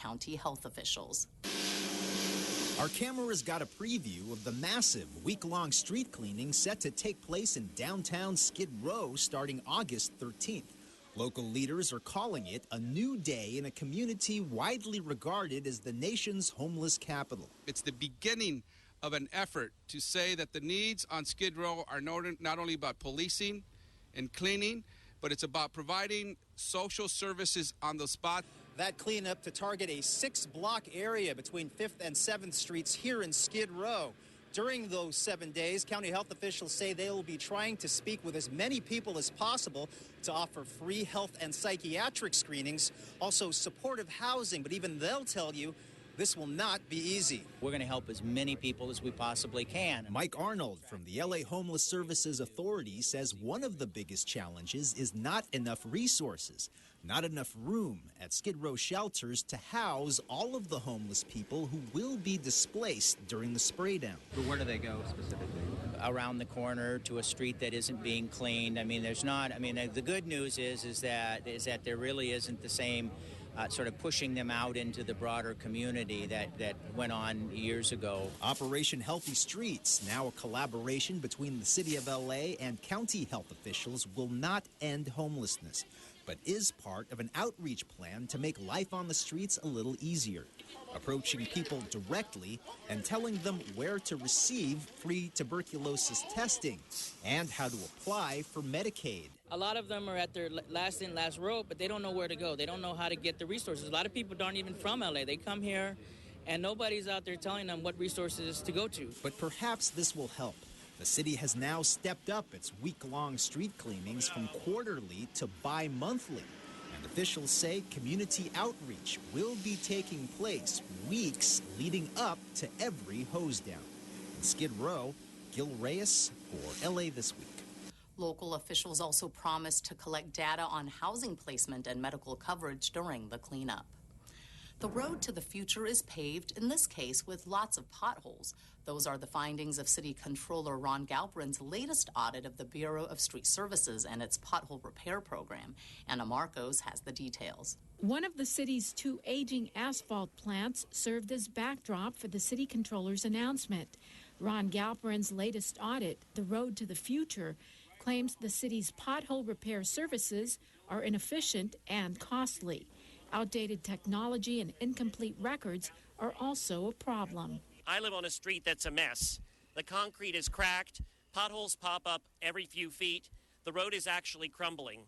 county health officials. Our cameras got a preview of the massive week-long street cleaning set to take place in downtown Skid Row starting August 13th. Local leaders are calling it a new day in a community widely regarded as the nation's homeless capital. It's the beginning of an effort to say that the needs on Skid Row are not only about policing and cleaning, but it's about providing social services on the spot. That cleanup to target a 6-block area between 5th and 7th Streets here in Skid Row. During those 7 days, county health officials say they will be trying to speak with as many people as possible to offer free health and psychiatric screenings, also supportive housing, but even they'll tell you this will not be easy. We're going to help as many people as we possibly can. Mike Arnold from the LA Homeless Services Authority says one of the biggest challenges is not enough resources, not enough room at Skid Row shelters to house all of the homeless people who will be displaced during the spray down. But where do they go specifically? Around the corner to a street that isn't being cleaned. The good news is that there really isn't the same sort of pushing them out into the broader community that went on years ago. Operation Healthy Streets, now a collaboration between the city of LA and county health officials, will not end homelessness, but is part of an outreach plan to make life on the streets a little easier, approaching people directly and telling them where to receive free tuberculosis testing and how to apply for Medicaid. A lot of them are at their last in, last rope, but they don't know where to go. They don't know how to get the resources. A lot of people aren't even from LA. They come here and nobody's out there telling them what resources to go to. But perhaps this will help. The city has now stepped up its week-long street cleanings from quarterly to bi-monthly. And officials say community outreach will be taking place weeks leading up to every hose down. In Skid Row, Gil Reyes for LA This Week. Local officials also promised to collect data on housing placement and medical coverage during the cleanup. The road to the future is paved, in this case, with lots of potholes. Those are the findings of City Controller Ron Galperin's latest audit of the Bureau of Street Services and its pothole repair program. Anna Marcos has the details. One of the city's 2 aging asphalt plants served as backdrop for the city controller's announcement. Ron Galperin's latest audit, The Road to the Future, claims the city's pothole repair services are inefficient and costly. Outdated technology and incomplete records are also a problem. I live on a street that's a mess. The concrete is cracked, potholes pop up every few feet, the road is actually crumbling.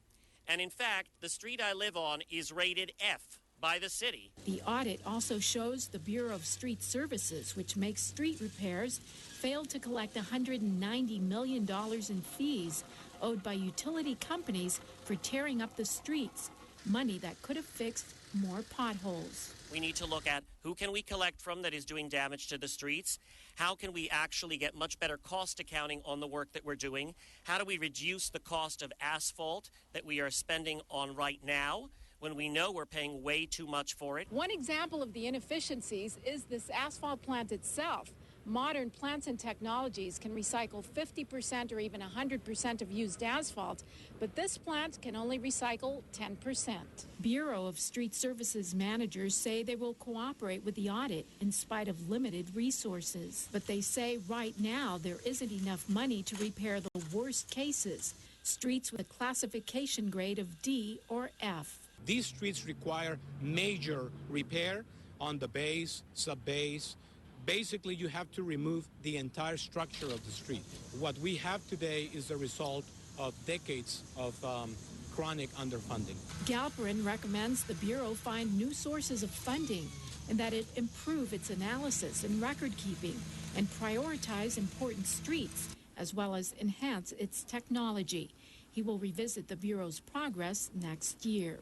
And in fact, the street I live on is rated F by the city. The audit also shows the Bureau of Street Services, which makes street repairs, failed to collect $190 million in fees owed by utility companies for tearing up the streets, money that could have fixed more potholes. We need to look at who can we collect from that is doing damage to the streets? How can we actually get much better cost accounting on the work that we're doing? How do we reduce the cost of asphalt that we are spending on right now when we know we're paying way too much for it? One example of the inefficiencies is this asphalt plant itself. Modern plants and technologies can recycle 50% or even 100% of used asphalt, but this plant can only recycle 10%. Bureau of Street Services managers say they will cooperate with the audit in spite of limited resources. But they say right now there isn't enough money to repair the worst cases, streets with a classification grade of D or F. These streets require major repair on the base, sub-base. Basically, you have to remove the entire structure of the street. What we have today is the result of decades of chronic underfunding. Galperin recommends the Bureau find new sources of funding and that it improve its analysis and record keeping and prioritize important streets, as well as enhance its technology. He will revisit the Bureau's progress next year.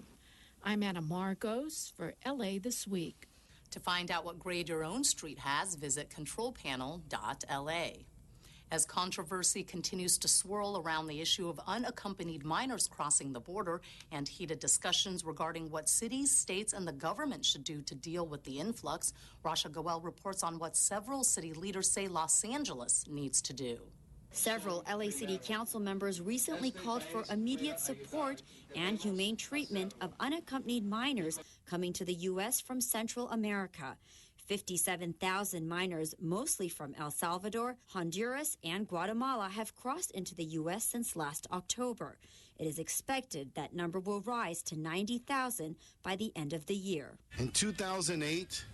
I'm Anna Marcos for LA This Week. To find out what grade your own street has, visit controlpanel.la. As controversy continues to swirl around the issue of unaccompanied minors crossing the border and heated discussions regarding what cities, states, and the government should do to deal with the influx, Rasha Goel reports on what several city leaders say Los Angeles needs to do. Several LA City Council members recently called for immediate support and humane treatment of unaccompanied minors coming to the U.S. from Central America. 57,000 minors, mostly from El Salvador, Honduras, and Guatemala, have crossed into the U.S. since last October. It is expected that number will rise to 90,000 by the end of the year. In 2008,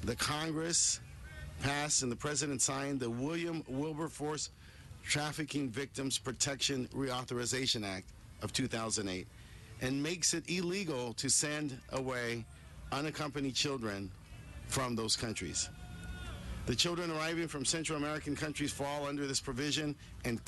the Congress passed and the President signed the William Wilberforce Trafficking Victims Protection Reauthorization Act of 2008 and makes it illegal to send away unaccompanied children from those countries. The children arriving from Central American countries fall under this provision and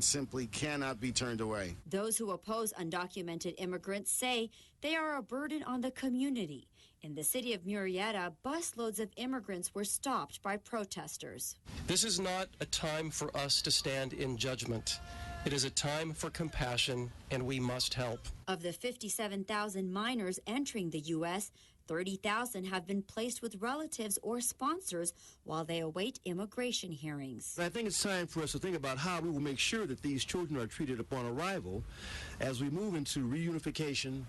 simply cannot be turned away. Those who oppose undocumented immigrants say they are a burden on the community. In the city of Murrieta, busloads of immigrants were stopped by protesters. This is not a time for us to stand in judgment. It is a time for compassion, and we must help. Of the 57,000 minors entering the U.S., 30,000 have been placed with relatives or sponsors while they await immigration hearings. I think it's time for us to think about how we will make sure that these children are treated upon arrival as we move into reunification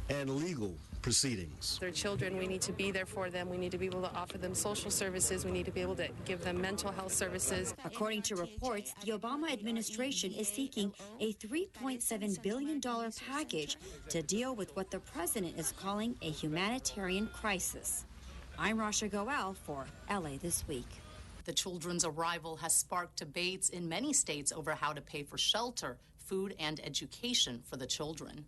and legal proceedings. They're children. We need to be there for them. We need to be able to offer them social services. We need to be able to give them mental health services. According to reports, the Obama administration is seeking a $3.7 billion package to deal with what the president is calling a humanitarian crisis. I'm Rasha Goel for LA This Week. The children's arrival has sparked debates in many states over how to pay for shelter, food, and education for the children.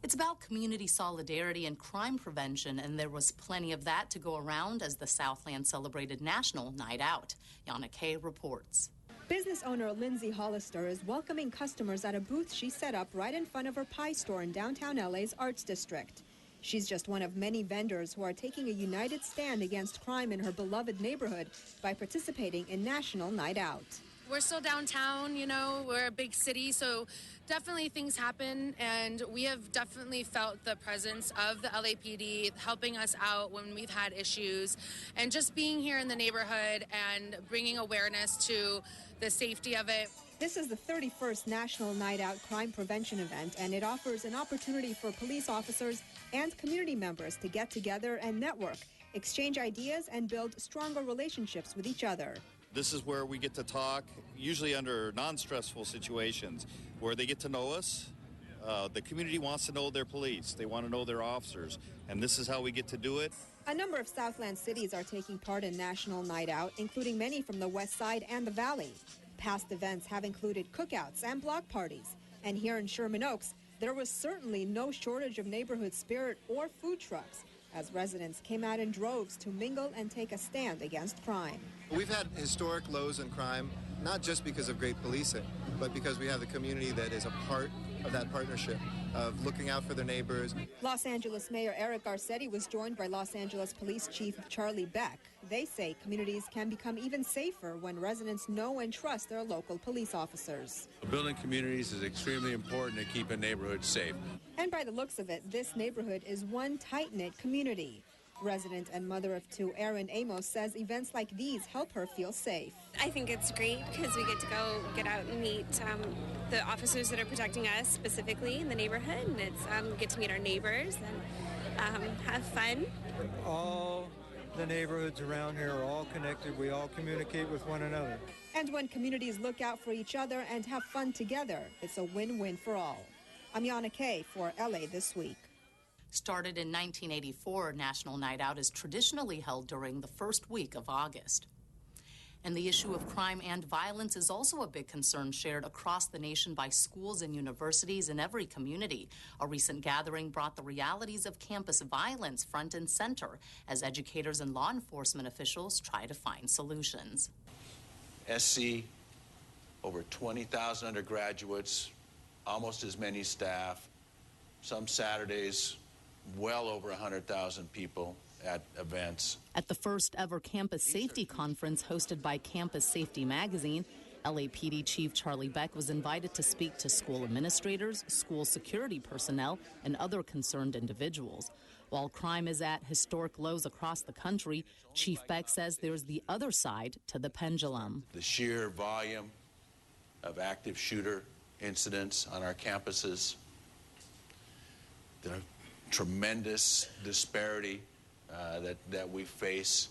It's about community solidarity and crime prevention, and there was plenty of that to go around as the Southland celebrated National Night Out. Yana Kay reports. Business owner Lindsay Hollister is welcoming customers at a booth she set up right in front of her pie store in downtown LA's Arts District. She's just one of many vendors who are taking a united stand against crime in her beloved neighborhood by participating in National Night Out. We're still downtown, you know, we're a big city, so definitely things happen, and we have definitely felt the presence of the LAPD helping us out when we've had issues, and just being here in the neighborhood and bringing awareness to the safety of it. This is the 31st National Night Out crime prevention event, and it offers an opportunity for police officers and community members to get together and network, exchange ideas, and build stronger relationships with each other. This is where we get to talk, usually under non-stressful situations, where they get to know us. The community wants to know their police. They want to know their officers, and this is how we get to do it. A number of Southland cities are taking part in National Night Out, including many from the West Side and the Valley. Past events have included cookouts and block parties. And here in Sherman Oaks, there was certainly no shortage of neighborhood spirit or food trucks, as residents came out in droves to mingle and take a stand against crime. We've had historic lows in crime, not just because of great policing, but because we have the community that is a part of that partnership, of looking out for their neighbors. Los Angeles Mayor Eric Garcetti was joined by Los Angeles Police Chief Charlie Beck. They say communities can become even safer when residents know and trust their local police officers. Building communities is extremely important to keep a neighborhood safe. And by the looks of it, this neighborhood is one tight-knit community. Resident and mother of two, Erin Amos, says events like these help her feel safe. I think it's great because we get to go get out and meet the officers that are protecting us specifically in the neighborhood, and it's get to meet our neighbors and have fun. All the neighborhoods around here are all connected. We all communicate with one another. And when communities look out for each other and have fun together, it's a win-win for all. I'm Yana Kay for LA This Week. Started in 1984, National Night Out is traditionally held during the first week of August. And the issue of crime and violence is also a big concern shared across the nation by schools and universities in every community. A recent gathering brought the realities of campus violence front and center as educators and law enforcement officials try to find solutions. SC, over 20,000 undergraduates, almost as many staff, some Saturdays, well over 100,000 people at events. At the first ever campus safety conference hosted by Campus Safety Magazine, LAPD Chief Charlie Beck was invited to speak to school administrators, school security personnel, and other concerned individuals. While crime is at historic lows across the country, Chief Beck says there's the other side to the pendulum. The sheer volume of active shooter incidents on our campuses, the tremendous disparity that we face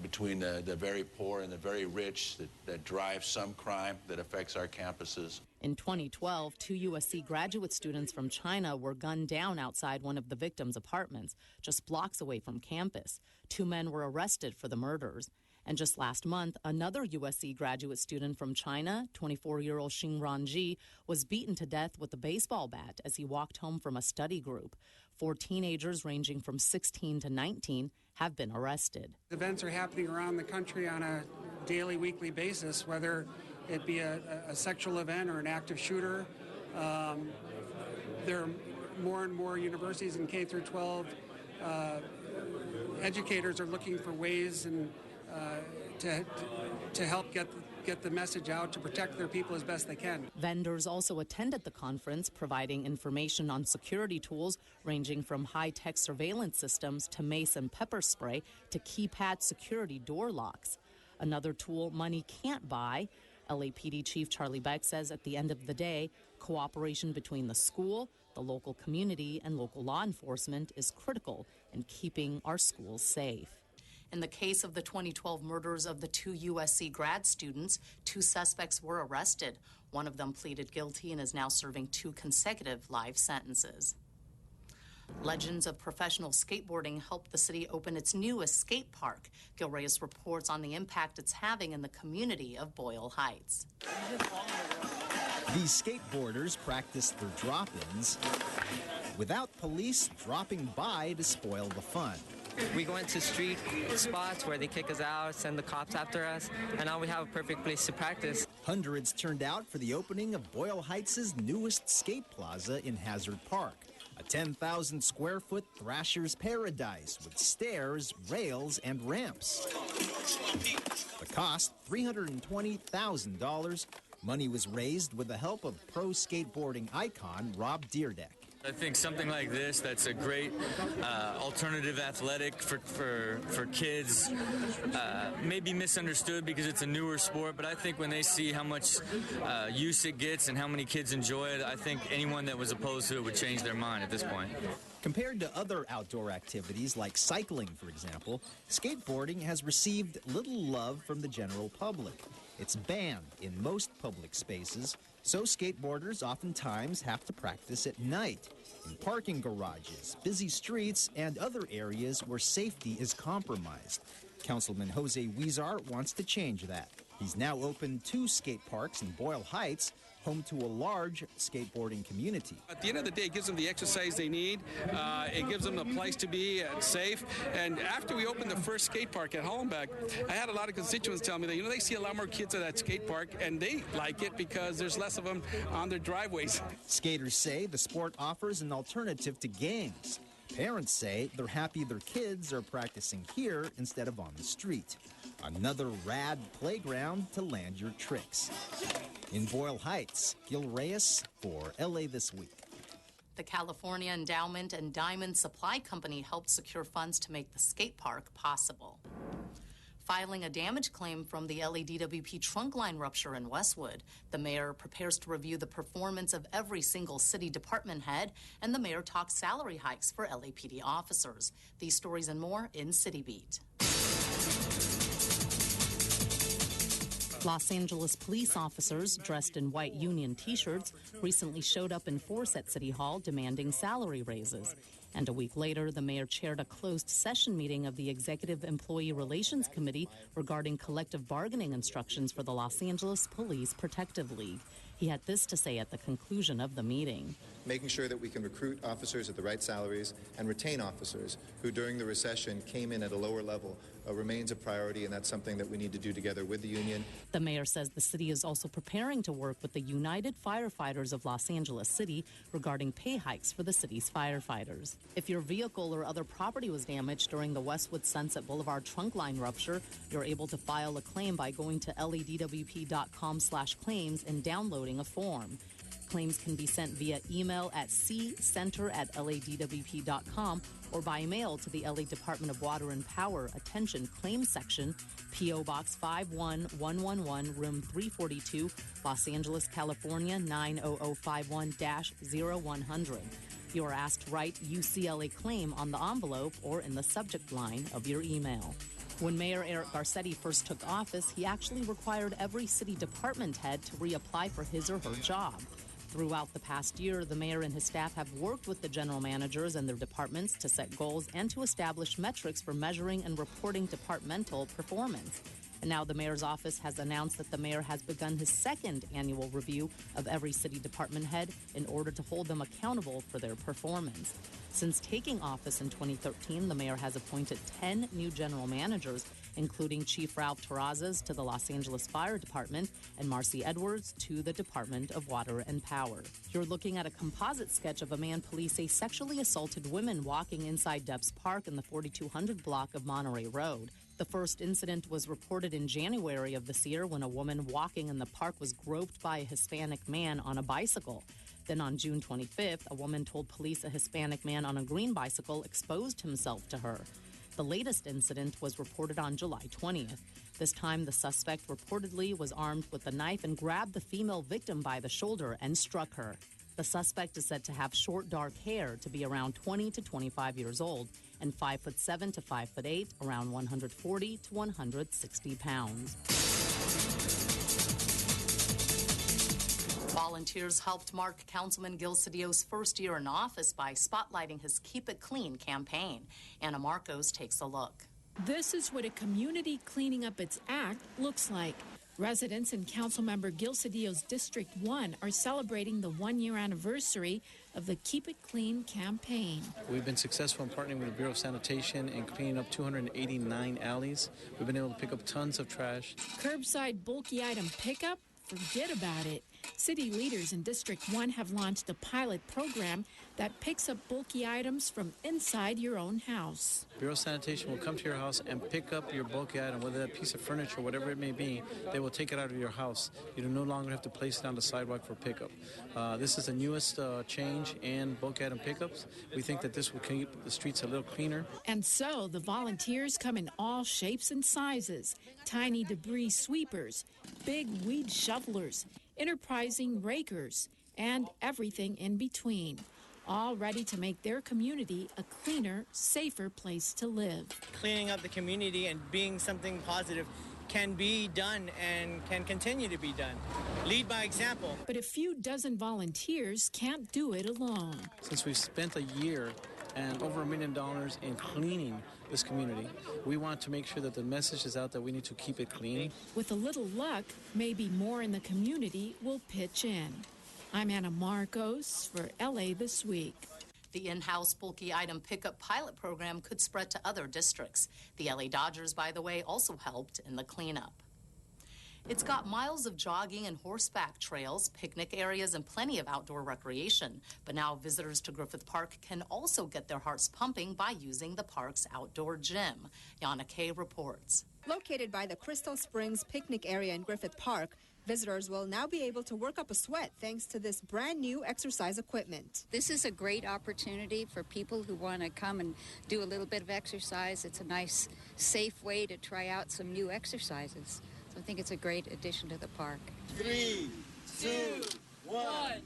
between the very poor and the very rich that drives some crime that affects our campuses. In 2012, 2 USC graduate students from China were gunned down outside one of the victims' apartments, just blocks away from campus. 2 men were arrested for the murders. And just last month, another USC graduate student from China, 24-year-old Xing Ranji, was beaten to death with a baseball bat as he walked home from a study group. 4 teenagers ranging from 16 to 19 have been arrested. Events are happening around the country on a daily, weekly basis, whether it be a sexual event or an active shooter. There are more and more universities in K through 12. Educators are looking for ways to help get the message out to protect their people as best they can. Vendors also attended the conference, providing information on security tools ranging from high-tech surveillance systems to mace and pepper spray to keypad security door locks. Another tool money can't buy. LAPD Chief Charlie Beck says at the end of the day, cooperation between the school, the local community, and local law enforcement is critical in keeping our schools safe. In the case of the 2012 murders of the 2 USC grad students, 2 suspects were arrested. One of them pleaded guilty and is now serving 2 consecutive life sentences. Legends of Professional Skateboarding helped the city open its newest skate park. Gil Reyes reports on the impact it's having in the community of Boyle Heights. These skateboarders practice their drop-ins without police dropping by to spoil the fun. We went to street spots where they kick us out, send the cops after us, and now we have a perfect place to practice. Hundreds turned out for the opening of Boyle Heights' newest skate plaza in Hazard Park, a 10,000 square foot thrasher's paradise with stairs, rails, and ramps. The cost, $320,000. Money was raised with the help of pro skateboarding icon Rob Deerdeck. I think something like this, that's a great alternative athletic for kids, may be misunderstood because it's a newer sport, but I think when they see how much use it gets and how many kids enjoy it, I think anyone that was opposed to it would change their mind at this point. Compared to other outdoor activities like cycling, for example, skateboarding has received little love from the general public. It's banned in most public spaces, so skateboarders oftentimes have to practice at night, in parking garages, busy streets, and other areas where safety is compromised. Councilman Jose Huizar wants to change that. He's now opened 2 skate parks in Boyle Heights, home to a large skateboarding community. At the end of the day, it gives them the exercise they need. It gives them a place to be safe. And after we opened the first skate park at Hollenbeck, I had a lot of constituents tell me that, they see a lot more kids at that skate park, and they like it because there's less of them on their driveways. Skaters say the sport offers an alternative to gangs. Parents say they're happy their kids are practicing here instead of on the street. Another rad playground to land your tricks. In Boyle Heights, Gil Reyes for LA This Week. The California Endowment and Diamond Supply Company helped secure funds to make the skate park possible. Filing a damage claim from the LADWP trunk line rupture in Westwood, the mayor prepares to review the performance of every single city department head, and the mayor talks salary hikes for LAPD officers. These stories and more in City Beat. Los Angeles police officers dressed in white union T-shirts recently showed up in force at City Hall demanding salary raises. And a week later, the mayor chaired a closed session meeting of the Executive Employee Relations Committee regarding collective bargaining instructions for the Los Angeles Police Protective League. He had this to say at the conclusion of the meeting. Making sure that we can recruit officers at the right salaries and retain officers who during the recession came in at a lower level remains a priority, and that's something that we need to do together with the union. The mayor says the city is also preparing to work with the United Firefighters of Los Angeles City regarding pay hikes for the city's firefighters. If your vehicle or other property was damaged during the Westwood Sunset Boulevard trunk line rupture, you're able to file a claim by going to ladwp.com/claims and downloading a form. Claims can be sent via email at ccenter@ladwp.com or by mail to the LA Department of Water and Power Attention Claims Section, P.O. Box 51111, Room 342, Los Angeles, California 90051-0100. You are asked to write UCLA claim on the envelope or in the subject line of your email. When Mayor Eric Garcetti first took office, he actually required every city department head to reapply for his or her job. Throughout the past year, the mayor and his staff have worked with the general managers and their departments to set goals and to establish metrics for measuring and reporting departmental performance. And now the mayor's office has announced that the mayor has begun his second annual review of every city department head in order to hold them accountable for their performance. Since taking office in 2013, the mayor has appointed 10 new general managers, including Chief Ralph Terrazas to the Los Angeles Fire Department and Marcy Edwards to the Department of Water and Power. You're looking at a composite sketch of a man police a sexually assaulted woman walking inside Debs Park in the 4200 block of Monterey Road. The first incident was reported in January of this year when a woman walking in the park was groped by a Hispanic man on a bicycle. Then on June 25th, a woman told police a Hispanic man on a green bicycle exposed himself to her. The latest incident was reported on July 20th. This time, the suspect reportedly was armed with a knife and grabbed the female victim by the shoulder and struck her. The suspect is said to have short, dark hair, to be around 20 to 25 years old, and 5'7" to 5'8", around 140 to 160 pounds. Volunteers helped mark Councilman Gil Cedillo's first year in office by spotlighting his Keep It Clean campaign. Anna Marcos takes a look. This is what a community cleaning up its act looks like. Residents in Councilmember Gil Cedillo's District 1 are celebrating the one-year anniversary of the Keep It Clean campaign. We've been successful in partnering with the Bureau of Sanitation and cleaning up 289 alleys. We've been able to pick up tons of trash. Curbside bulky item pickup? Forget about it. City leaders in District 1 have launched a pilot program that picks up bulky items from inside your own house. Bureau of Sanitation will come to your house and pick up your bulky item, whether that piece of furniture, whatever it may be. They will take it out of your house. You no longer have to place it on the sidewalk for pickup. This is the newest change in bulky item pickups. We think that this will keep the streets a little cleaner. And so the volunteers come in all shapes and sizes: tiny debris sweepers, big weed shovelers, enterprising rakers, and everything in between, all ready to make their community a cleaner, safer place to live. Cleaning up the community and being something positive can be done and can continue to be done. Lead by example. But a few dozen volunteers can't do it alone. Since we've spent a year and over $1 million in cleaning this community, we want to make sure that the message is out that we need to keep it clean. With a little luck, maybe more in the community will pitch in. I'm Anna Marcos for LA This Week. The in-house bulky item pickup pilot program could spread to other districts. The LA Dodgers, by the way, also helped in the cleanup. It's got miles of jogging and horseback trails, picnic areas, and plenty of outdoor recreation. But now visitors to Griffith Park can also get their hearts pumping by using the park's outdoor gym. Yana Kay reports. Located by the Crystal Springs picnic area in Griffith Park, visitors will now be able to work up a sweat thanks to this brand new exercise equipment. This is a great opportunity for people who want to come and do a little bit of exercise. It's a nice, safe way to try out some new exercises. So I think it's a great addition to the park. 3, 2, 1.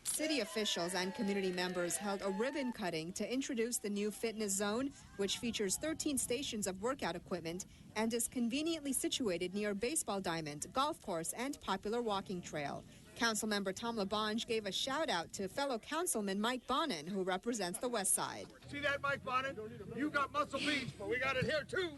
City officials and community members held a ribbon cutting to introduce the new fitness zone, which features 13 stations of workout equipment and is conveniently situated near Baseball Diamond, golf course, and popular walking trail. Councilmember Tom LaBonge gave a shout-out to fellow councilman Mike Bonin, who represents the West Side. See that, Mike Bonin? You got Muscle Beach, but we got it here, too.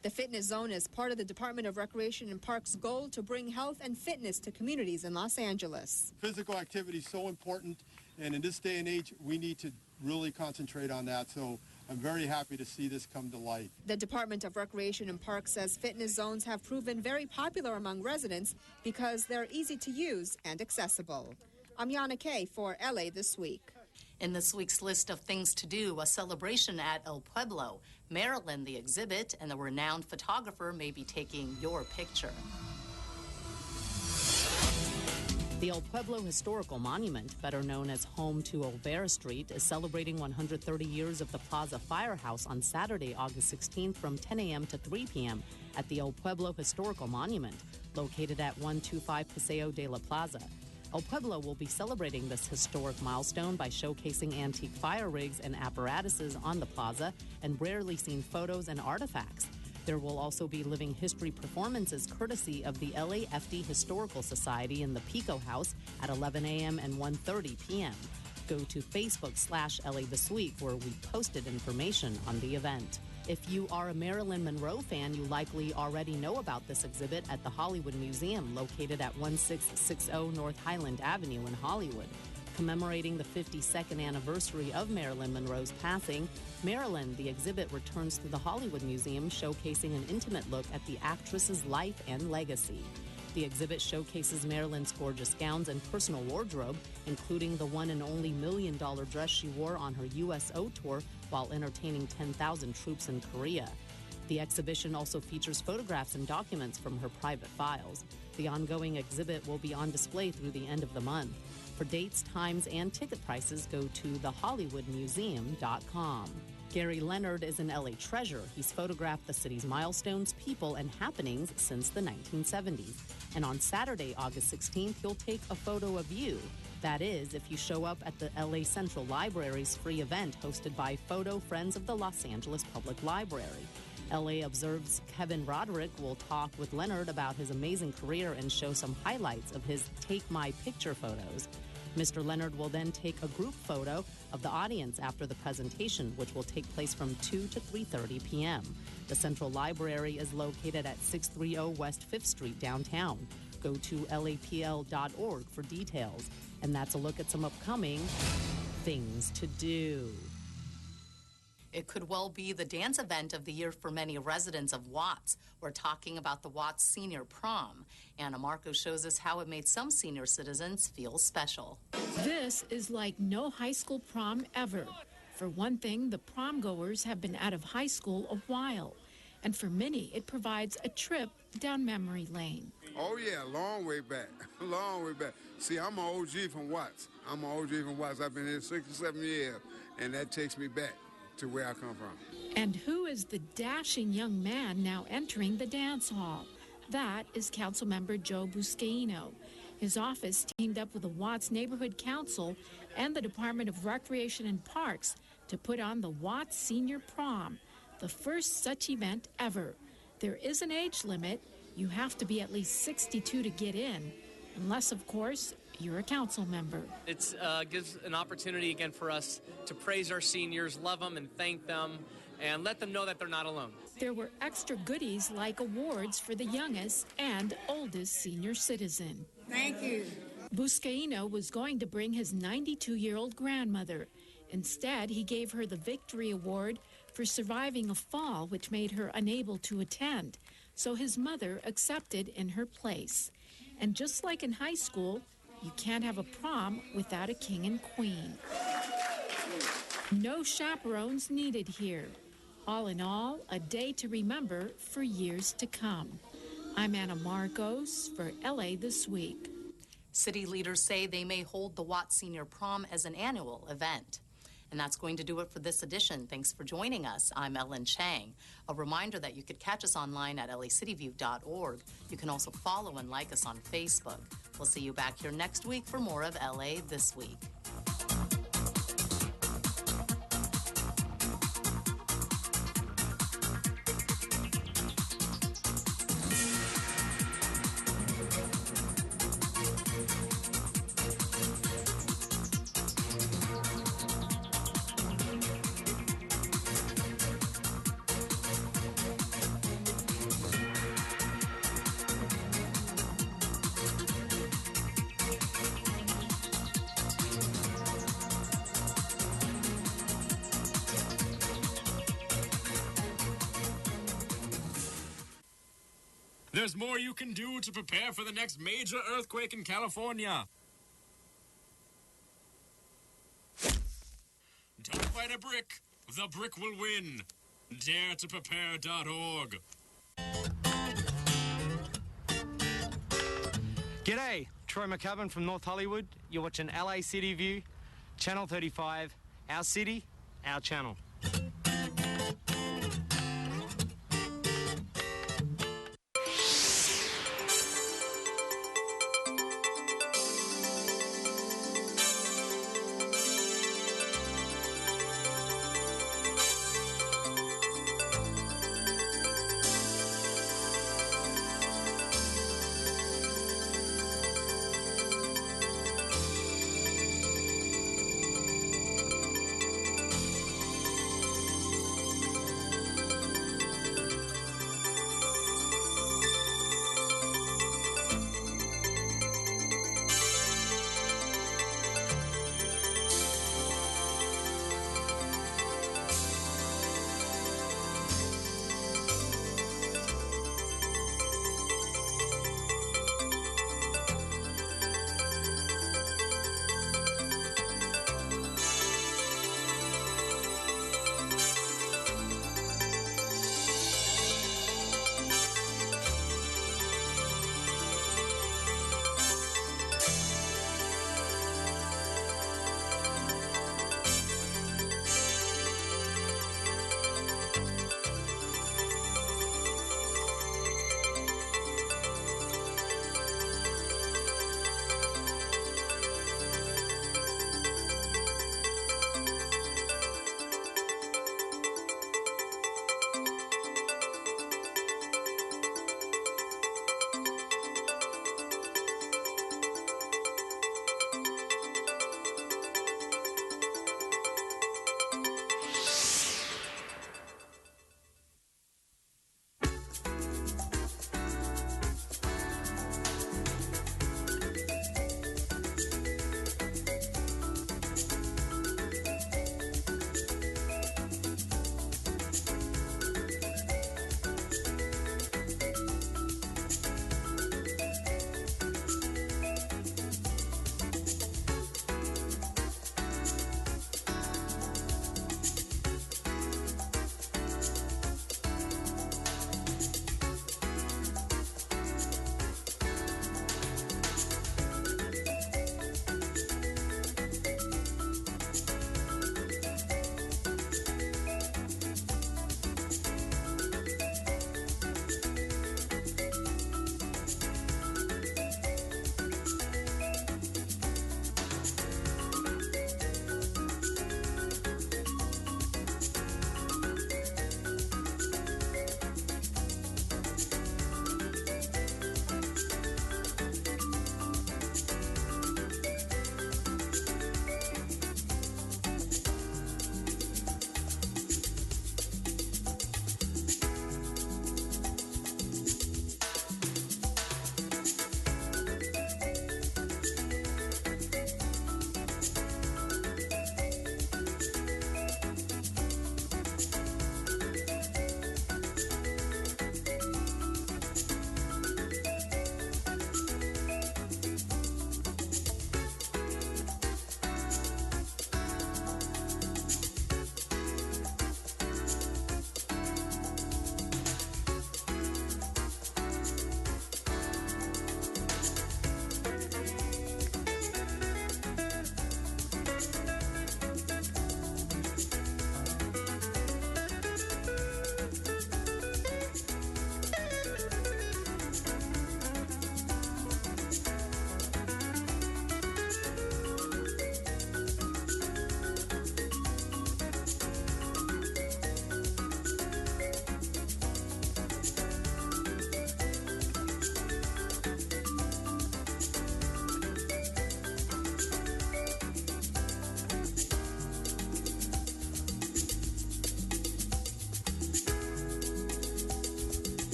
The fitness zone is part of the Department of Recreation and Parks' goal to bring health and fitness to communities in Los Angeles. Physical activity is so important, and in this day and age, we need to really concentrate on that. So I'm very happy to see this come to light. The Department of Recreation and Parks says fitness zones have proven very popular among residents because they're easy to use and accessible. I'm Yana Kay for LA This Week. In this week's list of things to do, a celebration at El Pueblo, Maryland, the exhibit, and the renowned photographer may be taking your picture. The El Pueblo Historical Monument, better known as home to Olvera Street, is celebrating 130 years of the Plaza Firehouse on Saturday, August 16th from 10 a.m. to 3 p.m. at the El Pueblo Historical Monument, located at 125 Paseo de la Plaza. El Pueblo will be celebrating this historic milestone by showcasing antique fire rigs and apparatuses on the plaza and rarely seen photos and artifacts. There will also be living history performances courtesy of the LAFD Historical Society in the Pico House at 11 a.m. and 1:30 p.m. Go to Facebook/LA This Week, where we posted information on the event. If you are a Marilyn Monroe fan, you likely already know about this exhibit at the Hollywood Museum, located at 1660 North Highland Avenue in Hollywood. Commemorating the 52nd anniversary of Marilyn Monroe's passing, Marilyn, the exhibit returns to the Hollywood Museum, showcasing an intimate look at the actress's life and legacy. The exhibit showcases Marilyn's gorgeous gowns and personal wardrobe, including the one and only $1 million dress she wore on her USO tour while entertaining 10,000 troops in Korea. The exhibition also features photographs and documents from her private files. The ongoing exhibit will be on display through the end of the month. For dates, times, and ticket prices, go to thehollywoodmuseum.com. Gary Leonard is an LA treasure. He's photographed the city's milestones, people, and happenings since the 1970s. And on Saturday, August 16th, he'll take a photo of you. That is, if you show up at the LA Central Library's free event hosted by Photo Friends of the Los Angeles Public Library. LA Observed's Kevin Roderick will talk with Leonard about his amazing career and show some highlights of his Take My Picture photos. Mr. Leonard will then take a group photo of the audience after the presentation, which will take place from 2 to 3:30 p.m. The Central Library is located at 630 West 5th Street downtown. Go to lapl.org for details. And that's a look at some upcoming things to do. It could well be the dance event of the year for many residents of Watts. We're talking about the Watts Senior Prom. Anna Marco shows us how it made some senior citizens feel special. This is like no high school prom ever. For one thing, the prom goers have been out of high school a while. And for many, it provides a trip down memory lane. Oh, yeah, long way back. Long way back. See, I'm an OG from Watts. I've been here 67 years, and that takes me back to where I come from. And who is the dashing young man now entering the dance hall? That is Councilmember Joe Buscaino. His office teamed up with the Watts Neighborhood Council and the Department of Recreation and Parks to put on the Watts Senior Prom, the first such event ever. There is an age limit. You have to be at least 62 to get in, unless, of course, you're a council member. It gives an opportunity again for us to praise our seniors, love them and thank them, and let them know that they're not alone. There were extra goodies like awards for the youngest and oldest senior citizen. Thank you. Buscaino was going to bring his 92-year-old grandmother. Instead, he gave her the Victory Award for surviving a fall which made her unable to attend. So his mother accepted in her place. And just like in high school, you can't have a prom without a king and queen. No chaperones needed here. All in all, a day to remember for years to come. I'm Anna Marcos for LA This Week. City leaders say they may hold the Watts Senior Prom as an annual event. And that's going to do it for this edition. Thanks for joining us. I'm Ellen Chang. A reminder that you could catch us online at lacityview.org. You can also follow and like us on Facebook. We'll see you back here next week for more of LA This Week. There's more you can do to prepare for the next major earthquake in California. Don't fight a brick. The brick will win. DareToPrepare.org. G'day. Troy McCubbin from North Hollywood. You're watching LA City View, Channel 35, our city, our channel.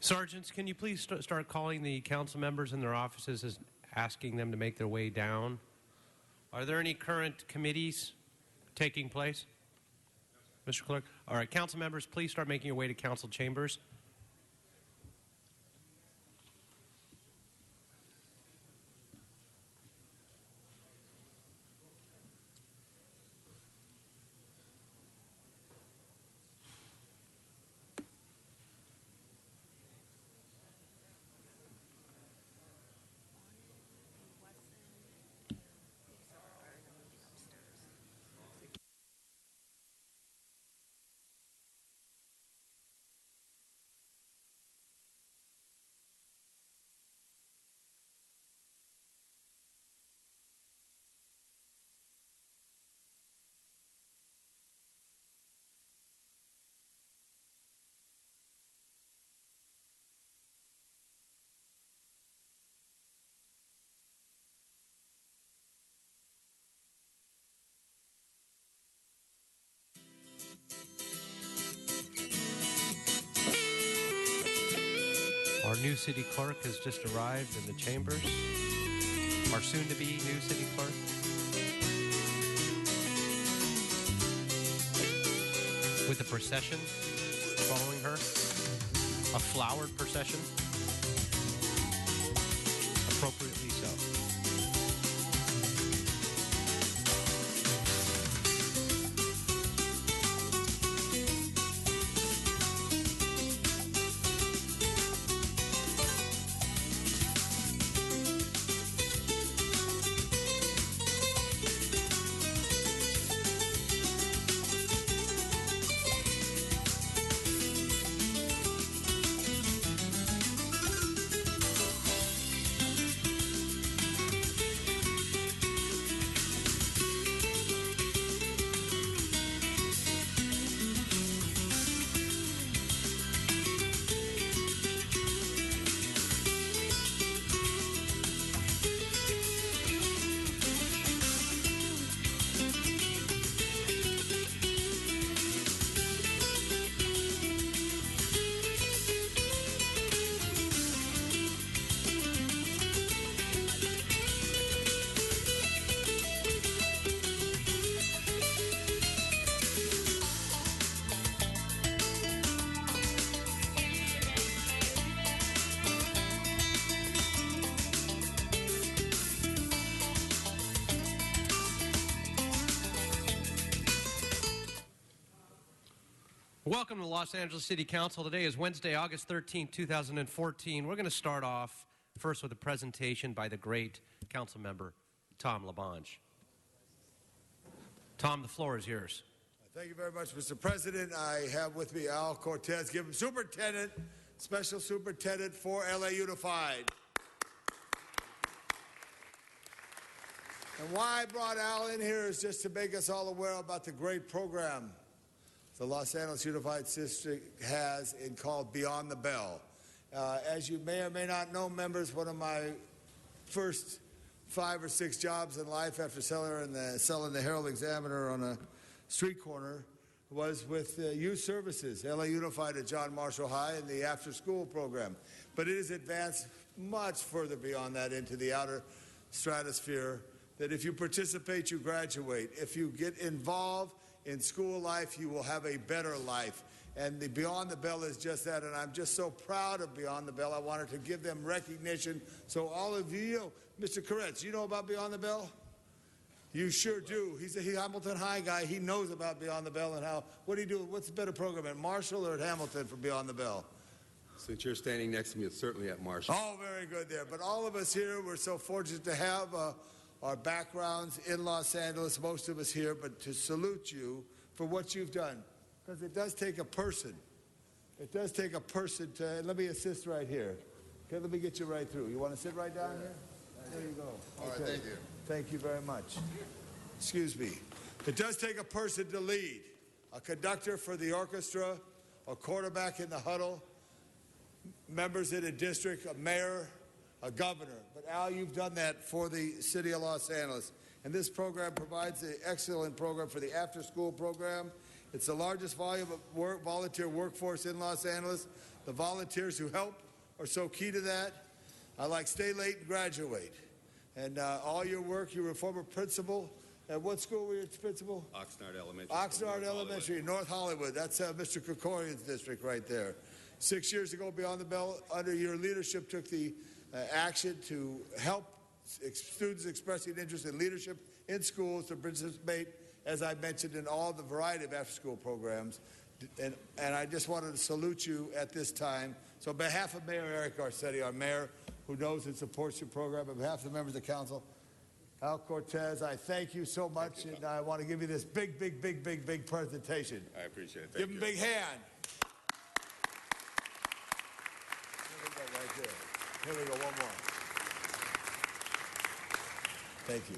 Sergeants, can you please start calling the council members in their offices and asking them to make their way down? Are there any current committees taking place? Mr. Clerk? All right, council members, please start making your way to council chambers. Our new city clerk has just arrived in the chambers. Our soon-to-be new city clerk. With a procession following her. A flowered procession. Appropriately so. Welcome to Los Angeles City Council. Today is Wednesday, August 13, 2014. We're going to start off first with a presentation by the great council member, Tom LaBonge. Tom, the floor is yours. Thank you very much, Mr. President. I have with me Al Cortez, give him Superintendent, Special Superintendent for LA Unified. And why I brought Al in here is just to make us all aware about the great program the Los Angeles Unified District has called Beyond the Bell. As you may or may not know, members, one of my first 5 or 6 jobs in life after selling the Herald Examiner on a street corner was with Youth Services, LA Unified at John Marshall High, and the after-school program. But it has advanced much further beyond that into the outer stratosphere, that if you participate, you graduate. If you get involved in school life, you will have a better life. And the Beyond the Bell is just that, and I'm just so proud of Beyond the Bell. I wanted to give them recognition so all of you know. Mr. Koretz, you know about Beyond the Bell? You sure do. He's a Hamilton High guy. He knows about Beyond the Bell and how. What do you do? What's the better program, at Marshall or at Hamilton for Beyond the Bell? Since you're standing next to me, it's certainly at Marshall. Oh, very good there. But all of us here, we're so fortunate to have our backgrounds in Los Angeles, most of us here, but to salute you for what you've done. Because it does take a person. It does take a person to, let me assist right here. Okay, let me get you right through. You want to sit right down here? There you go. All right, thank you. Thank you very much. Excuse me. It does take a person to lead. A conductor for the orchestra, a quarterback in the huddle, members in a district, a mayor, a governor. But Al, you've done that for the city of Los Angeles. And this program provides an excellent program for the after-school program. It's the largest volume of volunteer workforce in Los Angeles. The volunteers who help are so key to that. I like stay late and graduate. And all your work, you were a former principal. At what school were you principal? Oxnard Elementary. Oxnard Elementary, North Hollywood. That's Mr. Krikorian's district right there. 6 years ago, Beyond the Bell, under your leadership, took the action to help students expressing interest in leadership in schools to participate, as I mentioned, in all the variety of after-school programs. And I just wanted to salute you at this time. So on behalf of Mayor Eric Garcetti, our mayor, who knows and supports your program, on behalf of the members of the council, Al Cortez, I thank you so much, and I want to give you this big presentation. I appreciate it. Give him a big hand. Here we go right there. Here we go, one more. Thank you.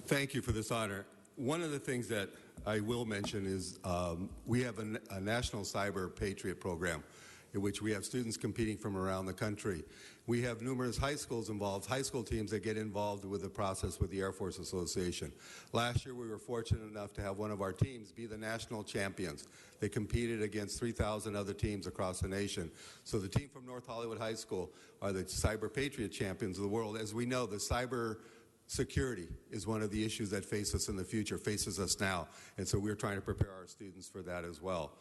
Thank you for this honor. One of the things that I will mention is we have a National Cyber Patriot program in which we have students competing from around the country. We have numerous high schools involved, high school teams that get involved with the process with the Air Force Association. Last year we were fortunate enough to have one of our teams be the national champions. They competed against 3,000 other teams across the nation. So the team from North Hollywood High School are the Cyber Patriot champions of the world. As we know, the cyber security is one of the issues that face us in the future, faces us now. And so we're trying to prepare our students for that as well.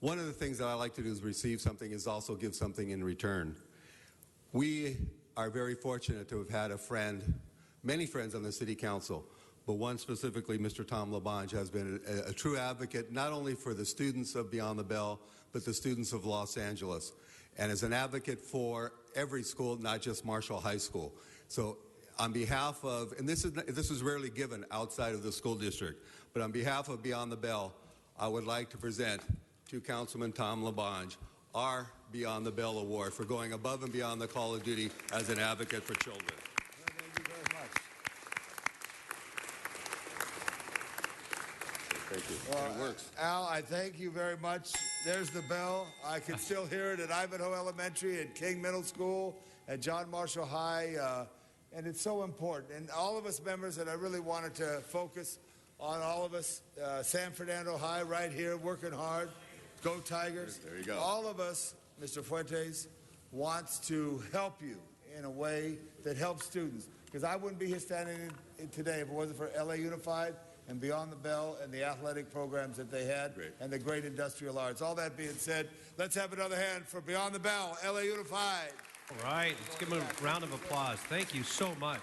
One of the things that I like to do is receive something is also give something in return. We are very fortunate to have had a friend, many friends on the City Council, but one specifically, Mr. Tom LaBonge, has been a true advocate not only for the students of Beyond the Bell, but the students of Los Angeles, and is an advocate for every school, not just Marshall High School. So on behalf of, and this is rarely given outside of the school district, but on behalf of Beyond the Bell, I would like to present to Councilman Tom LaBonge our Beyond the Bell Award for going above and beyond the call of duty as an advocate for children. Thank you very much. Thank you. It works. Al, I thank you very much. There's the bell. I can still hear it at Ivanhoe Elementary, at King Middle School, at John Marshall High, and it's so important. And all of us members, and I really wanted to focus on all of us, San Fernando High right here, working hard. Go Tigers. There you go. All of us, Mr. Fuentes, wants to help you in a way that helps students. Because I wouldn't be here standing in today if it wasn't for LA Unified and Beyond the Bell and the athletic programs that they had and the great industrial arts. All that being said, let's have another hand for Beyond the Bell, LA Unified. All right, let's give them a round of applause. Thank you so much.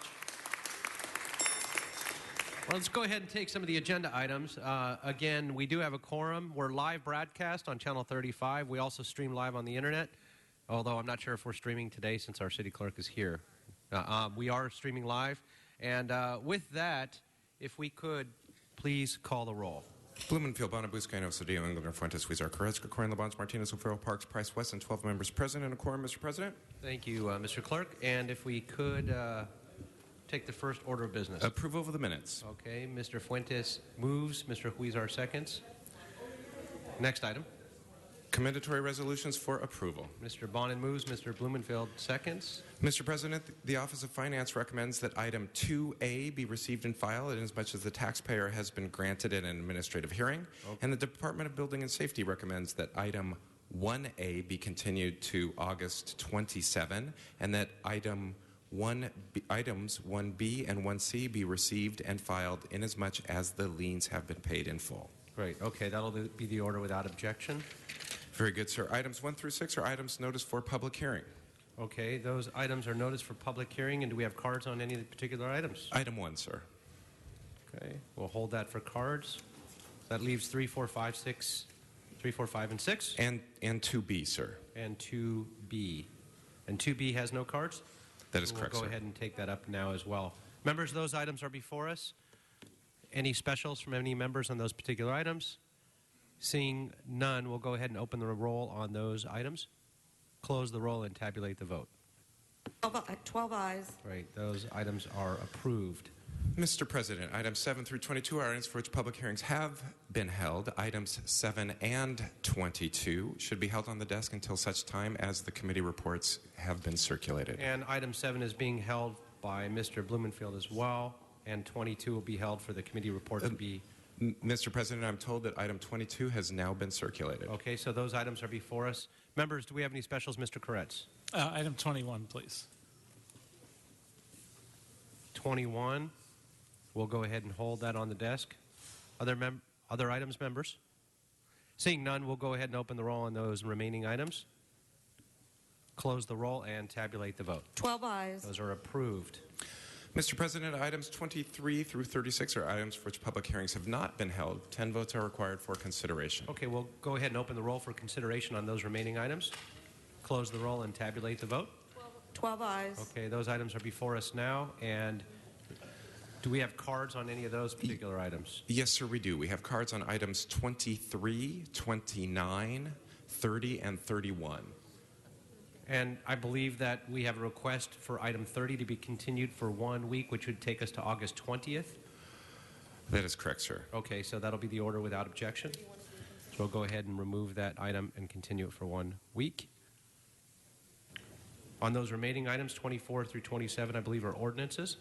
Well, let's go ahead and take some of the agenda items. Again, we do have a quorum. We're live broadcast on Channel 35. We also stream live on the internet, although I'm not sure if we're streaming today since our city clerk is here. We are streaming live. And with that, if we could please call the roll. Blumenfield, Bona, Buscaino, Cedillo, Englander, Fuentes, Huizar, Correz, Corin, LaBonge, Martinez, O'Farrell, Parks, Price, West, and 12 members present and a quorum, Mr. President. Thank you, Mr. Clerk. And if we could take the first order of business. Approval of the minutes. Okay, Mr. Fuentes moves, Mr. Huizar seconds. Next item. Commendatory resolutions for approval. Mr. Bonin moves, Mr. Blumenfield seconds. Mr. President, the Office of Finance recommends that item 2A be received and filed inasmuch as the taxpayer has been granted an administrative hearing, and the Department of Building and Safety recommends that item 1A be continued to August 27, and that items 1B and 1C be received and filed inasmuch as the liens have been paid in full. Great. Okay, that'll be the order without objection. Very good, sir. Items 1 through 6 are items noticed for public hearing. Okay, those items are noticed for public hearing, and do we have cards on any of the particular items? Item 1, sir. Okay, we'll hold that for cards. That leaves 3, 4, 5, 6, 3, 4, 5, and 6. And 2B, sir. And 2B. And 2B has no cards? That is correct, We'll go sir. ahead and take that up now as well. Members, those items are before us. Any specials from any members on those particular items? Seeing none, we'll go ahead and open the roll on those items, close the roll, and tabulate the vote. 12 ayes. Right, those items are approved. Mr. President, items 7 through 22 are items for which public hearings have been held. Items 7 and 22 should be held on the desk until such time as the committee reports have been circulated. And item 7 is being held by Mr. Blumenfield as well, and 22 will be held for the committee report to be Mr. President, I'm told that item 22 has now been circulated. Okay, so those items are before us. Members, do we have any specials? Mr. Koretz. Item 21, please. 21. We'll go ahead and hold that on the desk. Other items, members? Seeing none, we'll go ahead and open the roll on those remaining items. Close the roll and tabulate the vote. 12 ayes. Those are approved. Mr. President, items 23 through 36 are items for which public hearings have not been held. 10 votes are required for consideration. Okay, we'll go ahead and open the roll for consideration on those remaining items. Close the roll and tabulate the vote. 12 ayes. Okay, those items are before us now. And do we have cards on any of those particular items? Yes, sir, we do. We have cards on items 23, 29, 30, and 31. And I believe that we have a request for item 30 to be continued for 1 week, which would take us to August 20th. That is correct, sir. Okay, so that'll be the order without objection. So we'll go ahead and remove that item and continue it for 1 week. On those remaining items, 24 through 27, I believe, are ordinances.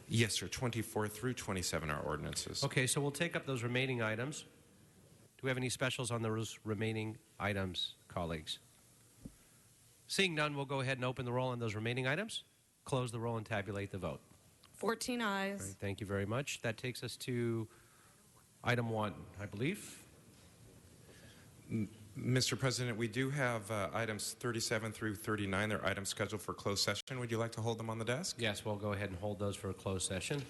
Yes, sir. 24 through 27 are ordinances. Okay, so we'll take up those remaining items. Do we have any specials on those remaining items, colleagues? Seeing none, we'll go ahead and open the roll on those remaining items. Close the roll and tabulate the vote. 14 ayes. Great, thank you very much. That takes us to item 1, I believe. Mr. President, we do have items 37 through 39. They're items scheduled for closed session. Would you like to hold them on the desk? Yes, we'll go ahead and hold those for a closed session.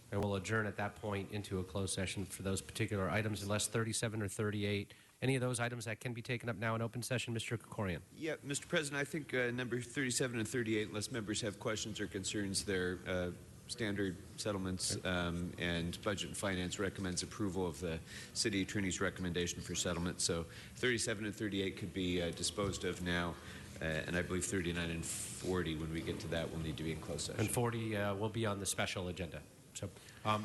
And we'll adjourn at that point into a closed session for those particular items, unless 37 or 38. Any of those items that can be taken up now in open session, Mr. Krikorian? Yeah, Mr. President, I think number 37 and 38, unless members have questions or concerns, they're standard settlements, and Budget and Finance recommends approval of the City Attorney's recommendation for settlement. So 37 and 38 could be disposed of now, and I believe 39 and 40, when we get to that, will need to be in closed session. And 40 will be on the special agenda. So,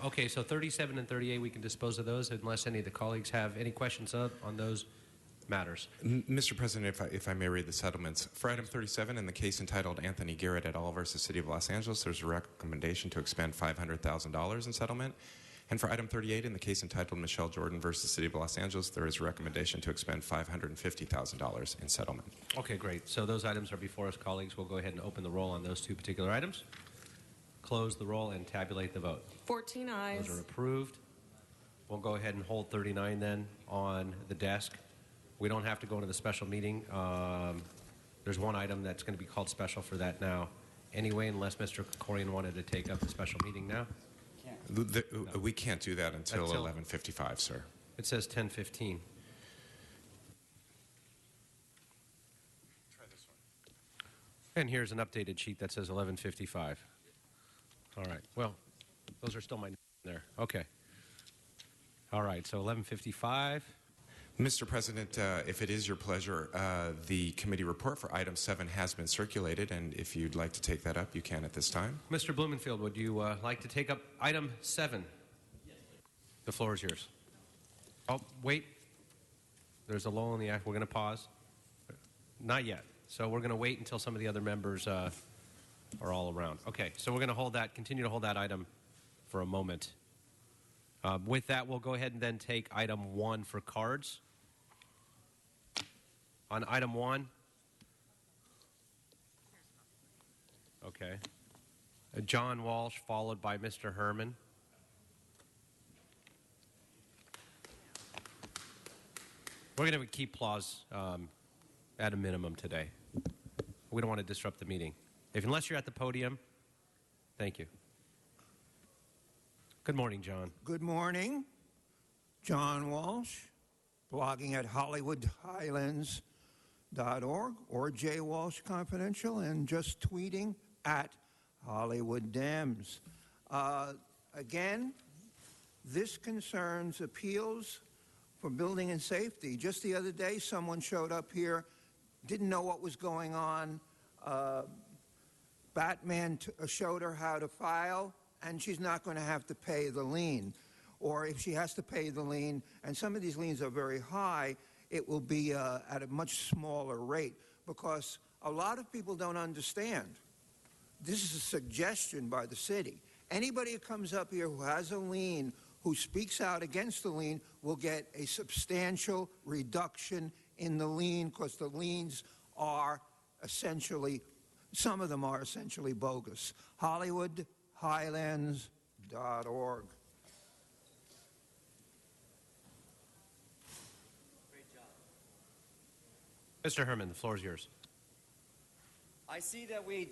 okay, so 37 and 38, we can dispose of those unless any of the colleagues have any questions on those matters. Mr. President, if I may read the settlements. For item 37, in the case entitled Anthony Garrett et al. Versus City of Los Angeles, there's a recommendation to expend $500,000 in settlement. And for item 38, in the case entitled Michelle Jordan versus City of Los Angeles, there is a recommendation to expend $550,000 in settlement. Okay, great. So those items are before us, colleagues. We'll go ahead and open the roll on those two particular items. Close the roll and tabulate the vote. 14 ayes. Those are approved. We'll go ahead and hold 39 then on the desk. We don't have to go into the special meeting. There's one item that's going to be called special for that now anyway, unless Mr. Krikorian wanted to take up the special meeting now. We can't do that until 11:55, sir. It says 10:15. Try this one. And here's an updated sheet that says 11:55. All right. Well, those are still my there. Okay. All right. So 11:55. Mr. President, if it is your pleasure, the committee report for item 7 has been circulated, and if you'd like to take that up, you can at this time. Mr. Blumenfield, would you like to take up item 7? Yes, the floor is yours. Oh, wait. There's a lull in the act. We're going to pause. Not yet. So we're going to wait until some of the other members are all around. Okay, so we're going to hold that, continue to hold that item for a moment. With that, we'll go ahead and then take item 1 for cards. On item 1, okay, John Walsh, followed by Mr. Herman. We're going to keep applause at a minimum today. We don't want to disrupt the meeting. Unless you're at the podium, thank you. Good morning, John. Good morning. John Walsh, blogging at HollywoodHighlands.org or J. Walsh Confidential, and just tweeting at Hollywood Dems. Again, this concerns appeals for building and safety. Just the other day, someone showed up here, didn't know what was going on. Batman showed her how to file, and she's not going to have to pay the lien. Or if she has to pay the lien, and some of these liens are very high, it will be at a much smaller rate, because a lot of people don't understand. This is a suggestion by the city. Anybody who comes up here who has a lien, who speaks out against the lien, will get a substantial reduction in the lien because the liens are essentially, some of them are essentially bogus. HollywoodHighlands.org. Mr. Herman, the floor is yours. I see that we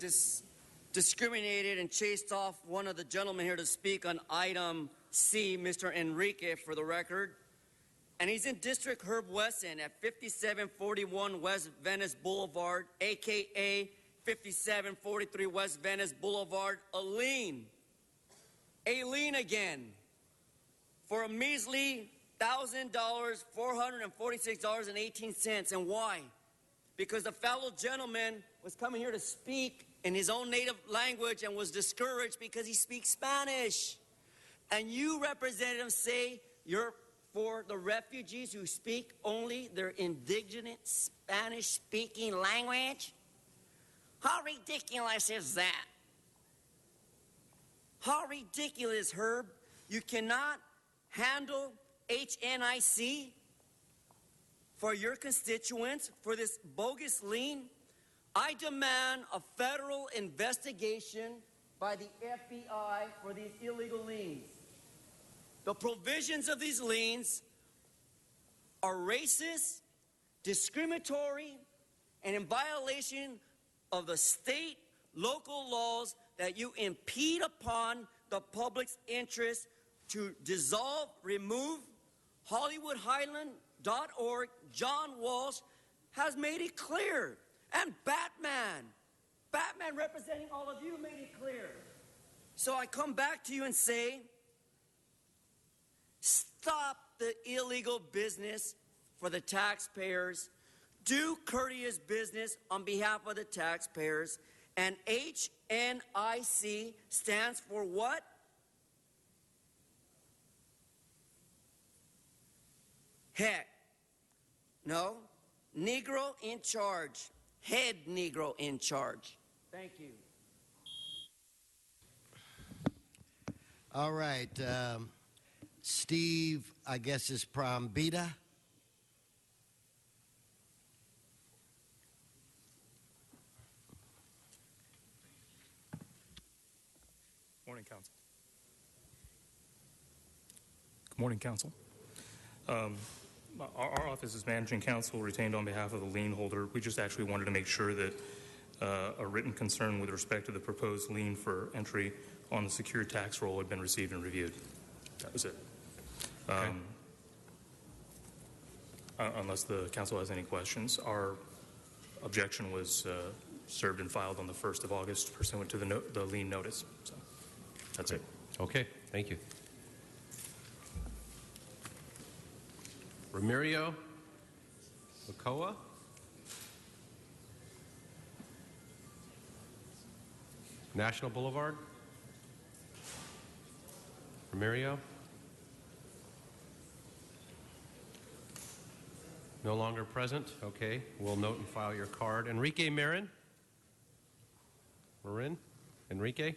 discriminated and chased off one of the gentlemen here to speak on item C, Mr. Enrique, for the record. And he's in District Herb Wesson at 5741 West Venice Boulevard, a.k.a. 5743 West Venice Boulevard, a lien again, for a measly $1,000, $446.18. And why? Because the fellow gentleman was coming here to speak in his own native language and was discouraged because he speaks Spanish. And you, representatives, say you're for the refugees who speak only their indigenous Spanish-speaking language? How ridiculous is that? How ridiculous, Herb? You cannot handle HNIC for your constituents for this bogus lien? I demand a federal investigation by the FBI for these illegal liens. The provisions of these liens are racist, discriminatory, and in violation of the state, local laws that you impede upon the public's interest to dissolve, remove. HollywoodHighland.org, John Walsh has made it clear. And Batman representing all of you made it clear. So I come back to you and say, stop the illegal business for the taxpayers. Do courteous business on behalf of the taxpayers. And HNIC stands for what? Heck. No. Negro in charge. Head Negro in charge. Thank you. All right. Steve, I guess, is Prombita. Morning, Council. Good morning, Council. Our office is managing counsel retained on behalf of the lien holder. We just actually wanted to make sure that a written concern with respect to the proposed lien for entry on the secured tax roll had been received and reviewed. That was it. Okay. Unless the council has any questions, our objection was served and filed on the 1st of August pursuant to the lien notice. So that's it. Okay, thank you. Ramirio Macoa. National Boulevard. Ramirio. No longer present. Okay, we'll note and file your card. Enrique Marin. Enrique.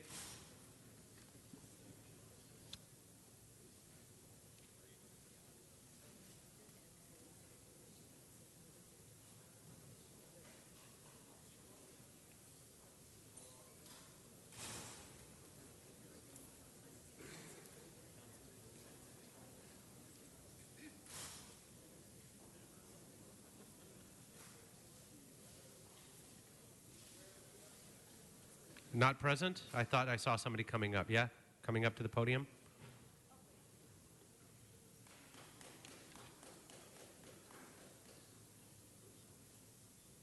Not present? I thought I saw somebody coming up. Yeah? Coming up to the podium?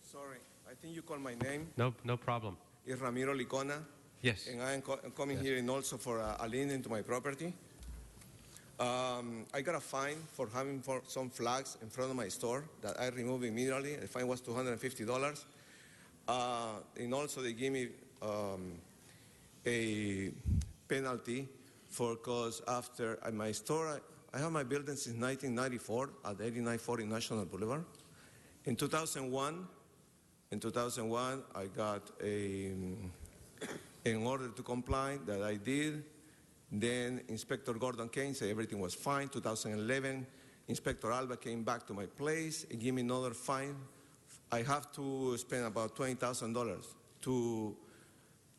Sorry, I think you called my name. No problem. It's Ramiro Licona. Yes. And I'm coming here and also for a lien into my property. I got a fine for having some flags in front of my store that I removed immediately. The fine was $250. And also they gave me a penalty because after at my store, I have my building since 1994 at 8940 National Boulevard. In 2001, I got an order to comply that I did. Then Inspector Gordon Kane said everything was fine. 2011, Inspector Alba came back to my place and gave me another fine. I have to spend about $20,000 to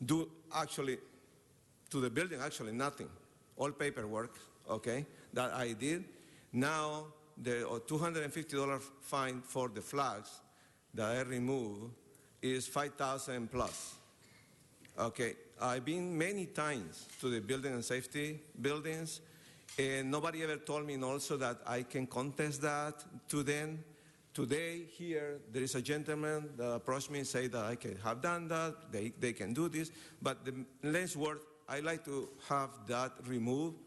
do actually, to the building, actually nothing. All paperwork, okay, that I did. Now, the $250 fine for the flags that I removed is $5,000 plus. Okay, I've been many times to the building and safety buildings, and nobody ever told me also that I can contest that to them. Today, here, there is a gentleman that approached me and said that I can have done that, they can do this, but the less word, I like to have that removed.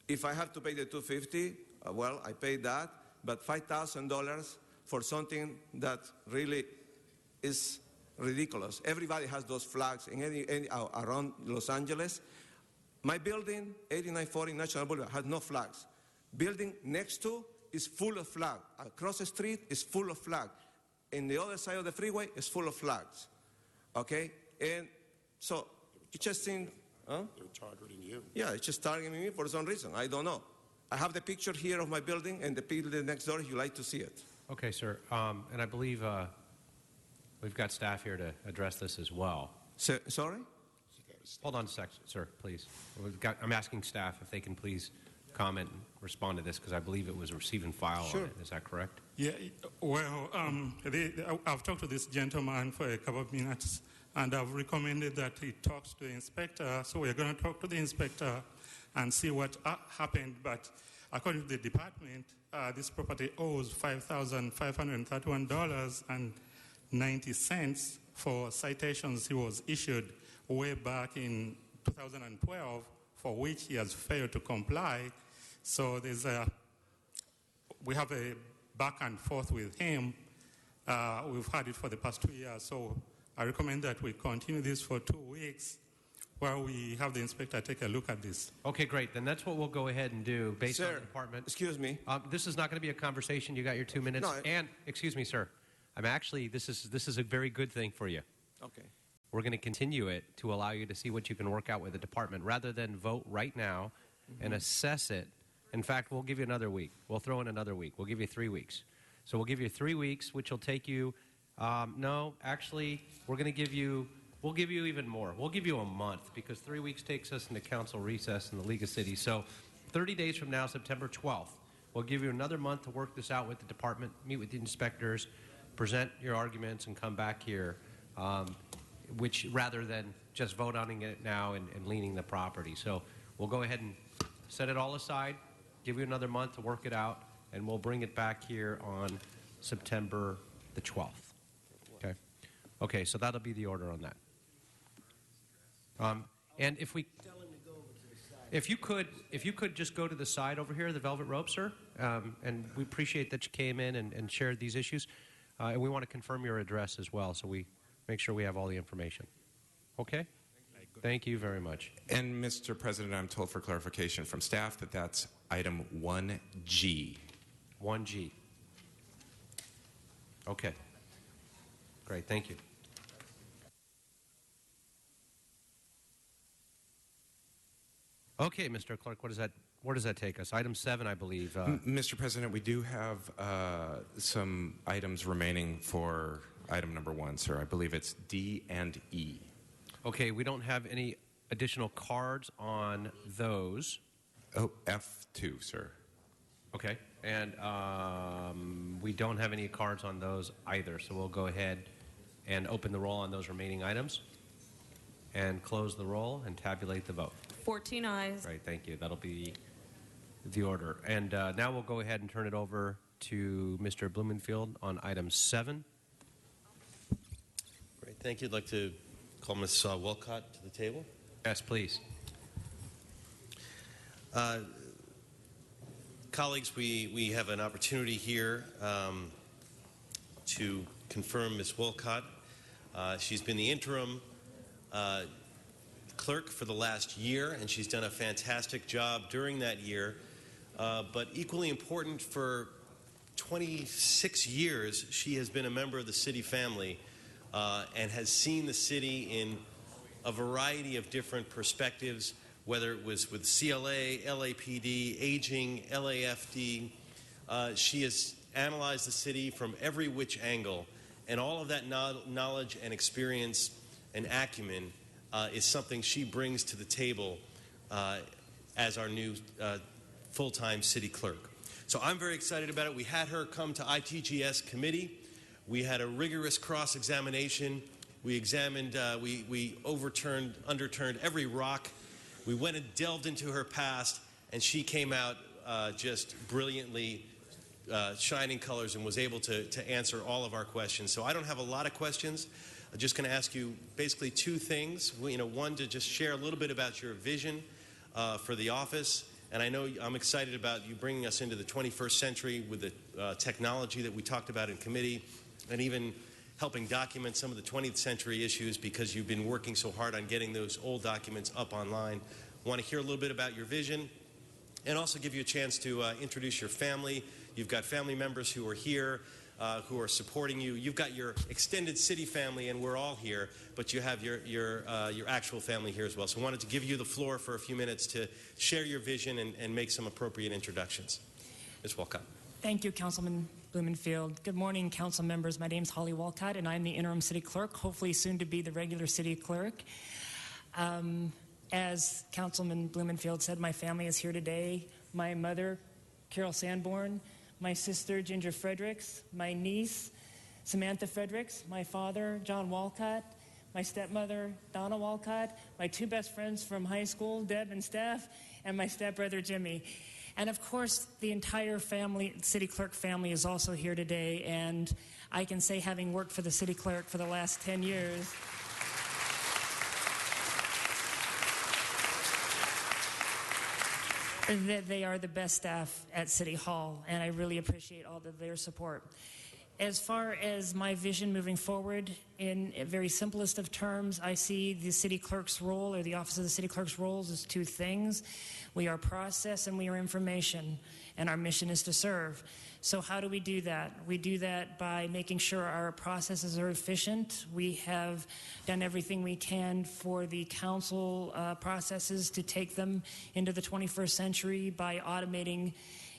If I have to pay the $250, well, I pay that, but $5,000 for something that really is ridiculous. Everybody has those flags in around Los Angeles. My building, 8940 National Boulevard, has no flags. Building next to is full of flags. Across the street is full of flags. And the other side of the freeway is full of flags. Okay? And so it just seems, huh? They're targeting you. Yeah, it's just targeting me for some reason. I don't know. I have the picture here of my building and the building next door if you like to see it. Okay, sir. And I believe we've got staff here to address this as well. Sorry? Hold on a sec, sir, please. I'm asking staff if they can please comment and respond to this because I believe it was a receive and file on it. Is that correct? Yeah, well, I've talked to this gentleman for a couple of minutes, and I've recommended that he talks to the inspector. So we're going to talk to the inspector and see what happened. But according to the department, this property owes $5,531.90 for citations he was issued way back in 2012, for which he has failed to comply. So we have a back and forth with him. We've had it for the past 2 years. So I recommend that we continue this for 2 weeks while we have the inspector take a look at this. Okay, great. Then that's what we'll go ahead and do based on the department. Excuse me. This is not going to be a conversation. You got your 2 minutes. No, and, excuse me, sir. This is a very good thing for you. Okay. We're going to continue it to allow you to see what you can work out with the department rather than vote right now and assess it. In fact, we'll give you another week. We'll throw in another week. We'll give you 3 weeks. So we'll give you 3 weeks, which will take you, no, actually, we'll give you even more. We'll give you a month because 3 weeks takes us into council recess in the League of Cities. So 30 days from now, September 12th, we'll give you another month to work this out with the department, meet with the inspectors, present your arguments, and come back here, which rather than just vote on it now and leaning the property. So we'll go ahead and set it all aside, give you another month to work it out, and we'll bring it back here on September the 12th. Okay? Okay, so that'll be the order on that. And if you could just go to the side over here, the velvet rope, sir, and we appreciate that you came in and shared these issues, and we want to confirm your address as well, so we make sure we have all the information. Okay? Thank you very much. And Mr. President, I'm told for clarification from staff that that's item 1G. 1G. Okay. Great, thank you. Okay, Mr. Clerk, where does that take us? Item 7, I believe. Mr. President, we do have some items remaining for item number 1, sir. I believe it's D and E. Okay, we don't have any additional cards on those. Oh, F2, sir. Okay, and we don't have any cards on those either, so we'll go ahead and open the roll on those remaining items and close the roll and tabulate the vote. 14 ayes. Right, thank you. That'll be the order. And now we'll go ahead and turn it over to Mr. Blumenfield on item 7. Great, thank you. I'd like to call Ms. Wolcott to the table. Yes, please. Colleagues, we have an opportunity here to confirm Ms. Wolcott. She's been the interim clerk for the last year, and she's done a fantastic job during that year. But equally important, for 26 years, she has been a member of the city family and has seen the city in a variety of different perspectives, whether it was with CLA, LAPD, aging, LAFD. She has analyzed the city from every which angle, and all of that knowledge and experience and acumen is something she brings to the table as our new full-time city clerk. So I'm very excited about it. We had her come to ITGS committee. We had a rigorous cross-examination. We examined, we underturned every rock. We went and delved into her past, and she came out just brilliantly shining colors and was able to answer all of our questions. So I don't have a lot of questions. I'm just going to ask you basically two things. One, to just share a little bit about your vision for the office. And I know I'm excited about you bringing us into the 21st century with the technology that we talked about in committee, and even helping document some of the 20th century issues, because you've been working so hard on getting those old documents up online. I want to hear a little bit about your vision, and also give you a chance to introduce your family. You've got family members who are here, who are supporting you. You've got your extended city family, and we're all here, but you have your actual family here as well. So I wanted to give you the floor for a few minutes to share your vision and make some appropriate introductions. Ms. Walcott. Thank you, Councilman Blumenfield. Good morning, council members. My name is Holly Walcott, and I'm the interim city clerk, hopefully soon to be the regular city clerk. As Councilman Blumenfield said, my family is here today. My mother, Carol Sanborn, my sister, Ginger Fredericks, my niece, Samantha Fredericks, my father, John Walcott, my stepmother, Donna Walcott, my two best friends from high school, Deb and Steph, and my stepbrother, Jimmy. And of course, the entire family, city clerk family, is also here today. And I can say, having worked for the city clerk for the last 10 years, that they are the best staff at City Hall, and I really appreciate all of their support. As far as my vision moving forward, in a very simplest of terms, I see the city clerk's role, or the office of the city clerk's roles, as two things. We are process and we are information, and our mission is to serve. So how do we do that? We do that by making sure our processes are efficient. We have done everything we can for the council processes to take them into the 21st century by automating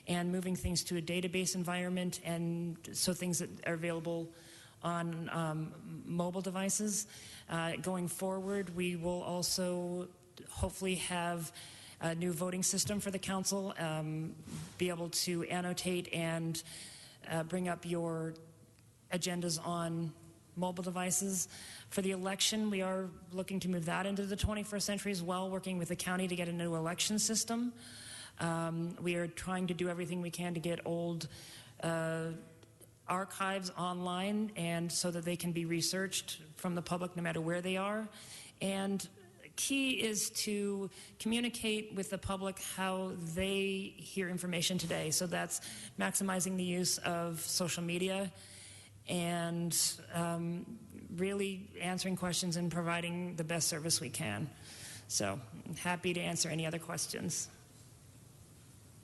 and moving things to a database environment, and so things that are available on mobile devices. Going forward, we will also hopefully have a new voting system for the council, be able to annotate and bring up your agendas on mobile devices. For the election, we are looking to move that into the 21st century as well, working with the county to get a new election system. We are trying to do everything we can to get old archives online, and so that they can be researched from the public no matter where they are. And key is to communicate with the public how they hear information today. So that's maximizing the use of social media and really answering questions and providing the best service we can. So I'm happy to answer any other questions.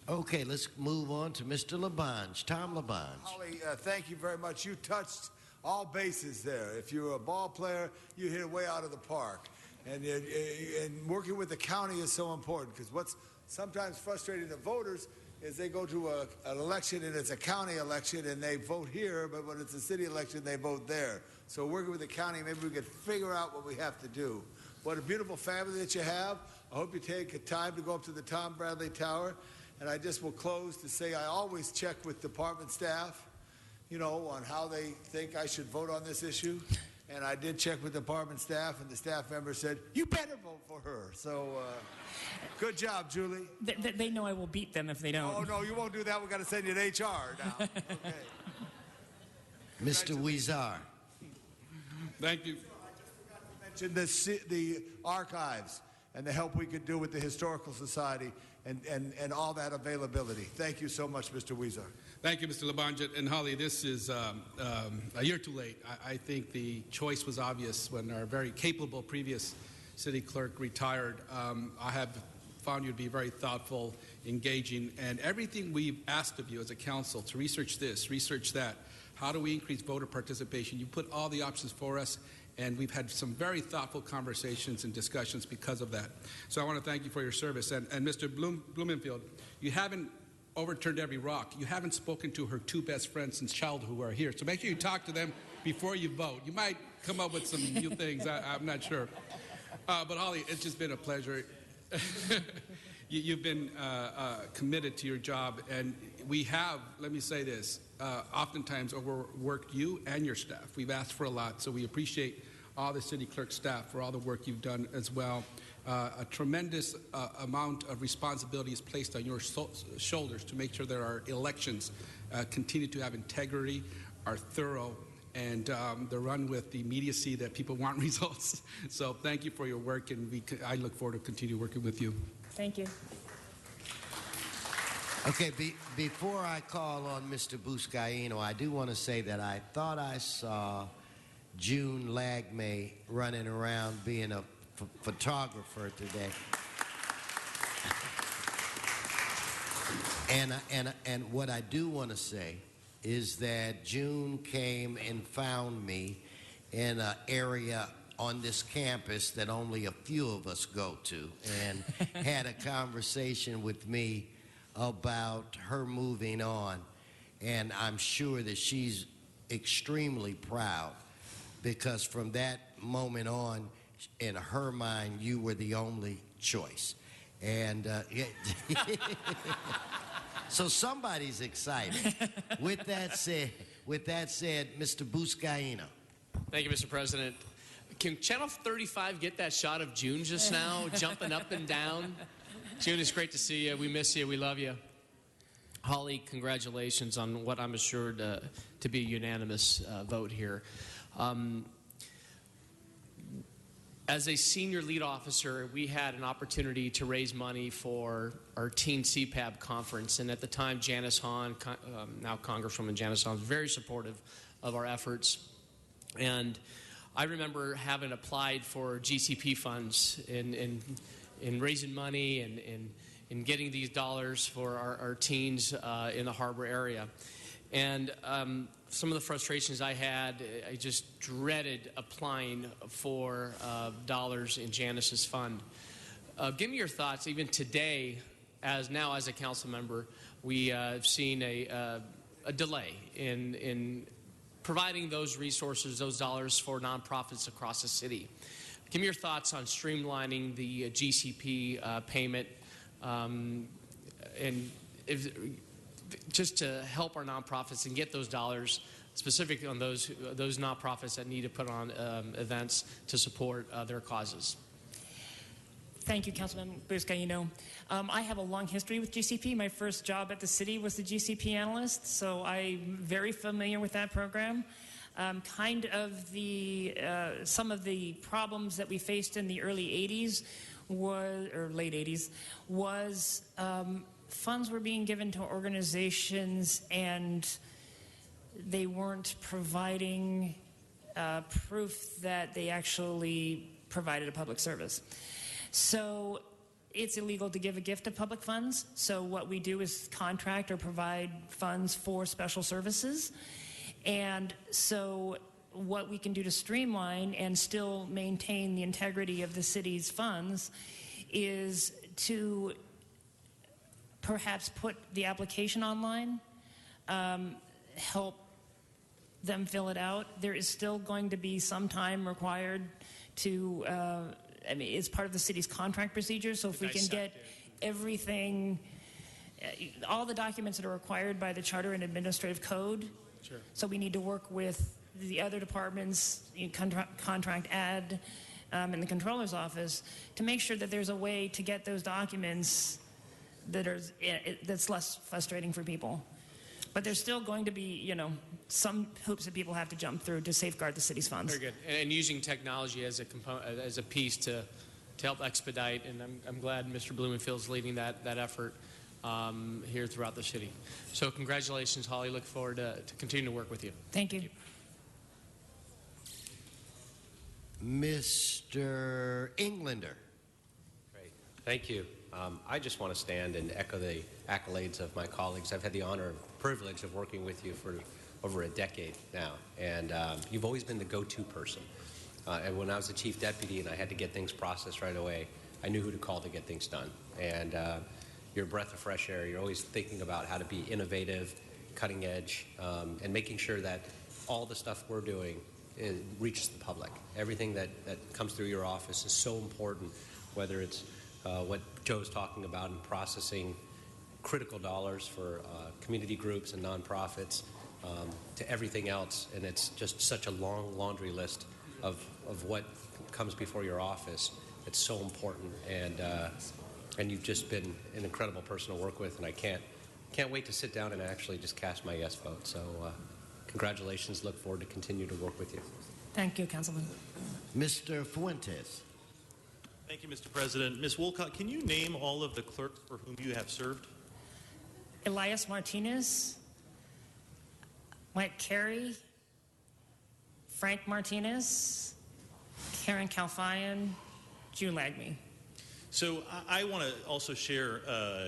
Okay, let's move on to Mr. Labange, Tom Labange. Holly, thank you very much. You touched all bases there. If you're a ball player, you hit it way out of the park. And working with the county is so important, because what's sometimes frustrating to voters is they go to an election and it's a county election and they vote here, but when it's a city election, they vote there. So working with the county, maybe we could figure out what we have to do. What a beautiful family that you have. I hope you take time to go up to the Tom Bradley Tower. And I just will close to say I always check with department staff, on how they think I should vote on this issue. And I did check with department staff, and the staff member said, you better vote for her. So good job, Julie. They know I will beat them if they don't. Oh, no, you won't do that. We've got to send you to HR now. Okay. Mr. Huizar. Thank you. I just forgot to mention the archives and the help we could do with the Historical Society and all that availability. Thank you so much, Mr. Huizar. Thank you, Mr. Labange. And Holly, this is a year too late. I think the choice was obvious when our very capable previous city clerk retired. I have found you to be very thoughtful, engaging, and everything we've asked of you as a council to research this, research that. How do we increase voter participation? You put all the options for us, And we've had some very thoughtful conversations and discussions because of that. So I want to thank you for your service. And Mr. Blumenfield, you haven't overturned every rock. You haven't spoken to her two best friends since childhood who are here. So make sure you talk to them before you vote. You might come up with some new things. I'm not sure. But Holly, it's just been a pleasure. You've been committed to your job, and we have, let me say this, oftentimes overworked you and your staff. We've asked for a lot, so we appreciate all the city clerk staff for all the work you've done as well. A tremendous amount of responsibility is placed on your shoulders to make sure that our elections continue to have integrity, are thorough, and they're run with the immediacy that people want results. So thank you for your work, and I look forward to continue working with you. Thank you. Okay, before I call on Mr. Buscaino, I do want to say that I thought I saw June Lagme running around being a photographer today. And what I do want to say is that June came and found me in an area on this campus that only a few of us go to, and had a conversation with me about her moving on. And I'm sure that she's extremely proud, because from that moment on, in her mind, you were the only choice. And so somebody's excited. With that said, Mr. Buscaino. Thank you, Mr. President. Can Channel 35 get that shot of June just now, jumping up and down? June, it's great to see you. We miss you. We love you. Holly, congratulations on what I'm assured to be a unanimous vote here. As a senior lead officer, we had an opportunity to raise money for our Teen CPAB conference. And at the time, Janice Hahn, now Congresswoman Janice Hahn, was very supportive of our efforts. And I remember having applied for GCP funds in raising money and getting these dollars for our teens in the harbor area. And some of the frustrations I had, I just dreaded applying for dollars in Janice's fund. Give me your thoughts. Even today, as a council member, we have seen a delay in providing those resources, those dollars for nonprofits across the city. Give me your thoughts on streamlining the GCP payment and just to help our nonprofits and get those dollars specifically on those nonprofits that need to put on events to support their causes. Thank you, Councilman Buscaino. I have a long history with GCP. My first job at the city was the GCP analyst, so I'm very familiar with that program. Some of the problems that we faced in the early 80s or late 80s was funds were being given to organizations and they weren't providing proof that they actually provided a public service. So it's illegal to give a gift of public funds. So what we do is contract or provide funds for special services. And so what we can do to streamline and still maintain the integrity of the city's funds is to perhaps put the application online, help them fill it out. There is still going to be some time required to, it's part of the city's contract procedure, so if we can get everything, all the documents that are required by the Charter and Administrative Code. Sure. So we need to work with the other departments, contract ad, in the Controller's office to make sure that there's a way to get those documents that's less frustrating for people. But there's still going to be, some hoops that people have to jump through to safeguard the city's funds. Very good. And using technology as a component, as a piece to help expedite, and I'm glad Mr. Blumenfield's leading that effort here throughout the city. So congratulations, Holly. Look forward to continuing to work with you. Thank you. Mr. Englander. Great. Thank you. I just want to stand and echo the accolades of my colleagues. I've had the honor and privilege of working with you for over a decade now, and you've always been the go-to person And when I was the chief deputy and I had to get things processed right away, I knew who to call to get things done. And you're a breath of fresh air. You're always thinking about how to be innovative, cutting edge, and making sure that all the stuff we're doing reaches the public. Everything that comes through your office is so important, whether it's what Joe's talking about in processing critical dollars for community groups and nonprofits, to everything else. And it's just such a long laundry list of what comes before your office. It's so important, and you've just been an incredible person to work with, and I can't wait to sit down and actually just cast my yes vote. So congratulations. Look forward to continue to work with you. Thank you, Councilman. Mr. Fuentes. Thank you, Mr. President. Ms. Wolcott, can you name all of the clerks for whom you have served? Elias Martinez, Mike Carey, Frank Martinez, Karen Kalfayan, June Lagme. So I want to also share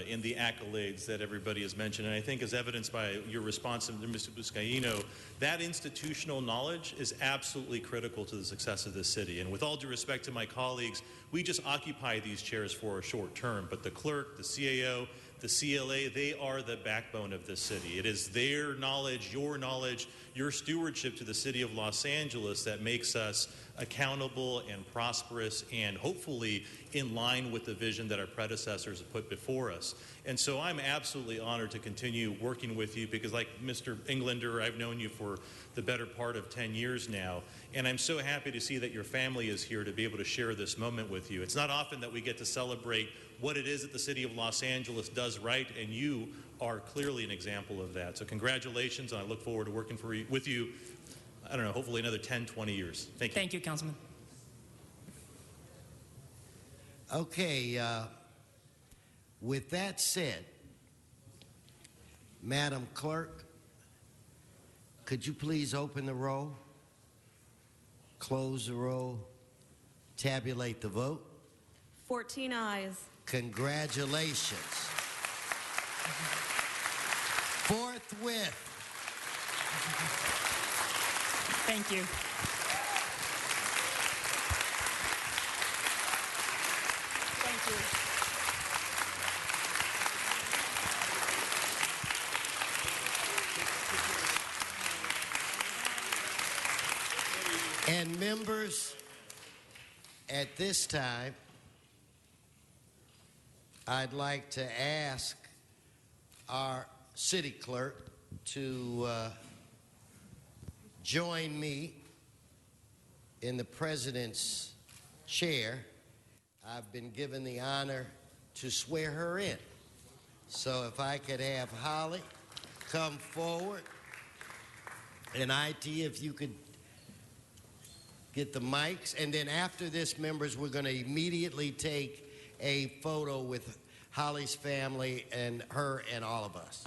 in the accolades that everybody has mentioned, and I think as evidenced by your response to Mr. Buscaino, that institutional knowledge is absolutely critical to the success of this city. And with all due respect to my colleagues, we just occupy these chairs for a short term, but the clerk, the CAO, the CLA, they are the backbone of this city. It is their knowledge, your stewardship to the city of Los Angeles that makes us accountable and prosperous and hopefully in line with the vision that our predecessors have put before us. And so I'm absolutely honored to continue working with you because, like Mr. Englander, I've known you for the better part of 10 years now, and I'm so happy to see that your family is here to be able to share this moment with you. It's not often that we get to celebrate what it is that the city of Los Angeles does right, and you are clearly an example of that. So congratulations, and I look forward to working with you, I don't know, hopefully another 10, 20 years. Thank you. Thank you, Councilman. Okay, with that said, Madam Clerk, could you please open the roll, close the roll, tabulate the vote? 14 ayes. Congratulations. Forthwith. Thank you. Thank you. And members, at this time, I'd like to ask our city clerk to join me in the president's chair. I've been given the honor to swear her in. So if I could have Holly come forward, and IT, if you could get the mics, and then after this, members, we're going to immediately take a photo with Holly's family and her and all of us.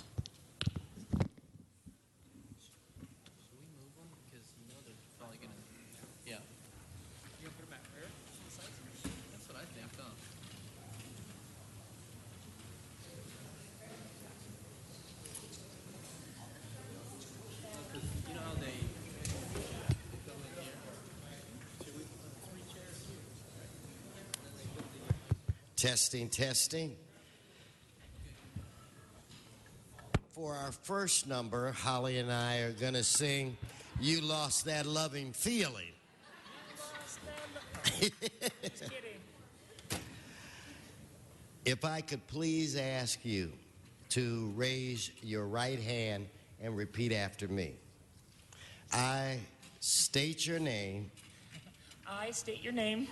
Testing, testing. For our first number, Holly and I are going to sing You Lost That Loving Feeling. If I could please ask you to raise your right hand and repeat after me. I state your name. I state your name.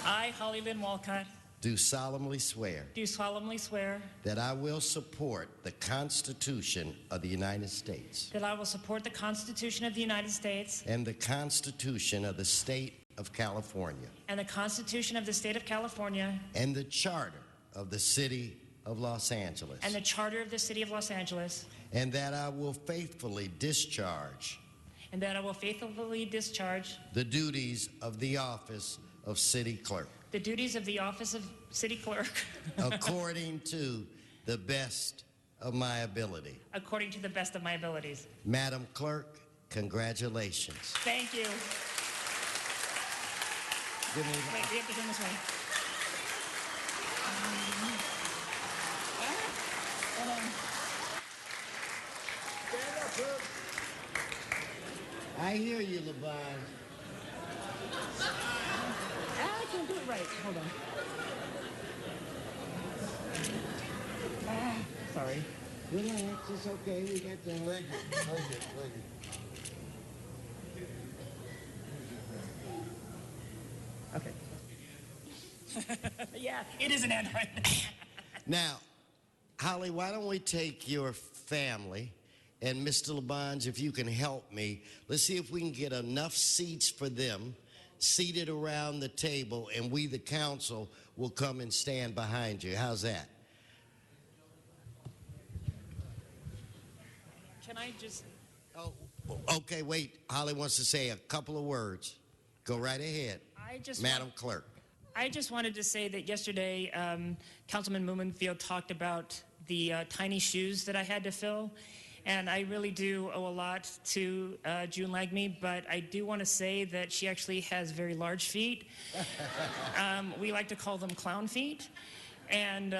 I, Holly Lynn Walcott, Do solemnly swear do solemnly swear that I will support the Constitution of the United States that I will support the Constitution of the United States and the Constitution of the State of California and the Constitution of the State of California and the Charter of the City of Los Angeles, and the Charter of the City of Los Angeles, and that I will faithfully discharge and that I will faithfully discharge the duties of the office of City Clerk the duties of the office of City Clerk according to the best of my ability. according to the best of my abilities. Madam Clerk, Congratulations. Thank you. Give me Wait, we have to turn this way. Hold on. I hear you, LeVon. I can't do it right. Hold on. Sorry. Relax, it's okay. We got the leg. Okay. Yeah, it is an Android. Now, Holly, why don't we take your family and Mr. LeBonge, if you can help me, let's see if we can get enough seats for them seated around the table, and we, the council, will come and stand behind you. How's that? Can I just... Okay, wait. Holly wants to say a couple of words. Go right ahead, Madam Clerk. I just wanted to say that yesterday, Councilman Moomenfield talked about the tiny shoes that I had to fill. And I really do owe a lot to June Lagme, but I do want to say that she actually has very large feet. We like to call them clown feet. And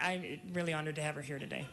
I'm really honored to have her here today.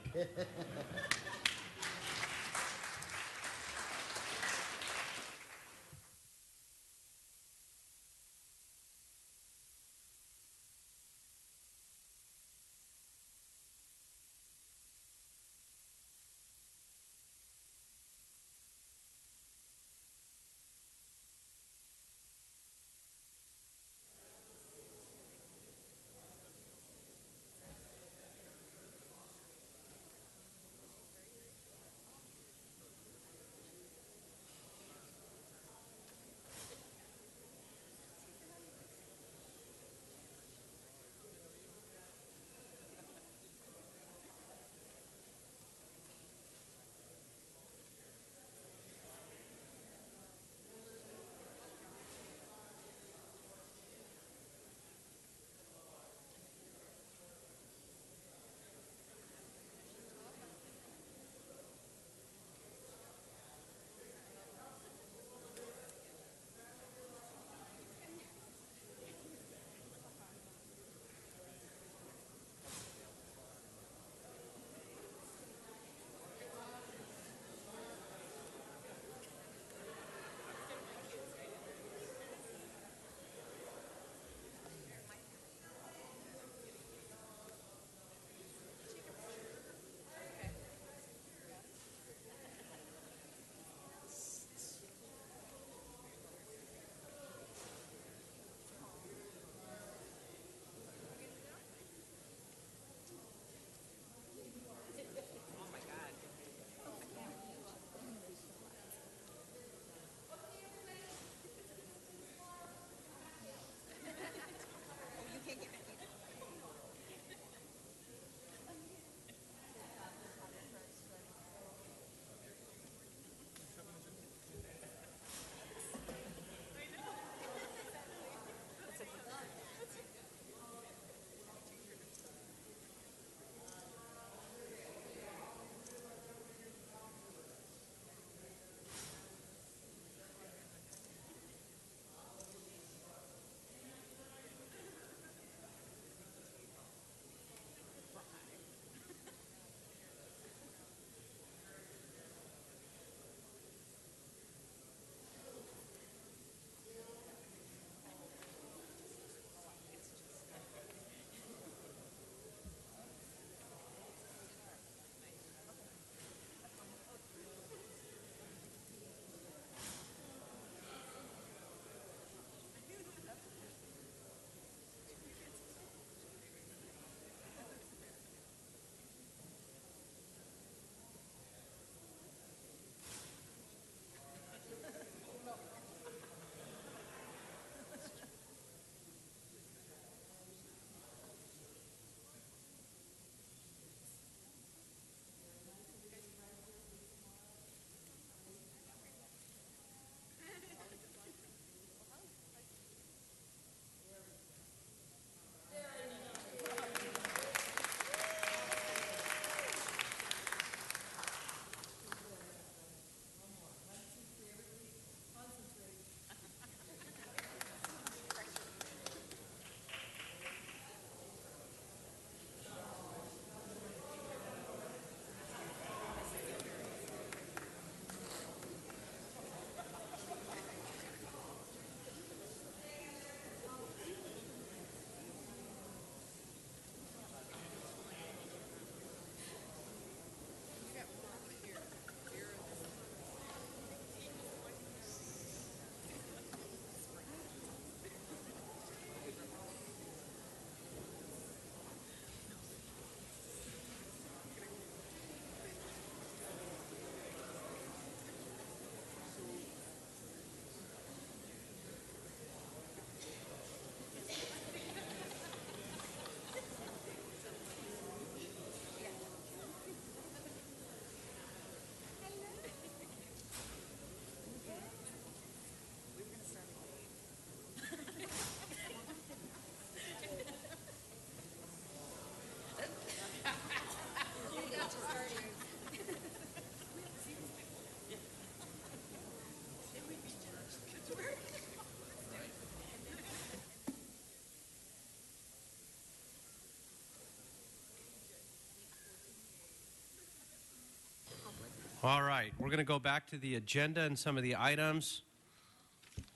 All right, we're going to go back to the agenda and some of the items.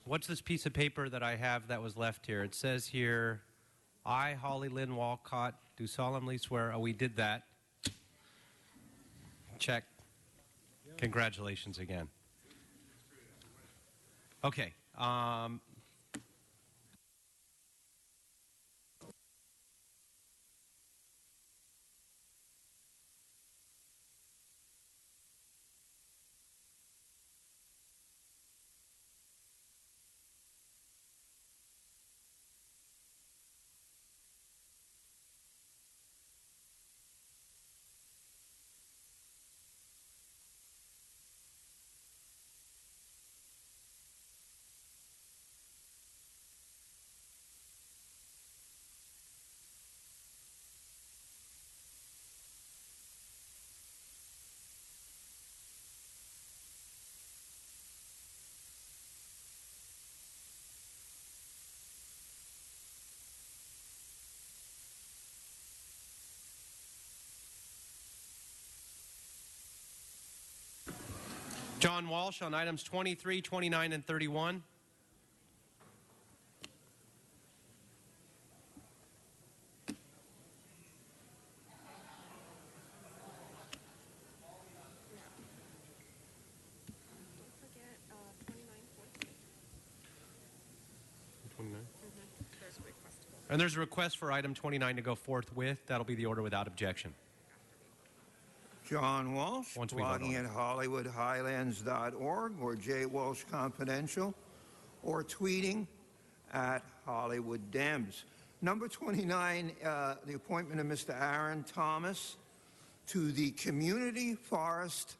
What's this piece of paper that I have that was left here? It says here, I, Holly Lynn Walcott, do solemnly swear. Oh, we did that. Check. Congratulations again. Okay. John Walsh on items 23, 29, and 31. And there's a request for item 29 to go forthwith. That'll be the order without objection. John Walsh, Once we vote on blogging it. at HollywoodHighlands.org or J. Walsh Confidential, or tweeting at Hollywood Dems. Number 29, the appointment of Mr. Aaron Thomas to the Community Forest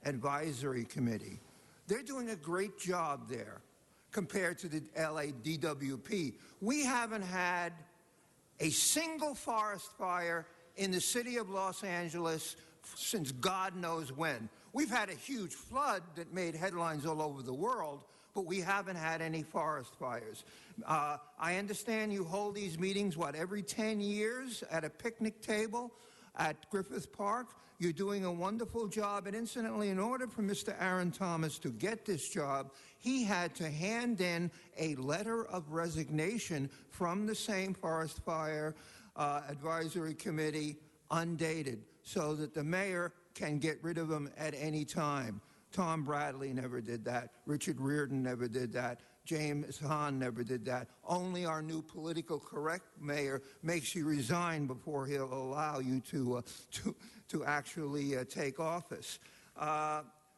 Advisory Committee. They're doing a great job there compared to the LA DWP. We haven't had a single forest fire in the city of Los Angeles since God knows when. We've had a huge flood that made headlines all over the world, but we haven't had any forest fires. I understand you hold these meetings, every 10 years at a picnic table at Griffith Park. You're doing a wonderful job. And incidentally, in order for Mr. Aaron Thomas to get this job, he had to hand in a letter of resignation from the same Forest Fire Advisory Committee, undated, so that the mayor can get rid of him at any time. Tom Bradley never did that. Richard Reardon never did that. James Hahn never did that. Only our new political correct mayor makes you resign before he'll allow you to actually take office.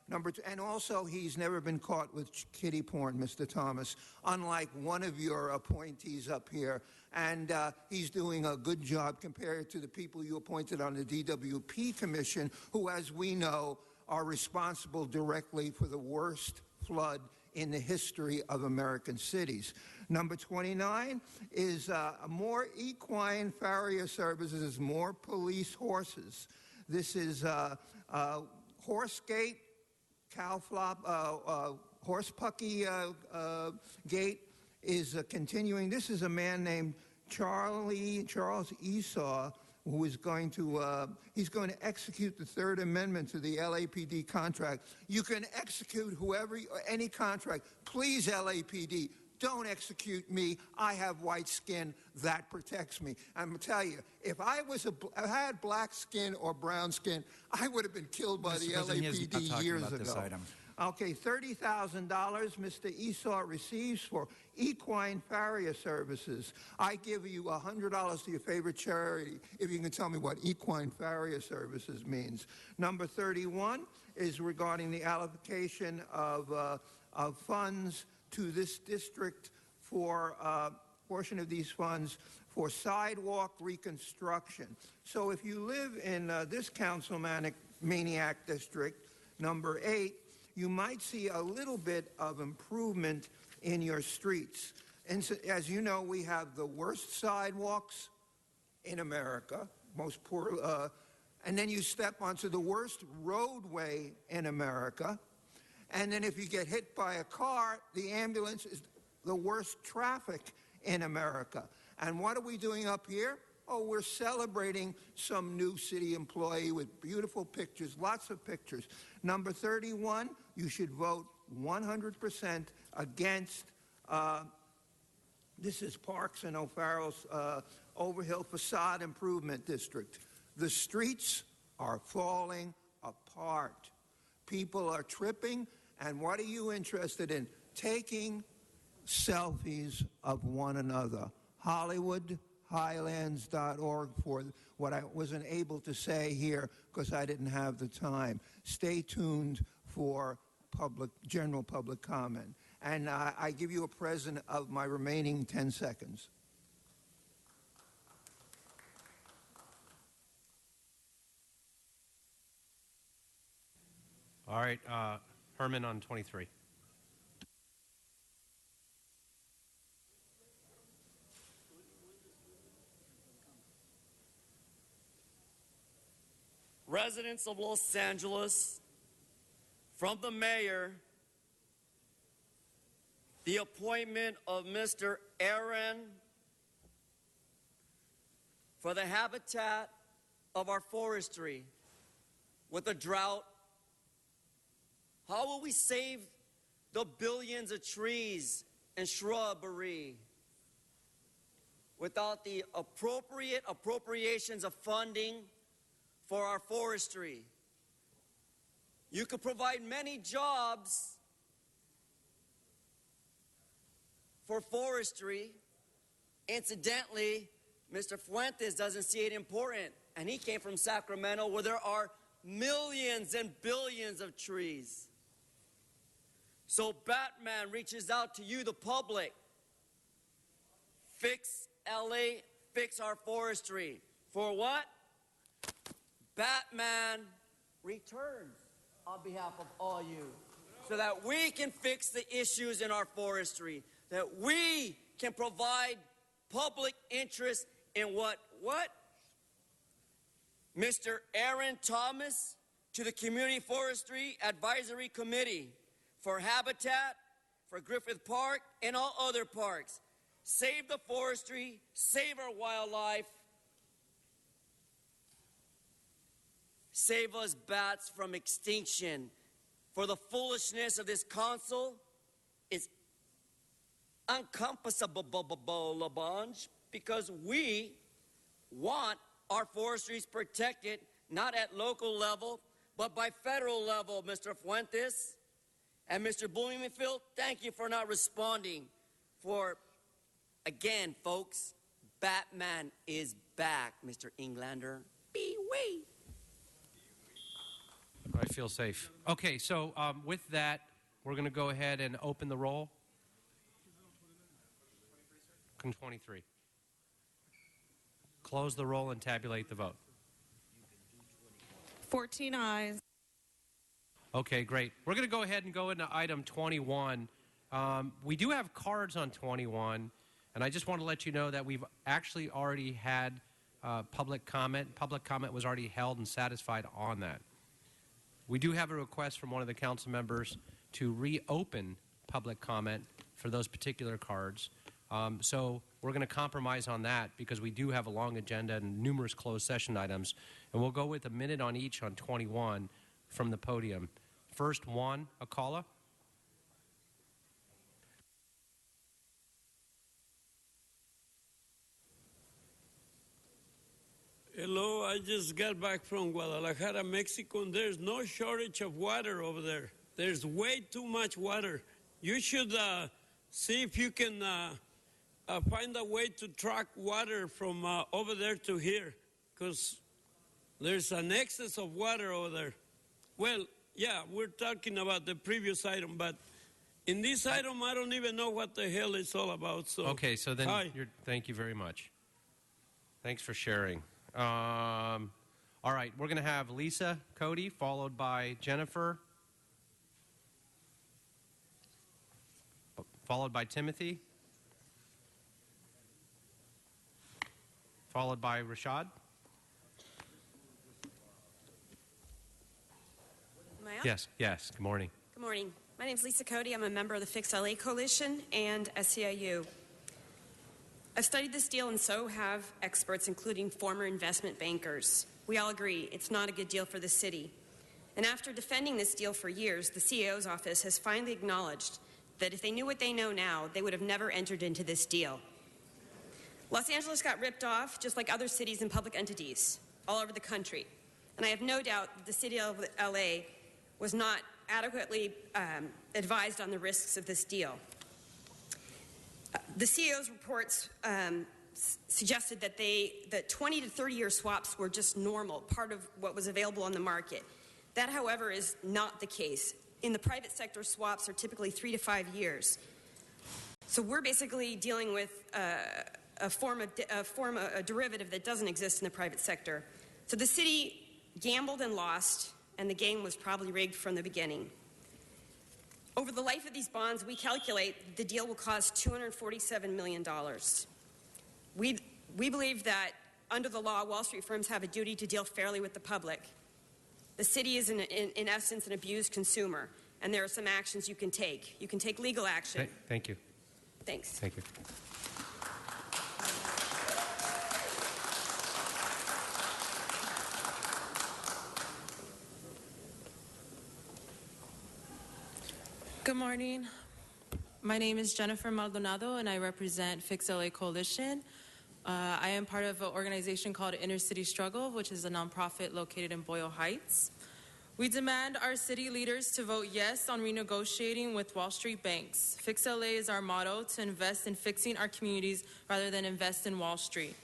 Number two, and also he's never been caught with kiddie porn, Mr. Thomas, unlike one of your appointees up here. And he's doing a good job compared to the people you appointed on the DWP Commission, who, as we know, are responsible directly for the worst flood in the history of American cities. Number 29 is more equine farrier services, more police horses. This is Horsegate, cow flop, horse pucky gate is continuing. This is a man named Charles Esau, who is going to he's going to execute the Third Amendment to the LAPD contract. You can execute any contract. Please, LAPD, don't execute me. I have white skin. That protects me. I'm going to tell you, if I had black skin or brown skin, I would have been killed by the LAPD years ago. Okay, $30,000 Mr. Esau receives for equine farrier services. I give you $100 to your favorite charity if you can tell me what equine farrier services means. Number 31 is regarding the allocation of funds to this district for portion of these funds for sidewalk reconstruction. So if you live in this councilmaniac district, number 8, you might see a little bit of improvement in your streets. And so, as you know, we have the worst sidewalks in America, most poor, and then you step onto the worst roadway in America. And then if you get hit by a car, the ambulance is the worst traffic in America. And what are we doing up here? Oh, we're celebrating some new city employee with beautiful pictures, lots of pictures. Number 31, you should vote 100% against. This is Parks and O'Farrell's Overhill Facade Improvement District. The streets are falling apart. People are tripping, and what are you interested in? Taking selfies of one another. HollywoodHighlands.org for what I wasn't able to say here because I didn't have the time. Stay tuned for general public comment. And I give you a present of my remaining 10 seconds. All right, Herman on 23. Residents of Los Angeles, from the mayor, the appointment of Mr. Aaron for the habitat of our forestry with a drought. How will we save the billions of trees and shrubbery without the appropriate appropriations of funding for our forestry? You could provide many jobs for forestry. Incidentally, Mr. Fuentes doesn't see it important, and he came from Sacramento where there are millions and billions of trees. So Batman reaches out to you, the public. Fix LA, fix our forestry. For what? Batman returns on behalf of all you so that we can fix the issues in our forestry, that we can provide public interest in what? Mr. Aaron Thomas to the Community Forestry Advisory Committee for Habitat, for Griffith Park, and all other parks. Save the forestry, save our wildlife, save us bats from extinction. For the foolishness of this council is uncompassable, because we want our forestries protected, not at local level, but by federal level, Mr. Fuentes. And Mr. Bloomfield, thank you for not responding. For, again, folks, Batman is back, Mr. Englander. Be-wee. I feel safe. Okay, so with that, we're going to go ahead and open the roll. 23. Close the roll and tabulate the vote. 14 ayes. Okay, great. We're going to go ahead and go into item 21. We do have cards on 21, and I just want to let you know that we've actually already had public comment. Public comment was already held and satisfied on that. We do have a request from one of the council members to reopen public comment for those particular cards. So we're going to compromise on that because we do have a long agenda and numerous closed session items. And we'll go with a minute on each on 21 from the podium. First, Juan Acala. Hello, I just got back from Guadalajara, Mexico, and there's no shortage of water over there. There's way too much water. You should see if you can find a way to truck water from over there to here, because there's an excess of water over there. Well, yeah, we're talking about the previous item, but in this item, I don't even know what the hell it's all about. So Okay, so then hi. Thank you very much. Thanks for sharing. All right, we're going to have Lisa Cody, followed by Jennifer, followed by Timothy, followed by Rashad. Am I up? Yes. Good morning. Good morning. My name is Lisa Cody. I'm a member of the Fix LA Coalition and SEIU. I've studied this deal, and so have experts, including former investment bankers. We all agree it's not a good deal for the city. And after defending this deal for years, the CEO's office has finally acknowledged that if they knew what they know now, they would have never entered into this deal. Los Angeles got ripped off just like other cities and public entities all over the country. And I have no doubt that the city of LA was not adequately advised on the risks of this deal. The CEO's reports suggested that 20 to 30-year swaps were just normal, part of what was available on the market. That, however, is not the case. In the private sector, swaps are typically 3 to 5 years. So we're basically dealing with a derivative that doesn't exist in the private sector. So the city gambled and lost, and the game was probably rigged from the beginning. Over the life of these bonds, we calculate the deal will cost $247 million. We believe that under the law, Wall Street firms have a duty to deal fairly with the public. The city is, in essence, an abused consumer, and there are some actions you can take. You can take legal action. Thank you. Thanks. Thank you. Good morning. My name is Jennifer Maldonado, and I represent Fix LA Coalition. I am part of an organization called Inner City Struggle, which is a nonprofit located in Boyle Heights. We demand our city leaders to vote yes on renegotiating with Wall Street banks. Fix LA is our motto, to invest in fixing our communities rather than invest in Wall Street.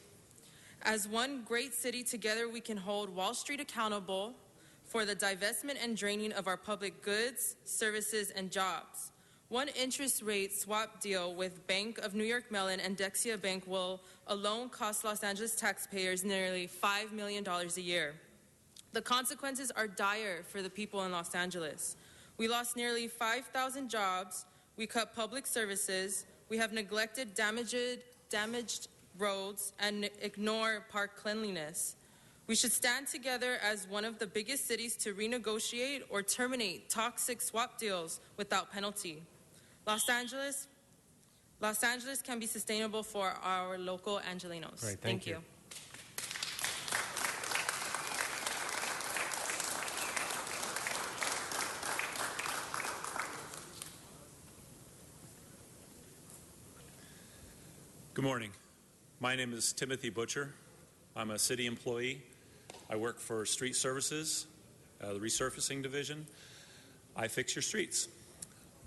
As one great city, together we can hold Wall Street accountable for the divestment and draining of our public goods, services, and jobs. One interest rate swap deal with Bank of New York Mellon and Dexia Bank will alone cost Los Angeles taxpayers nearly $5 million a year. The consequences are dire for the people in Los Angeles. We lost nearly 5,000 jobs, we cut public services, we have neglected damaged roads, and ignore park cleanliness. We should stand together as one of the biggest cities to renegotiate or terminate toxic swap deals without penalty. Los Angeles can be sustainable for our local Angelenos. Great, thank you. Good morning. My name is Timothy Butcher. I'm a city employee. I work for Street Services, the resurfacing division. I fix your streets.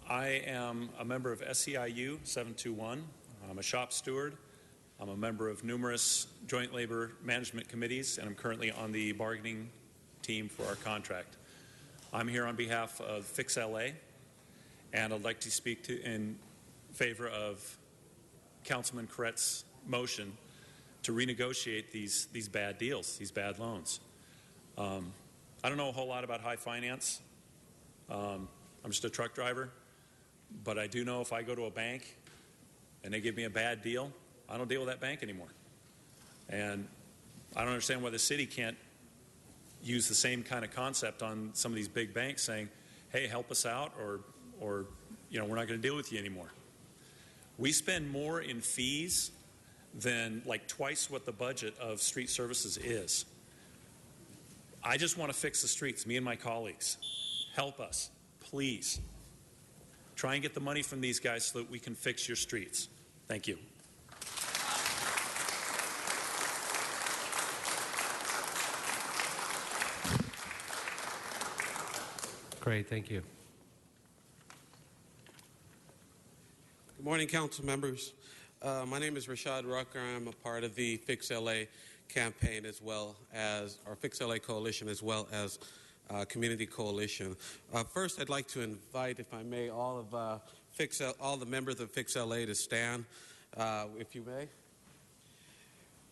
I am a member of SEIU 721. I'm a shop steward. I'm a member of numerous joint labor management committees, and I'm currently on the bargaining team for our contract. I'm here on behalf of Fix LA, and I'd like to speak in favor of Councilman Koret's motion to renegotiate these bad deals, these bad loans. I don't know a whole lot about high finance. I'm just a truck driver, but I do know if I go to a bank and they give me a bad deal, I don't deal with that bank anymore. And I don't understand why the city can't use the same kind of concept on some of these big banks saying, hey, help us out, or you know, we're not going to deal with you anymore. We spend more in fees than like twice what the budget of street services is. I just want to fix the streets, me and my colleagues. Help us, please. Try and get the money from these guys so that we can fix your streets. Thank you. Great, thank you. Good morning, council members. My name is Rashad Rucker. I'm a part of the Fix LA campaign as well as, or Fix LA Coalition as well as Community Coalition. First, I'd like to invite, if I may, all the members of Fix LA to stand, if you may.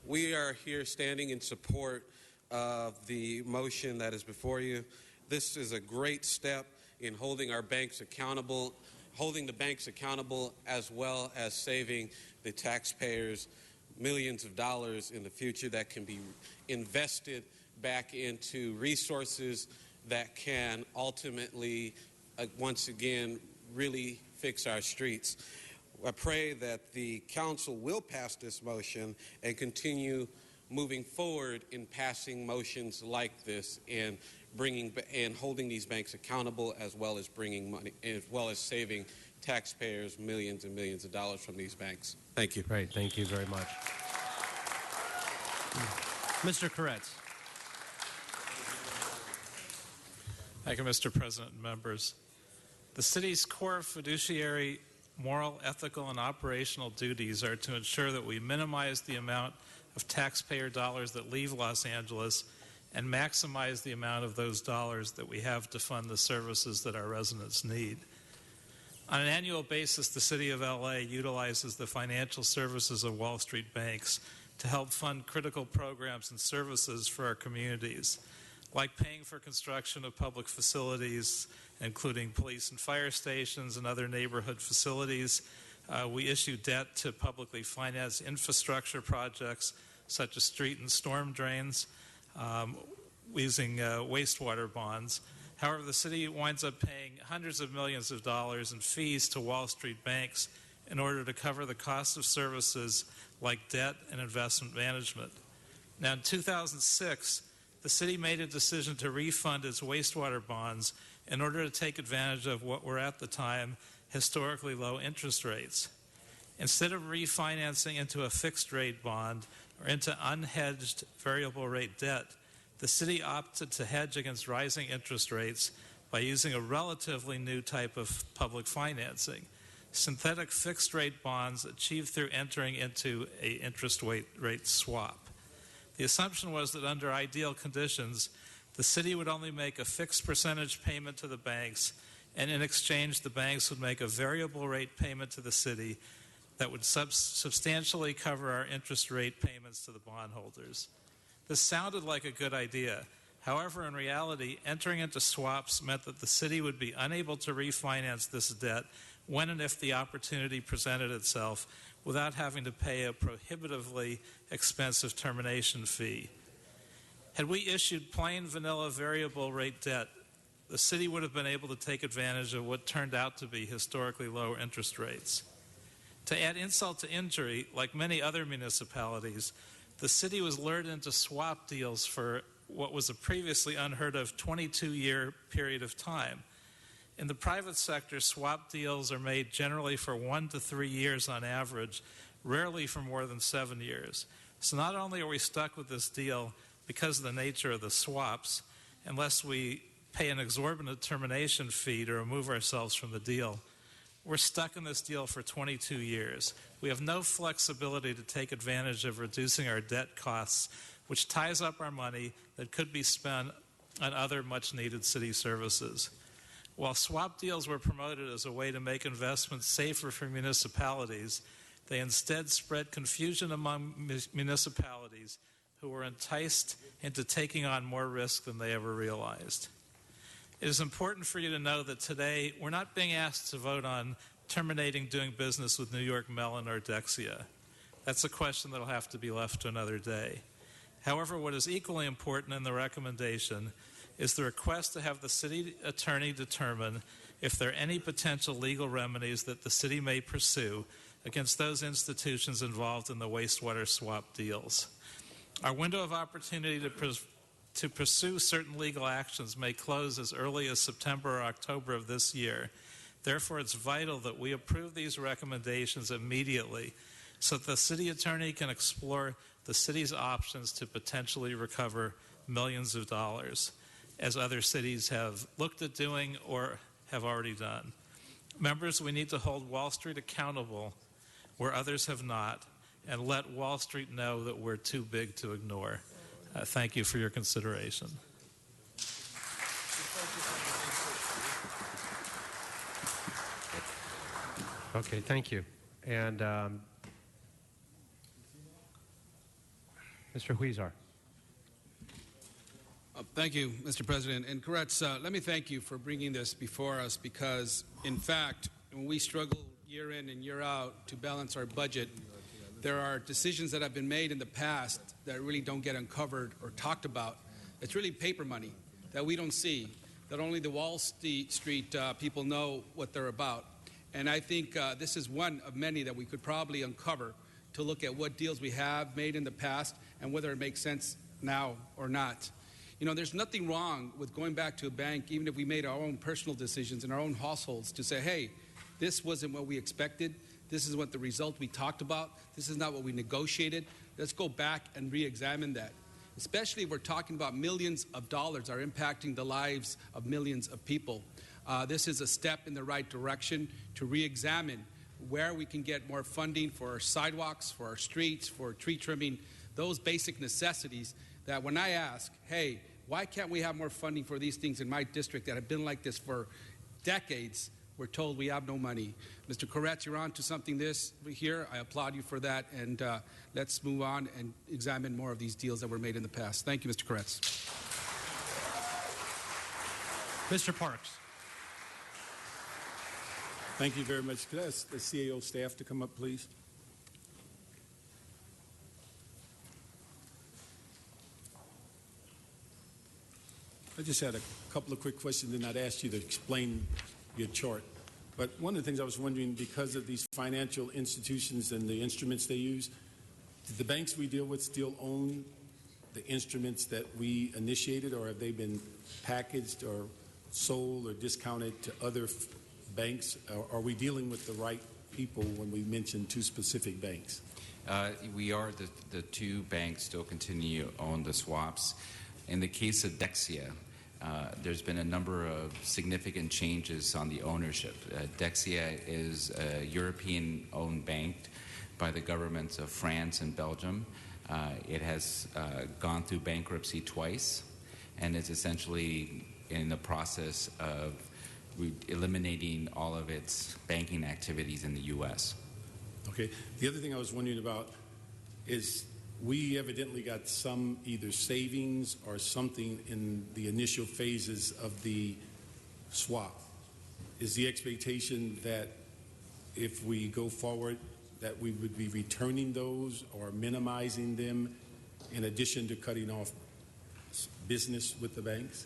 We are here standing in support of the motion that is before you. This is a great step in holding our banks accountable, holding the banks accountable, as well as saving the taxpayers millions of dollars in the future that can be invested back into resources that can ultimately, once again, really fix our streets. I pray that the council will pass this motion and continue moving forward in passing motions like this and bringing and holding these banks accountable, as well as bringing money, as well as saving taxpayers millions and millions of dollars from these banks. Thank you. Great. Thank you very much. Mr. Koretz. Thank you, Mr. President and members. The city's core fiduciary, moral, ethical, and operational duties are to ensure that we minimize the amount of taxpayer dollars that leave Los Angeles and maximize the amount of those dollars that we have to fund the services that our residents need. On an annual basis, the City of LA utilizes the financial services of Wall Street banks to help fund critical programs and services for our communities, like paying for construction of public facilities, including police and fire stations and other neighborhood facilities. We issue debt to publicly finance infrastructure projects such as street and storm drains, using wastewater bonds. However, the city winds up paying hundreds of millions of dollars in fees to Wall Street banks in order to cover the cost of services like debt and investment management. Now, in 2006, the city made a decision to refund its wastewater bonds in order to take advantage of what were at the time historically low interest rates. Instead of refinancing into a fixed rate bond or into unhedged variable rate debt, the city opted to hedge against rising interest rates by using a relatively new type of public financing, synthetic fixed rate bonds achieved through entering into an interest rate swap. The assumption was that under ideal conditions, the city would only make a fixed percentage payment to the banks, and in exchange, the banks would make a variable rate payment to the city that would substantially cover our interest rate payments to the bondholders. This sounded like a good idea. However, in reality, entering into swaps meant that the city would be unable to refinance this debt when and if the opportunity presented itself without having to pay a prohibitively expensive termination fee. Had we issued plain vanilla variable rate debt, the city would have been able to take advantage of what turned out to be historically low interest rates. To add insult to injury, like many other municipalities, the city was lured into swap deals for what was a previously unheard of 22-year period of time. In the private sector, swap deals are made generally for 1 to 3 years on average, rarely for more than 7 years. So not only are we stuck with this deal because of the nature of the swaps, unless we pay an exorbitant termination fee to remove ourselves from the deal, we're stuck in this deal for 22 years. We have no flexibility to take advantage of reducing our debt costs, which ties up our money that could be spent on other much-needed city services. While swap deals were promoted as a way to make investments safer for municipalities, they instead spread confusion among municipalities who were enticed into taking on more risk than they ever realized. It is important for you to know that today we're not being asked to vote on terminating doing business with New York Mellon or Dexia. That's a question that will have to be left to another day. However, what is equally important in the recommendation is the request to have the city attorney determine if there are any potential legal remedies that the city may pursue against those institutions involved in the wastewater swap deals. Our window of opportunity to pursue certain legal actions may close as early as September or October of this year. Therefore, it's vital that we approve these recommendations immediately so that the city attorney can explore the city's options to potentially recover millions of dollars, as other cities have looked at doing or have already done. Members, we need to hold Wall Street accountable where others have not, and let Wall Street know that we're too big to ignore. Thank you for your consideration. Okay, thank you. And Mr. Huizar. Thank you, Mr. President. And Koretz, let me thank you for bringing this before us because, in fact, when we struggle year in and year out to balance our budget, there are decisions that have been made in the past that really don't get uncovered or talked about. It's really paper money that we don't see, that only the Wall Street people know what they're about. And I think this is one of many that we could probably uncover to look at what deals we have made in the past and whether it makes sense now or not. You know, there's nothing wrong with going back to a bank, even if we made our own personal decisions in our own households, to say, hey, this wasn't what we expected. This is what the result we talked about. This is not what we negotiated. Let's go back and re-examine that. Especially if we're talking about millions of dollars are impacting the lives of millions of people. This is a step in the right direction to re-examine where we can get more funding for our sidewalks, for our streets, for tree trimming, those basic necessities that when I ask, hey, why can't we have more funding for these things in my district that have been like this for decades, we're told we have no money. Mr. Koretz, you're on to something this here. I applaud you for that, and let's move on and examine more of these deals that were made in the past. Thank you, Mr. Koretz. Mr. Parks. Thank you very much. Could I ask the CAO staff to come up, please? I just had a couple of quick questions, and I'd ask you to explain your chart. But one of the things I was wondering, because of these financial institutions and the instruments they use, do the banks we deal with still own the instruments that we initiated, or have they been packaged or sold or discounted to other banks? Are we dealing with the right people when we mention two specific banks? We are. The two banks still continue to own the swaps. In the case of Dexia, there's been a number of significant changes on the ownership. Dexia is a European-owned bank by the governments of France and Belgium. It has gone through bankruptcy twice and is essentially in the process of eliminating all of its banking activities in the U.S. Okay. The other thing I was wondering about is we evidently got some either savings or something in the initial phases of the swap. Is the expectation that if we go forward that we would be returning those or minimizing them in addition to cutting off business with the banks?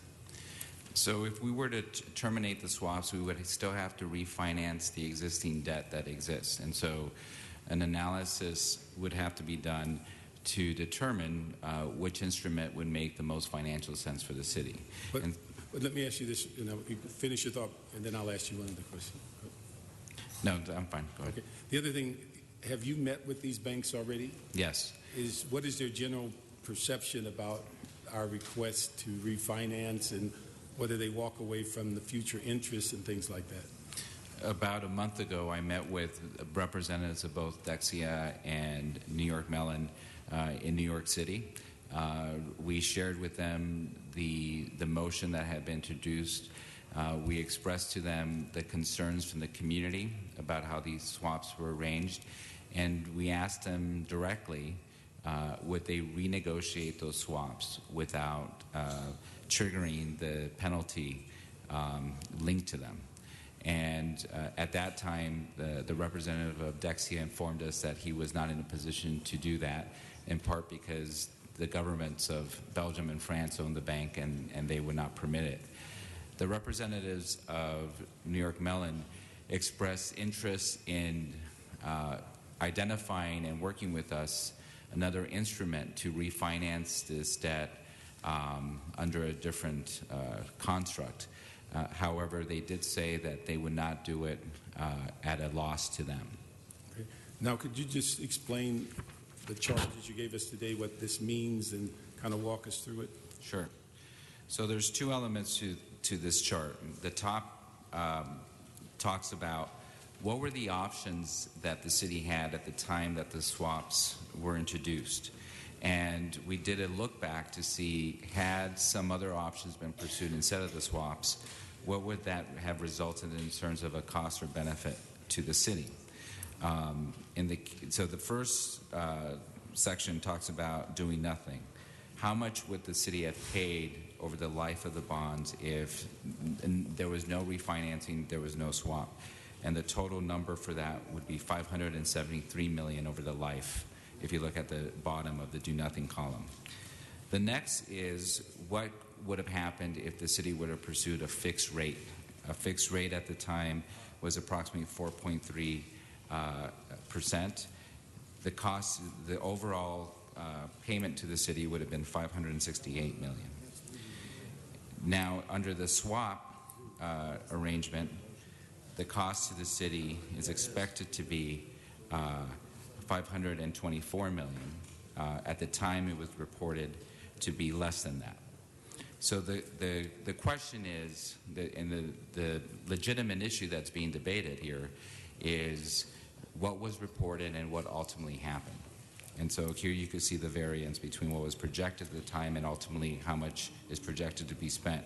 So if we were to terminate the swaps, we would still have to refinance the existing debt that exists. And so an analysis would have to be done to determine which instrument would make the most financial sense for the city. But let me ask you this, you finish your thought, and then I'll ask you one other question. No, I'm fine. Go ahead. Okay. The other thing, have you met with these banks already? Yes. What is their general perception about our request to refinance and whether they walk away from the future interest and things like that? About a month ago, I met with representatives of both Dexia and New York Mellon in New York City. We shared with them the motion that had been introduced. We expressed to them the concerns from the community about how these swaps were arranged, and we asked them directly, would they renegotiate those swaps without triggering the penalty linked to them. And at that time, the representative of Dexia informed us that he was not in a position to do that, in part because the governments of Belgium and France own the bank and they would not permit it. The representatives of New York Mellon expressed interest in identifying and working with us another instrument to refinance this debt under a different construct. However, they did say that they would not do it at a loss to them. Okay. Now, could you just explain the chart that you gave us today, what this means, and kind of walk us through it? Sure. So there's two elements to this chart. The top talks about what were the options that the city had at the time that the swaps were introduced. And we did a look back to see, had some other options been pursued instead of the swaps, what would that have resulted in terms of a cost or benefit to the city? So the first section talks about doing nothing. How much would the city have paid over the life of the bonds if there was no refinancing, there was no swap? And the total number for that would be $573 million over the life, if you look at the bottom of the do nothing column. The next is what would have happened if the city would have pursued a fixed rate. A fixed rate at the time was approximately 4.3%. The cost, the overall payment to the city would have been $568 million. Now, under the swap arrangement, the cost to the city is expected to be $524 million. At the time, it was reported to be less than that. So the question is, and the legitimate issue that's being debated here is what was reported and what ultimately happened. And so here you can see the variance between what was projected at the time and ultimately how much is projected to be spent.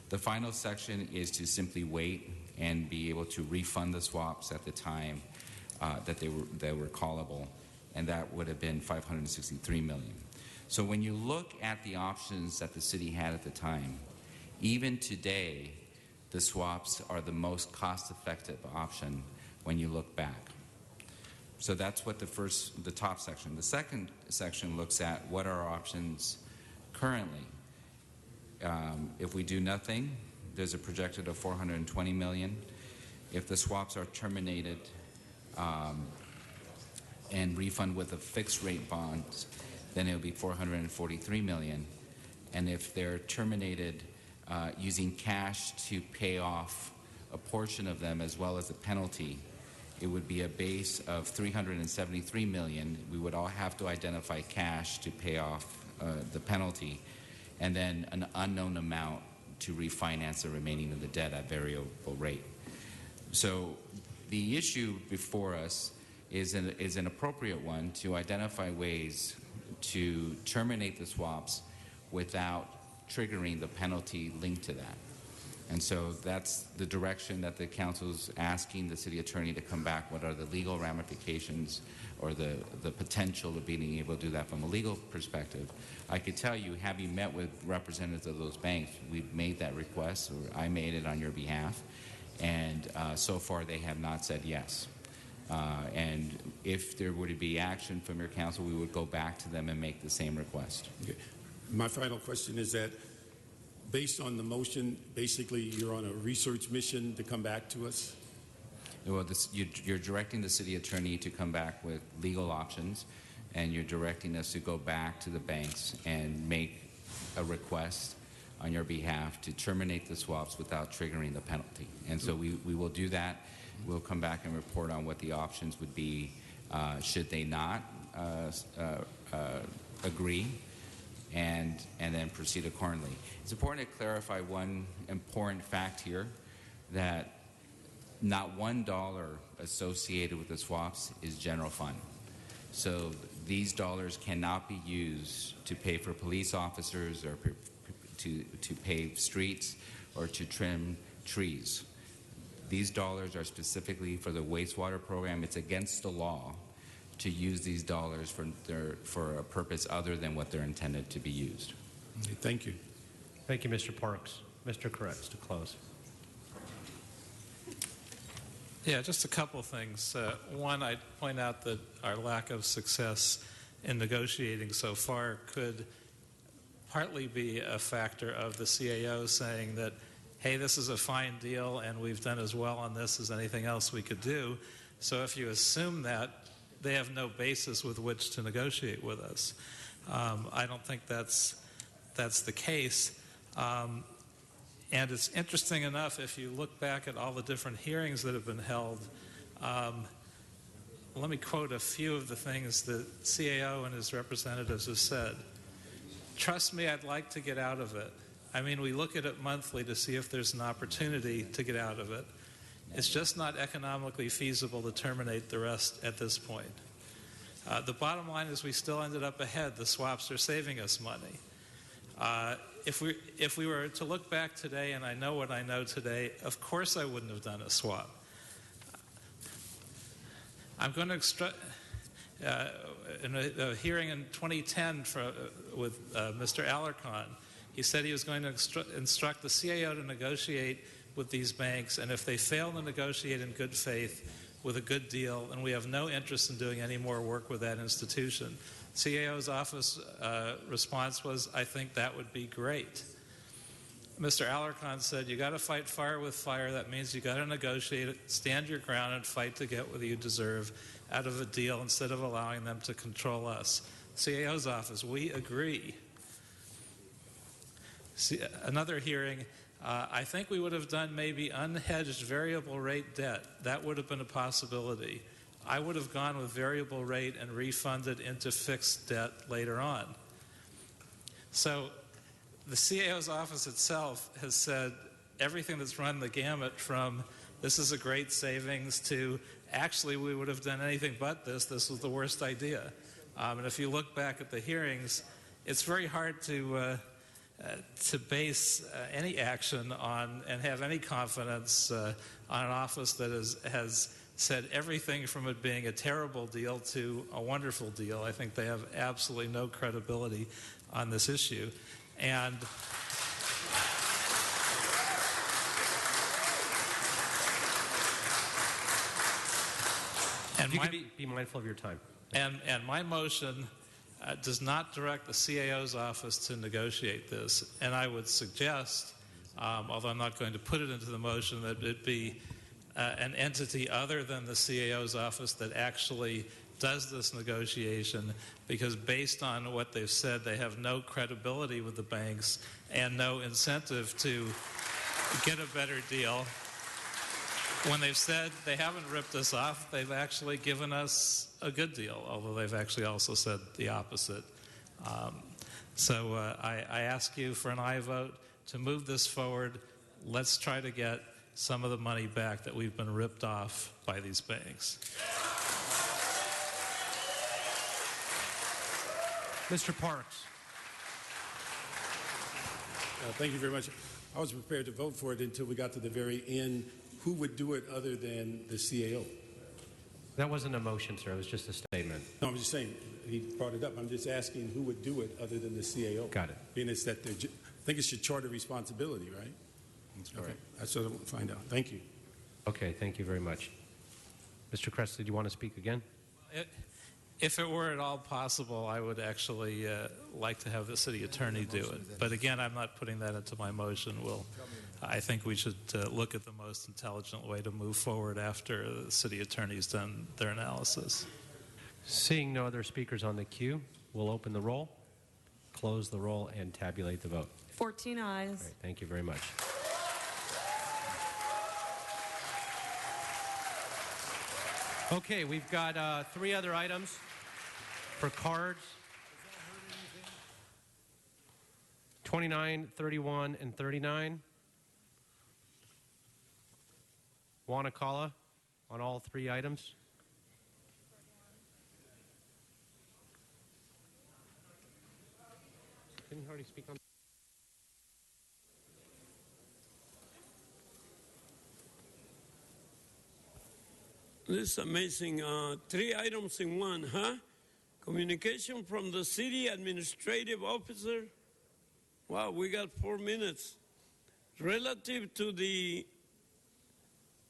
The final section is to simply wait and be able to refund the swaps at the time that they were callable, and that would have been $563 million. So when you look at the options that the city had at the time, even today, the swaps are the most cost-effective option when you look back. So that's what the top section. The second section looks at what are our options currently. If we do nothing, there's a projected of $420 million. If the swaps are terminated and refund with a fixed rate bond, then it will be $443 million. And if they're terminated using cash to pay off a portion of them as well as a penalty, it would be a base of $373 million. We would all have to identify cash to pay off the penalty, and then an unknown amount to refinance the remaining of the debt at variable rate. So the issue before us is an appropriate one to identify ways to terminate the swaps without triggering the penalty linked to that. And so that's the direction that the council's asking the city attorney to come back. What are the legal ramifications or the potential of being able to do that from a legal perspective? I could tell you, having met with representatives of those banks, we've made that request, or I made it on your behalf, and so far they have not said yes. And if there were to be action from your council, we would go back to them and make the same request. Okay. My final question is that, based on the motion, basically you're on a research mission to come back to us? Well, you're directing the city attorney to come back with legal options, and you're directing us to go back to the banks and make a request on your behalf to terminate the swaps without triggering the penalty. And so we will do that. We'll come back and report on what the options would be should they not agree, and then proceed accordingly. It's important to clarify one important fact here, that not $1 associated with the swaps is general fund. So these dollars cannot be used to pay for police officers or to pave streets or to trim trees. These dollars are specifically for the wastewater program. It's against the law to use these dollars for a purpose other than what they're intended to be used. Okay, thank you. Thank you, Mr. Parks. Mr. Koretz, to close. Yeah, just a couple things. One, I'd point out that our lack of success in negotiating so far could partly be a factor of the CAO saying that, hey, this is a fine deal and we've done as well on this as anything else we could do. So if you assume that, they have no basis with which to negotiate with us. I don't think that's the case. And it's interesting enough, if you look back at all the different hearings that have been held, let me quote a few of the things that CAO and his representatives have said. Trust me, I'd like to get out of it. I mean, we look at it monthly to see if there's an opportunity to get out of it. It's just not economically feasible to terminate the rest at this point. The bottom line is we still ended up ahead. The swaps are saving us money. If we were to look back today, and I know what I know today, of course I wouldn't have done a swap. I'm going to in a hearing in 2010 with Mr. Alarcon, he said he was going to instruct the CAO to negotiate with these banks, and if they fail to negotiate in good faith with a good deal, and we have no interest in doing any more work with that institution. CAO's office response was, I think that would be great. Mr. Alarcon said, you got to fight fire with fire. That means you got to negotiate it, stand your ground, and fight to get what you deserve out of a deal instead of allowing them to control us. CAO's office, we agree. See, another hearing, I think we would have done maybe unhedged variable rate debt. That would have been a possibility. I would have gone with variable rate and refunded into fixed debt later on. So the CAO's office itself has said everything that's run the gamut from this is a great savings to actually we would have done anything but this was the worst idea. And if you look back at the hearings, it's very hard to base any action on and have any confidence on an office that has said everything from it being a terrible deal to a wonderful deal. I think they have absolutely no credibility on this issue. And you can be mindful of your time. And my motion does not direct the CAO's office to negotiate this. And I would suggest, although I'm not going to put it into the motion, that it be an entity other than the CAO's office that actually does this negotiation, because based on what they've said, they have no credibility with the banks and no incentive to get a better deal. When they've said they haven't ripped us off, they've actually given us a good deal, although they've actually also said the opposite. So I ask you for an aye vote to move this forward. Let's try to get some of the money back that we've been ripped off by these banks. Mr. Parks. Thank you very much. I was prepared to vote for it until we got to the very end. Who would do it other than the CAO? That wasn't a motion, sir. It was just a statement. No, I'm just saying, he brought it up. I'm just asking who would do it other than the CAO. Got it. Being it's that I think it's your charter responsibility, right? That's correct. Okay. That's what I want to find out. Thank you. Okay, thank you very much. Mr. Kress, did you want to speak again? If it were at all possible, I would actually like to have the city attorney do it. But again, I'm not putting that into my motion. I think we should look at the most intelligent way to move forward after the city attorney's done their analysis. Seeing no other speakers on the queue, we'll open the roll, close the roll, and tabulate the vote. 14 ayes. All right, thank you very much. Okay, we've got 3 other items for cards. 29, 31, and 39. Wanakala on all 3 items. Didn't he already speak on? This is amazing. 3 items in one, huh? Communication from the city administrative officer. Wow, we got 4 minutes. Relative to the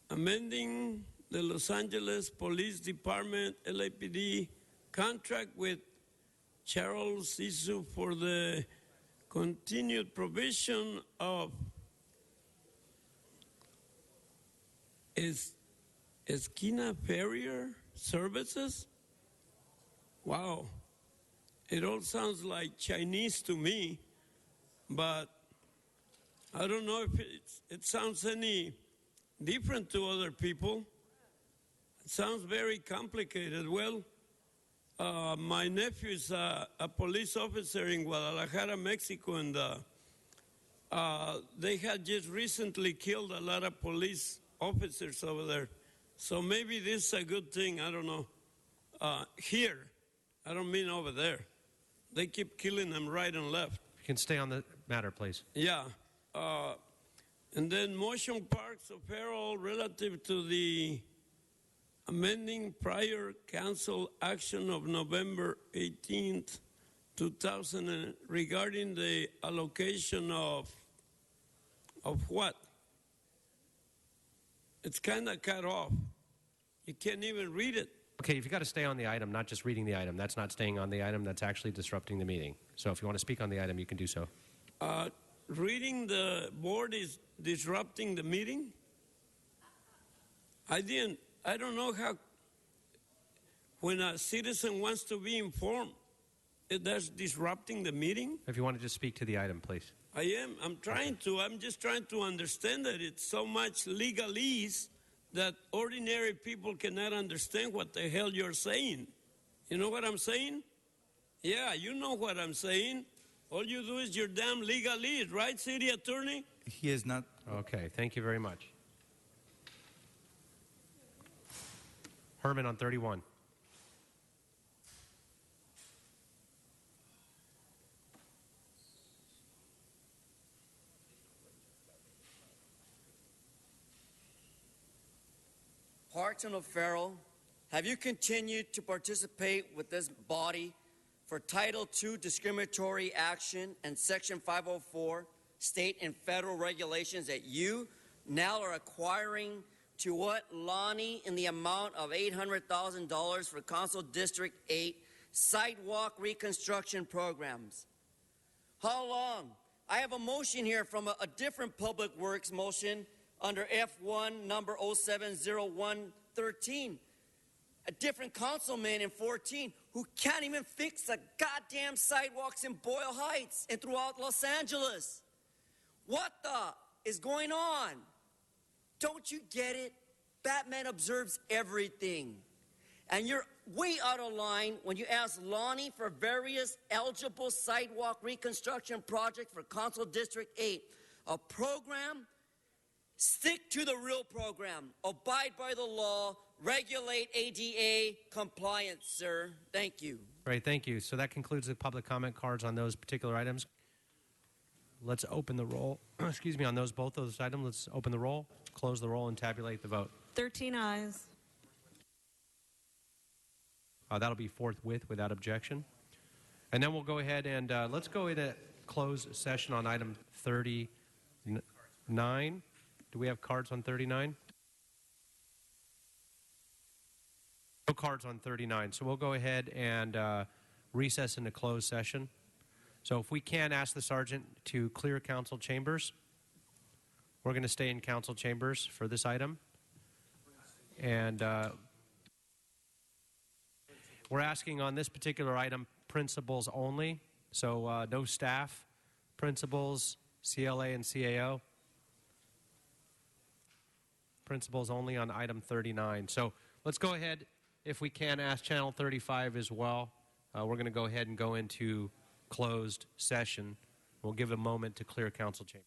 amending the Los Angeles Police Department LAPD contract with Charles Sisu for the continued provision of Esquina Farrier services. Wow, it all sounds like Chinese to me, but I don't know if it sounds any different to other people. It sounds very complicated. Well, my nephew is a police officer in Guadalajara, Mexico, and they had just recently killed a lot of police officers over there. So maybe this is a good thing, I don't know. Here, I don't mean over there. They keep killing them right and left. You can stay on the matter, please. Yeah. And then motion Parks apparel relative to the amending prior council action of November 18th, 2000 regarding the allocation of what? It's kind of cut off. You can't even read it. Okay, if you've got to stay on the item, not just reading the item, that's not staying on the item, that's actually disrupting the meeting. So if you want to speak on the item, you can do so. reading the board is disrupting the meeting? I don't know how, when a citizen wants to be informed, that's disrupting the meeting? If you want to just speak to the item, please. I am. I'm just trying to understand that it's so much legalese that ordinary people cannot understand what the hell you're saying. You know what I'm saying? Yeah, you know what I'm saying. All you do is your damn legalese, right, city attorney? He is not. Okay, thank you very much. Herman on 31. Parton O'Farrell, have you continued to participate with this body for Title II discriminatory action and Section 504 state and federal regulations that you now are acquiring to what, Lonnie, in the amount of $800,000 for Council District 8 sidewalk reconstruction programs? How long? I have a motion here from a different Public Works motion under F1 number 070113. A different councilman in 14 who can't even fix the goddamn sidewalks in Boyle Heights and throughout Los Angeles. What the is going on? Don't you get it? Batman observes everything. And you're way out of line when you ask Lonnie for various eligible sidewalk reconstruction projects for Council District 8. A program. Stick to the real program. Abide by the law. Regulate ADA compliance, sir. Thank you. Great, thank you. So that concludes the public comment cards on those particular items. Let's open the roll. Excuse me, on both those items. Let's open the roll, close the roll, and tabulate the vote. 13 ayes. That'll be forthwith without objection. And then we'll go ahead and let's go into closed session on item 39. Do we have cards on 39? No cards on 39. So we'll go ahead and recess into closed session. So if we can ask the sergeant to clear council chambers, we're going to stay in council chambers for this item. And we're asking on this particular item principals only. So no staff, principals, CLA and CAO. Principals only on item 39. So let's go ahead, if we can, ask Channel 35 as well. We're going to go ahead and go into closed session. We'll give a moment to clear council chamber.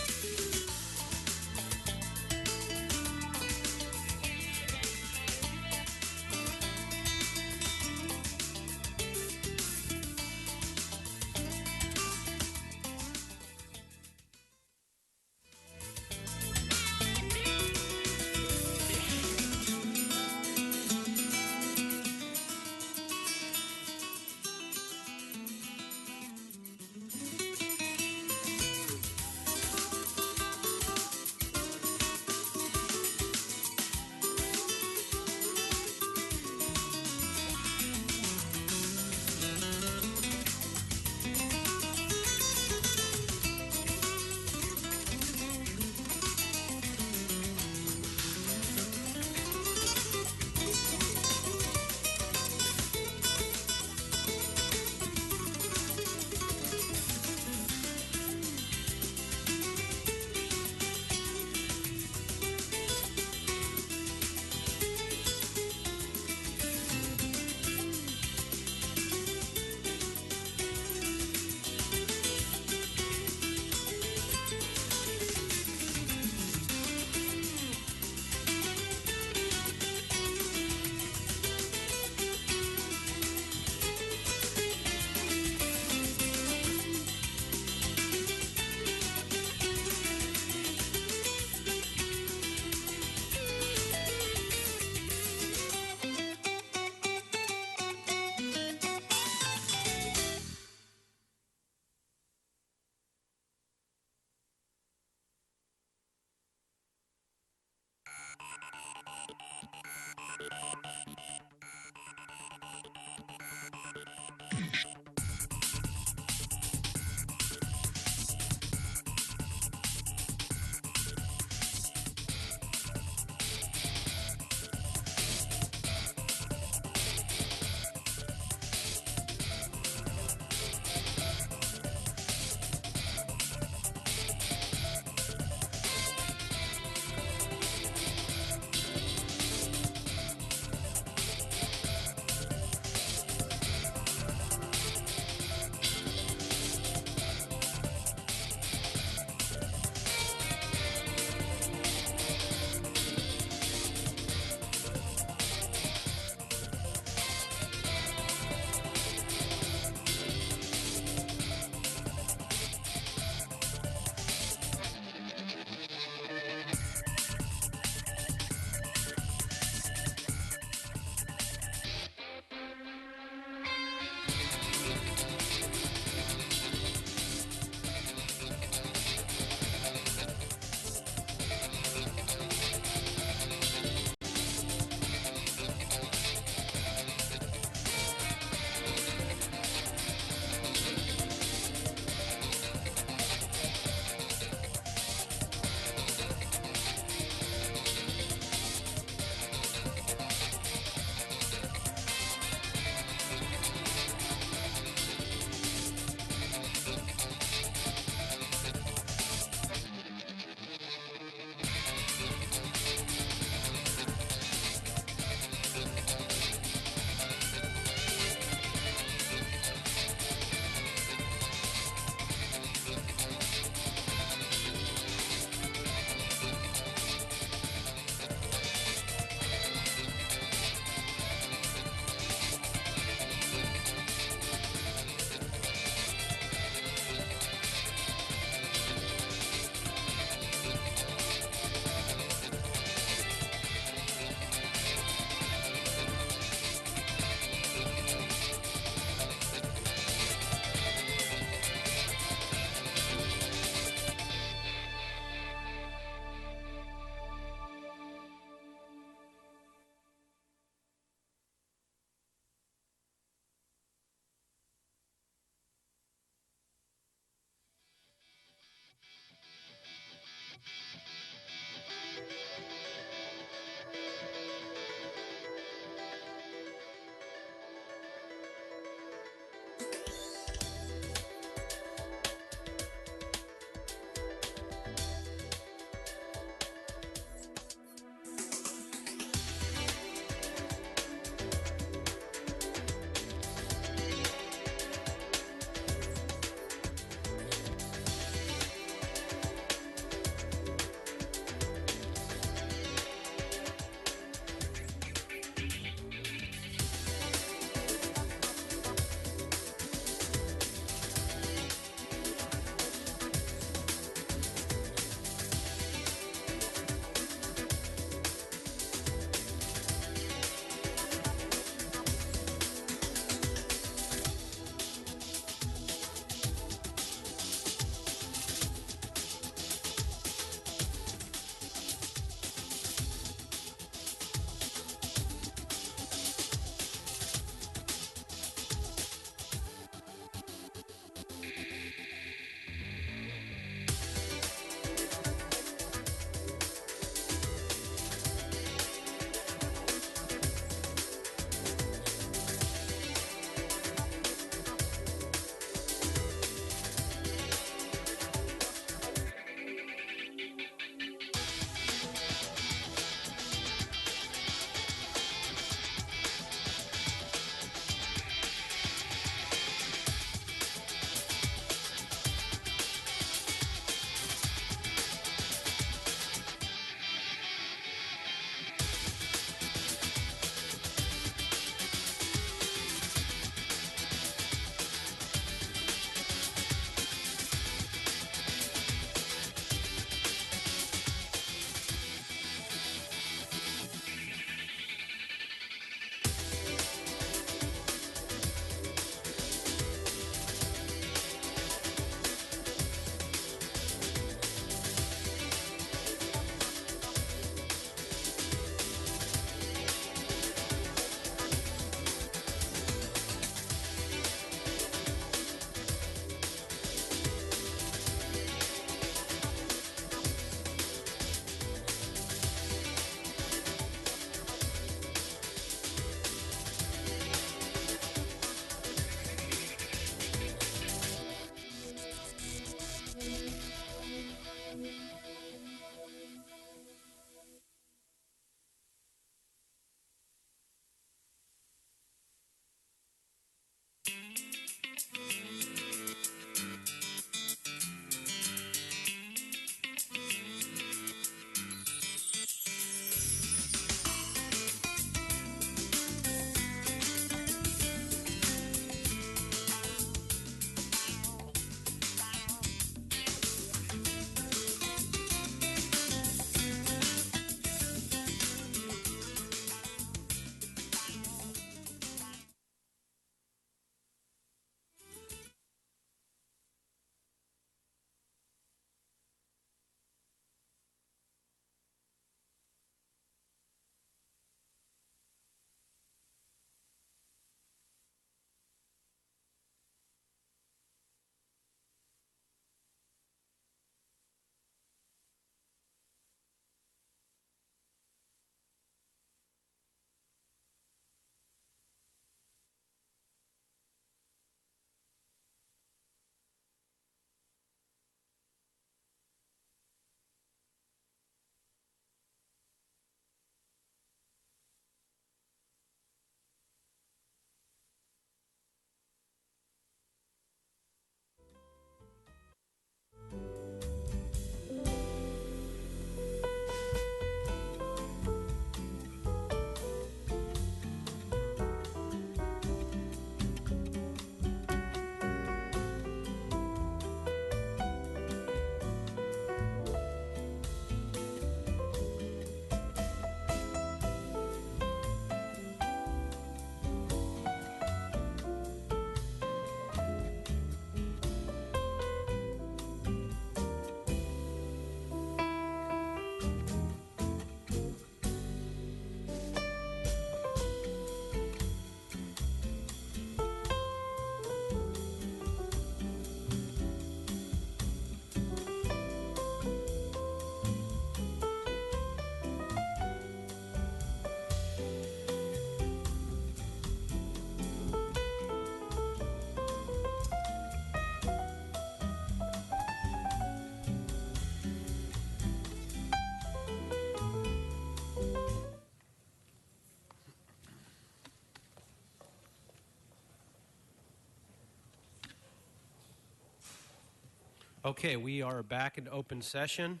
Okay, we are back in open session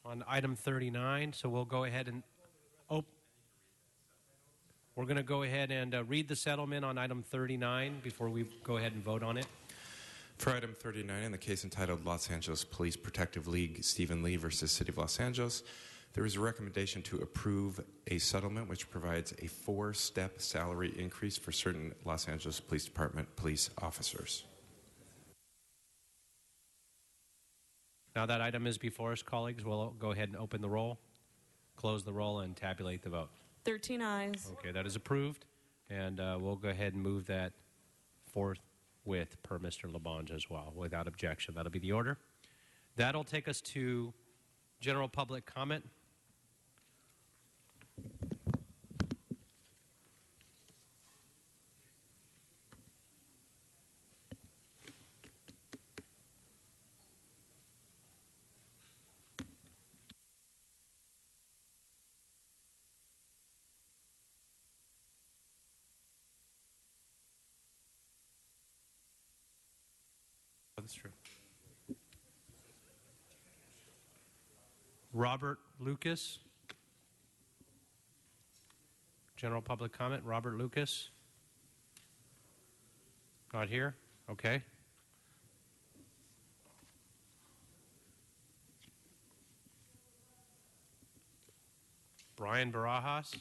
on item 39, so we'll go ahead and we're going to go ahead and read the settlement on item 39 before we go ahead and vote on it. For item 39, in the case entitled Los Angeles Police Protective League Stephen Lee versus City of Los Angeles, there is a recommendation to approve a settlement which provides a 4-step salary increase for certain Los Angeles Police Department police officers. Now that item is before us, colleagues, we'll go ahead and open the roll, close the roll, and tabulate the vote. 13 ayes. Okay, that is approved, and we'll go ahead and move that forthwith per Mr. Labange as well, without objection. That'll be the order. That'll take us to general public comment. That's true. Robert Lucas. General public comment. Robert Lucas. Not here? Okay. Brian Barajas.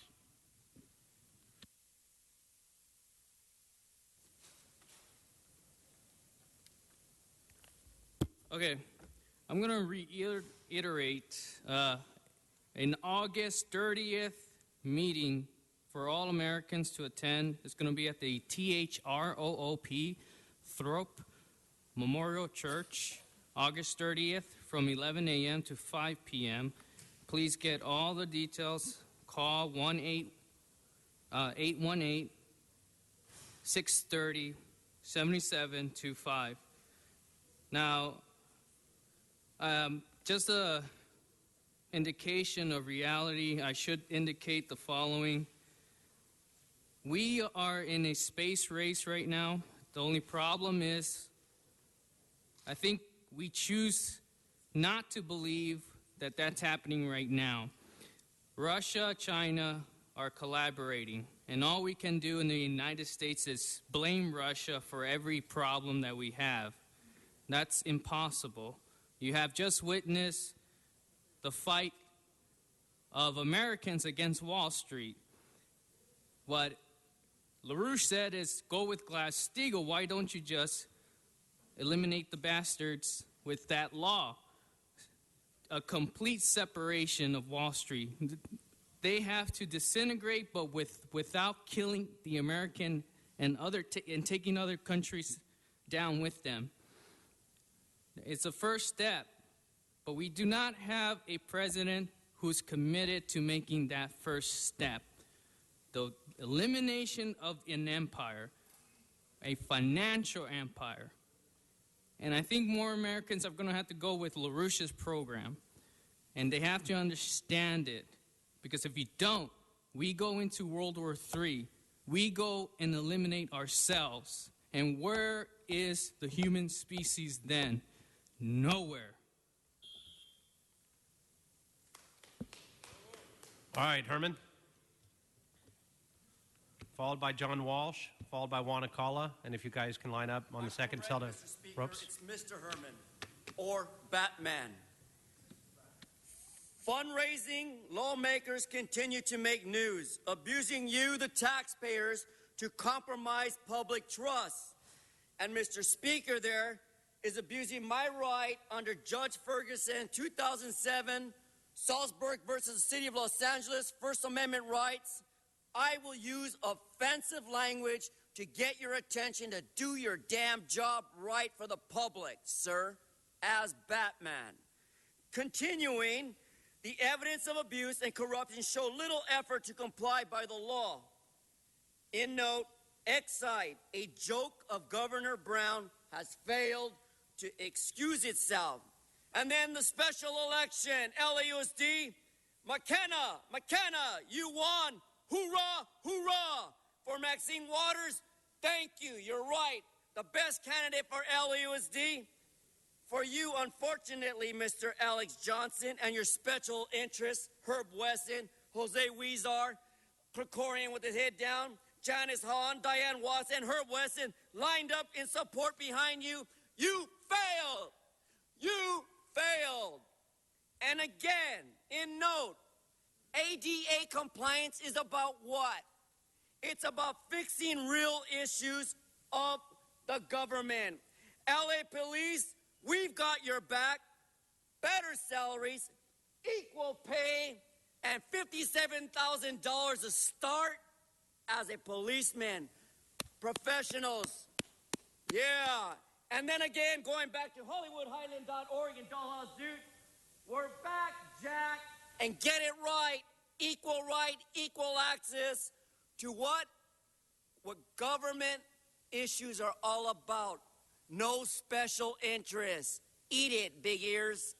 Okay, I'm going to reiterate an August 30th meeting for all Americans to attend. It's going to be at the THROOP, Thrope Memorial Church, August 30th from 11 a.m. to 5 p.m. Please get all the details. Call 818-630-7725. Now, just a indication of reality, I should indicate the following. We are in a space race right now. The only problem is, I think we choose not to believe that that's happening right now. Russia, China are collaborating, and all we can do in the United States is blame Russia for every problem that we have. That's impossible. You have just witnessed the fight of Americans against Wall Street. What LaRouche said is, go with Glass-Steagall. Why don't you just eliminate the bastards with that law? A complete separation of Wall Street. They have to disintegrate, but without killing the American and taking other countries down with them. It's a first step, but we do not have a president who's committed to making that first step. The elimination of an empire, a financial empire. And I think more Americans are going to have to go with LaRouche's program. And they have to understand it. Because if you don't, we go into World War III. We go and eliminate ourselves. And where is the human species then? Nowhere. All right, Herman. Followed by John Walsh, followed by Wanakala. And if you guys can line up on the second set of ropes. It's Mr. Herman, or Batman. Fundraising lawmakers continue to make news, abusing you, the taxpayers, to compromise public trust. And Mr. Speaker there is abusing my right under Judge Ferguson, 2007, Salzburg versus the City of Los Angeles, First Amendment rights. I will use offensive language to get your attention to do your damn job right for the public, sir, as Batman. Continuing, the evidence of abuse and corruption show little effort to comply by the law. In note, Excite, a joke of Governor Brown, has failed to excuse itself. And then the special election, LAUSD, McKenna, you won. Hoorah, hoorah. For Maxine Waters, thank you. You're right. The best candidate for LAUSD. for you, unfortunately, Mr. Alex Johnson and your special interests, Herb Wesson, Jose Huizar, Krikorian with his head down, Janice Hahn, Diane Watson, Herb Wesson, lined up in support behind you. You failed. You failed. And again, in note, ADA compliance is about what? It's about fixing real issues of the government. LA Police, we've got your back. Better salaries, equal pay, and $57,000 a start as a policeman. Professionals. Yeah. And then again, going back to HollywoodHighland.org and Dollhouse Dude, we're back, Jack, and get it right, equal access to what government issues are all about. No special interests. Eat it, big ears.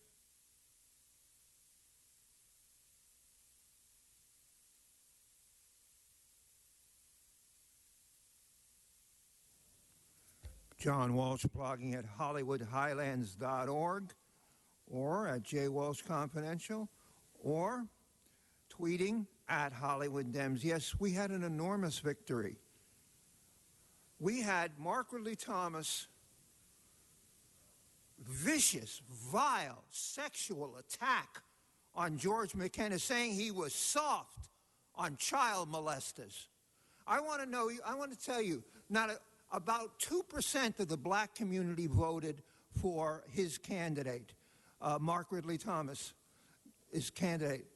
John Walsh blogging at HollywoodHighlands.org or at J. Walsh Confidential or tweeting at Hollywood Dems. Yes, we had an enormous victory. We had Mark Ridley Thomas' vicious, vile, sexual attack on George McKenna, saying he was soft on child molesters. I want to tell you, about 2% of the black community voted for his candidate, Mark Ridley Thomas, his candidate.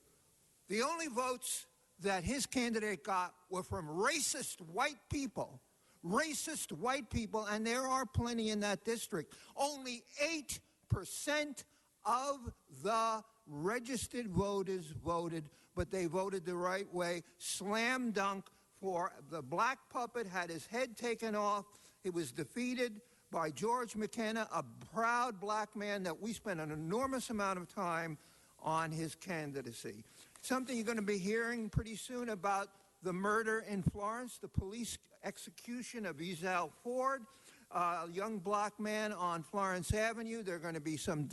The only votes that his candidate got were from racist white people, and there are plenty in that district. Only 8% of the registered voters voted, but they voted the right way. Slam dunk. For the black puppet had his head taken off. He was defeated by George McKenna, a proud black man that we spent an enormous amount of time on his candidacy. Something you're going to be hearing pretty soon about the murder in Florence, the police execution of Ezell Ford, a young black man on Florence Avenue. There are going to be some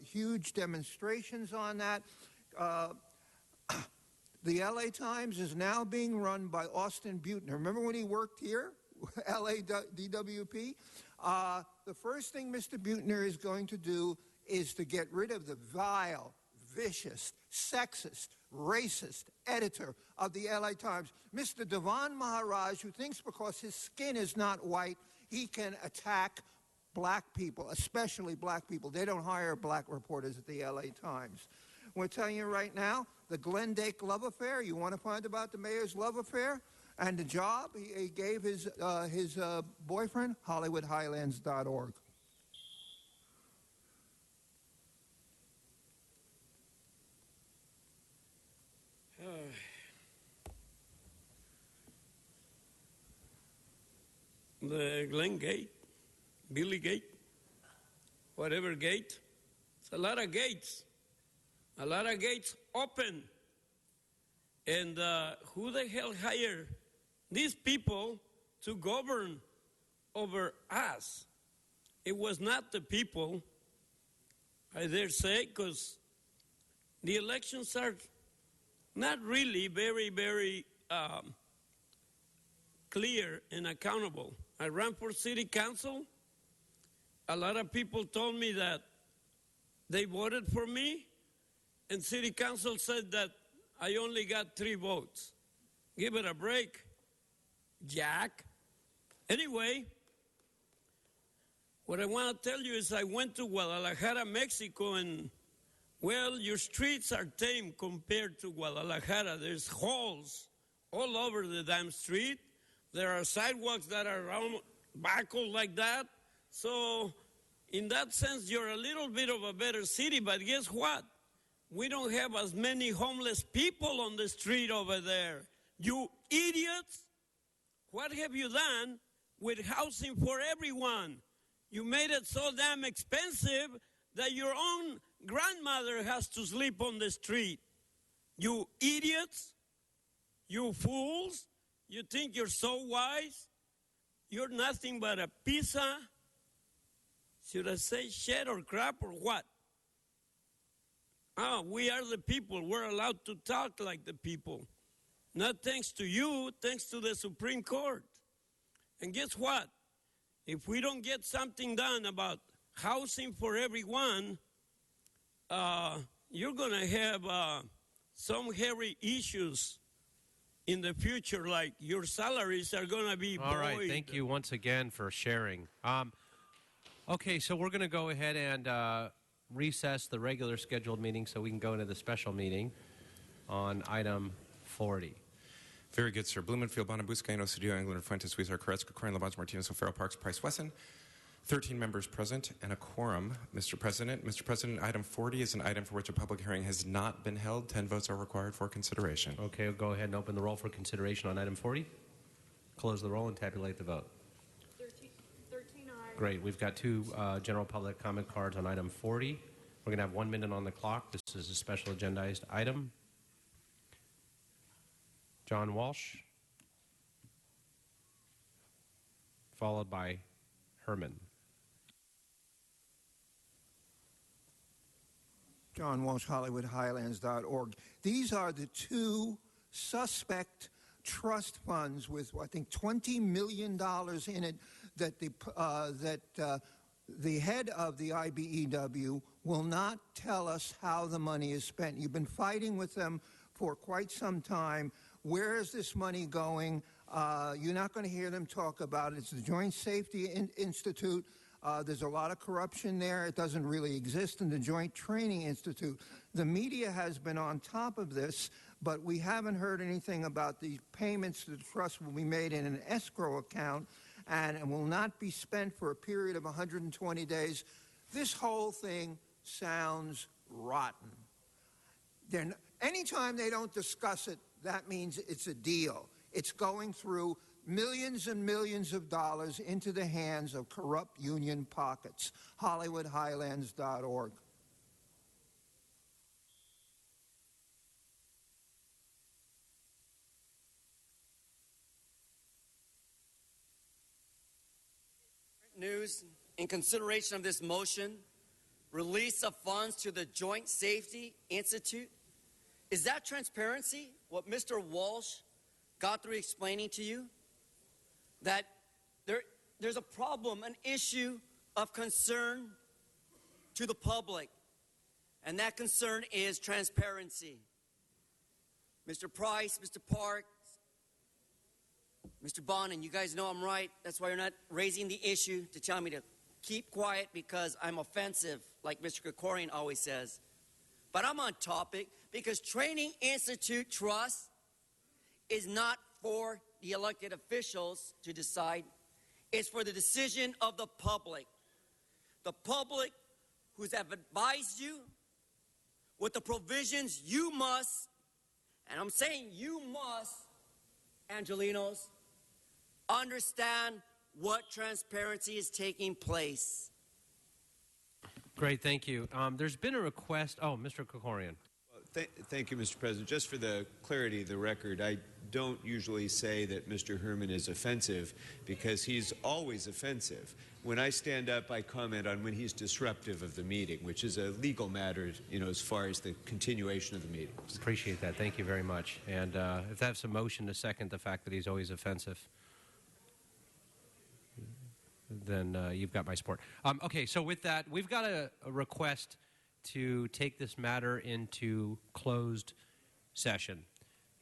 huge demonstrations on that. The LA Times is now being run by Austin Buettner. Remember when he worked here, LA DWP? The first thing Mr. Buettner is going to do is to get rid of the vile, vicious, sexist, racist editor of the LA Times, Mr. Devan Maharaj, who thinks because his skin is not white, he can attack black people, especially black people. They don't hire black reporters at the LA Times. We're telling you right now, the Glendake love affair. You want to find about the mayor's love affair and the job he gave his boyfriend? HollywoodHighlands.org. The Glen Gate, Billy Gate, whatever gate. It's a lot of gates. A lot of gates open. And who the hell hired these people to govern over us? It was not the people, I dare say, because the elections are not really very, very clear and accountable. I ran for city council. A lot of people told me that they voted for me, and city council said that I only got 3 votes. Give it a break, Jack. Anyway, what I want to tell you is I went to Guadalajara, Mexico, and, well, your streets are tame compared to Guadalajara. There's holes all over the damn street. There are sidewalks that are buckled like that. So, in that sense, you're a little bit of a better city, but guess what? We don't have as many homeless people on the street over there. You idiots! What have you done with housing for everyone? You made it so damn expensive that your own grandmother has to sleep on the street. You idiots! You fools! You think you're so wise? You're nothing but a pizza Should I say shit or crap or what? We are the people. We're allowed to talk like the people. Not thanks to you, thanks to the Supreme Court. And guess what? If we don't get something done about housing for everyone, you're going to have some hairy issues in the future, like your salaries are going to be All right, void. thank you once again for sharing. Okay, so we're going to go ahead and recess the regular scheduled meeting so we can go into the special meeting on item 40. Very good, sir. Blumenfield, Bonner, Buscaino, Cedillo, Englander, Fuentes, Huizar, Carrasco, Corrin, Labange, Martinez, O'Farrell, Parks, Price, Wesson. 13 members present and a quorum, Mr. President. Mr. President, item 40 is an item for which a public hearing has not been held. 10 votes are required for consideration. Okay, we'll go ahead and open the roll for consideration on item 40. Close the roll and tabulate the vote. 13 ayes. Great. We've got two general public comment cards on item 40. We're going to have 1 minute on the clock. This is a special agendized item. John Walsh, followed by Herman. John Walsh, HollywoodHighlands.org. These are the two suspect trust funds with, I think, $20 million in it that the head of the IBEW will not tell us how the money is spent. You've been fighting with them for quite some time. Where is this money going? You're not going to hear them talk about it. It's the Joint Safety Institute. There's a lot of corruption there. It doesn't really exist in the Joint Training Institute. The media has been on top of this, but we haven't heard anything about the payments to the trust will be made in an escrow account and will not be spent for a period of 120 days. This whole thing sounds rotten. Anytime they don't discuss it, that means it's a deal. It's going through millions and millions of dollars into the hands of corrupt union pockets. HollywoodHighlands.org. News, in consideration of this motion, release of funds to the Joint Safety Institute. Is that transparency, what Mr. Walsh got through explaining to you? That there's a problem, an issue of concern to the public, and that concern is transparency. Mr. Price, Mr. Parks, Mr. Bonin, you guys know I'm right. That's why you're not raising the issue to tell me to keep quiet because I'm offensive, like Mr. Krikorian always says. But I'm on topic because Training Institute Trust is not for the elected officials to decide. It's for the decision of the public. The public who's have advised you with the provisions you must, and I'm saying you must, Angelenos, understand what transparency is taking place. Great, thank you. There's been a request. Oh, Mr. Krikorian. Thank you, Mr. President. Just for the clarity of the record, I don't usually say that Mr. Herman is offensive because he's always offensive. When I stand up, I comment on when he's disruptive of the meeting, which is a legal matter, as far as the continuation of the meeting. Appreciate that. Thank you very much. And if that's a motion to second the fact that he's always offensive, then you've got my support. Okay, so with that, we've got a request to take this matter into closed session.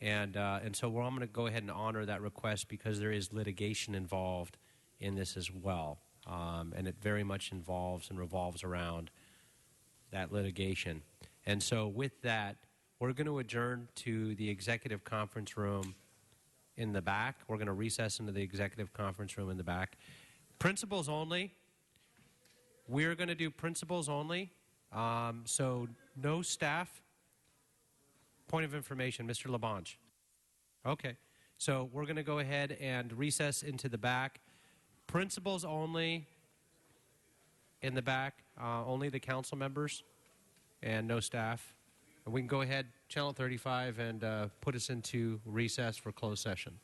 And so I'm going to go ahead and honor that request because there is litigation involved in this as well. And it very much involves and revolves around that litigation. And so with that, we're going to adjourn to the executive conference room in the back. We're going to recess into the executive conference room in the back. Principals only. We're going to do principals only. So no staff. Point of information, Mr. Labange. Okay. So we're going to go ahead and recess into the back. Principals only in the back. Only the council members and no staff. And we can go ahead, Channel 35, and put us into recess for closed session.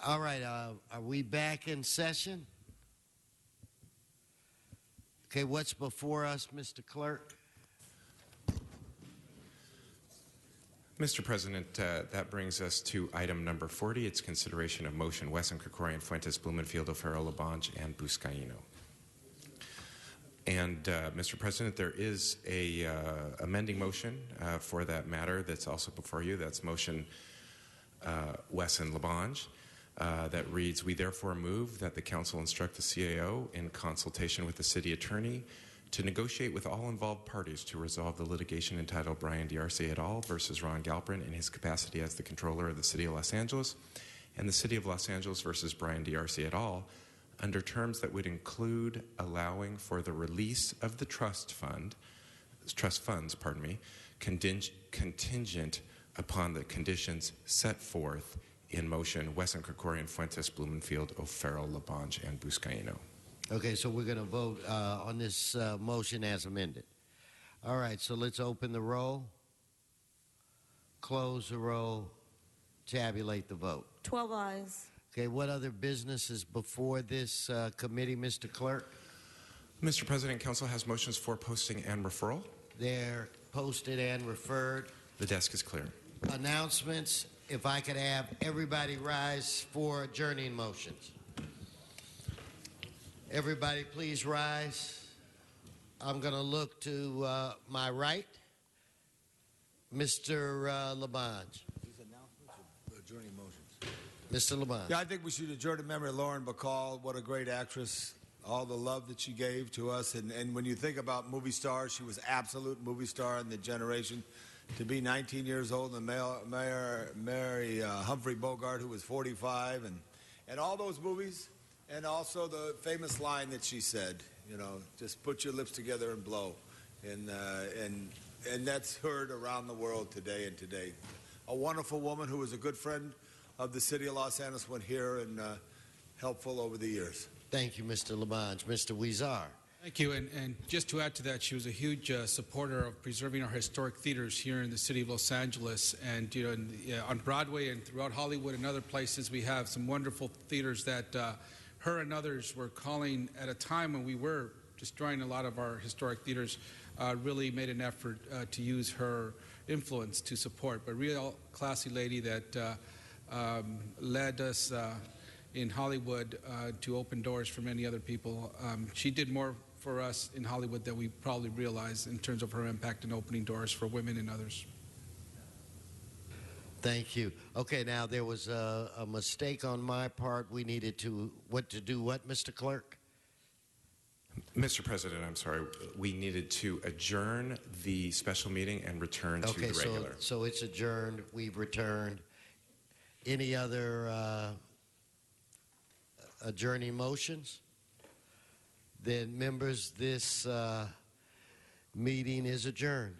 All right, are we back in session? Okay, what's before us, Mr. Clerk? Mr. President, that brings us to item number 40. It's consideration of motion Wesson, Krikorian, Fuentes, Blumenfield, O'Farrell, Labange, and Buscaino. And, Mr. President, there is a amending motion for that matter that's also before you. That's motion Wesson, Labange. That reads, we therefore move that the council instruct the CAO in consultation with the city attorney to negotiate with all involved parties to resolve the litigation entitled Brian D'Arce et al. Versus Ron Galperin in his capacity as the controller of the City of Los Angeles, and the City of Los Angeles versus Brian D'Arce et al. Under terms that would include allowing for the release of the trust funds, contingent upon the conditions set forth in motion Wesson, Krikorian, Fuentes, Blumenfield, O'Farrell, Labange, and Buscaino. Okay, so we're going to vote on this motion as amended. All right, so let's open the roll, close the roll, tabulate the vote. 12 ayes. Okay, what other business is before this committee, Mr. Clerk? Mr. President, Council has motions for posting and referral. They're posted and referred. The desk is clear. Announcements. If I could have everybody rise for adjourning motions. Everybody please rise. I'm going to look to my right. Mr. Labange. These announcements or adjourning motions? Mr. Labange. Yeah, I think we should adjourn in memory of Lauren Bacall. What a great actress. All the love that she gave to us. And when you think about movie stars, she was absolute movie star in the generation. To be 19 years old and marry Humphrey Bogart, who was 45, and all those movies, and also the famous line that she said, you know, just put your lips together and blow. And that's heard around the world today and today. A wonderful woman who was a good friend of the city of Los Angeles, went here and helpful over the years. Thank you, Mr. Labange. Mr. Huizar. Thank you. And just to add to that, she was a huge supporter of preserving our historic theaters here in the city of Los Angeles. And, you know, on Broadway and throughout Hollywood and other places, we have some wonderful theaters that her and others were calling at a time when we were destroying a lot of our historic theaters, really made an effort to use her influence to support. But real classy lady that led us in Hollywood to open doors for many other people. She did more for us in Hollywood than we probably realize in terms of her impact in opening doors for women and others. Thank you. Okay, now there was a mistake on my part. We needed to do what, Mr. Clerk? Mr. President, I'm sorry. We needed to adjourn the special meeting and return to the regular. So it's adjourned. We've returned. Any other adjourning motions? Then, members, this meeting is adjourned.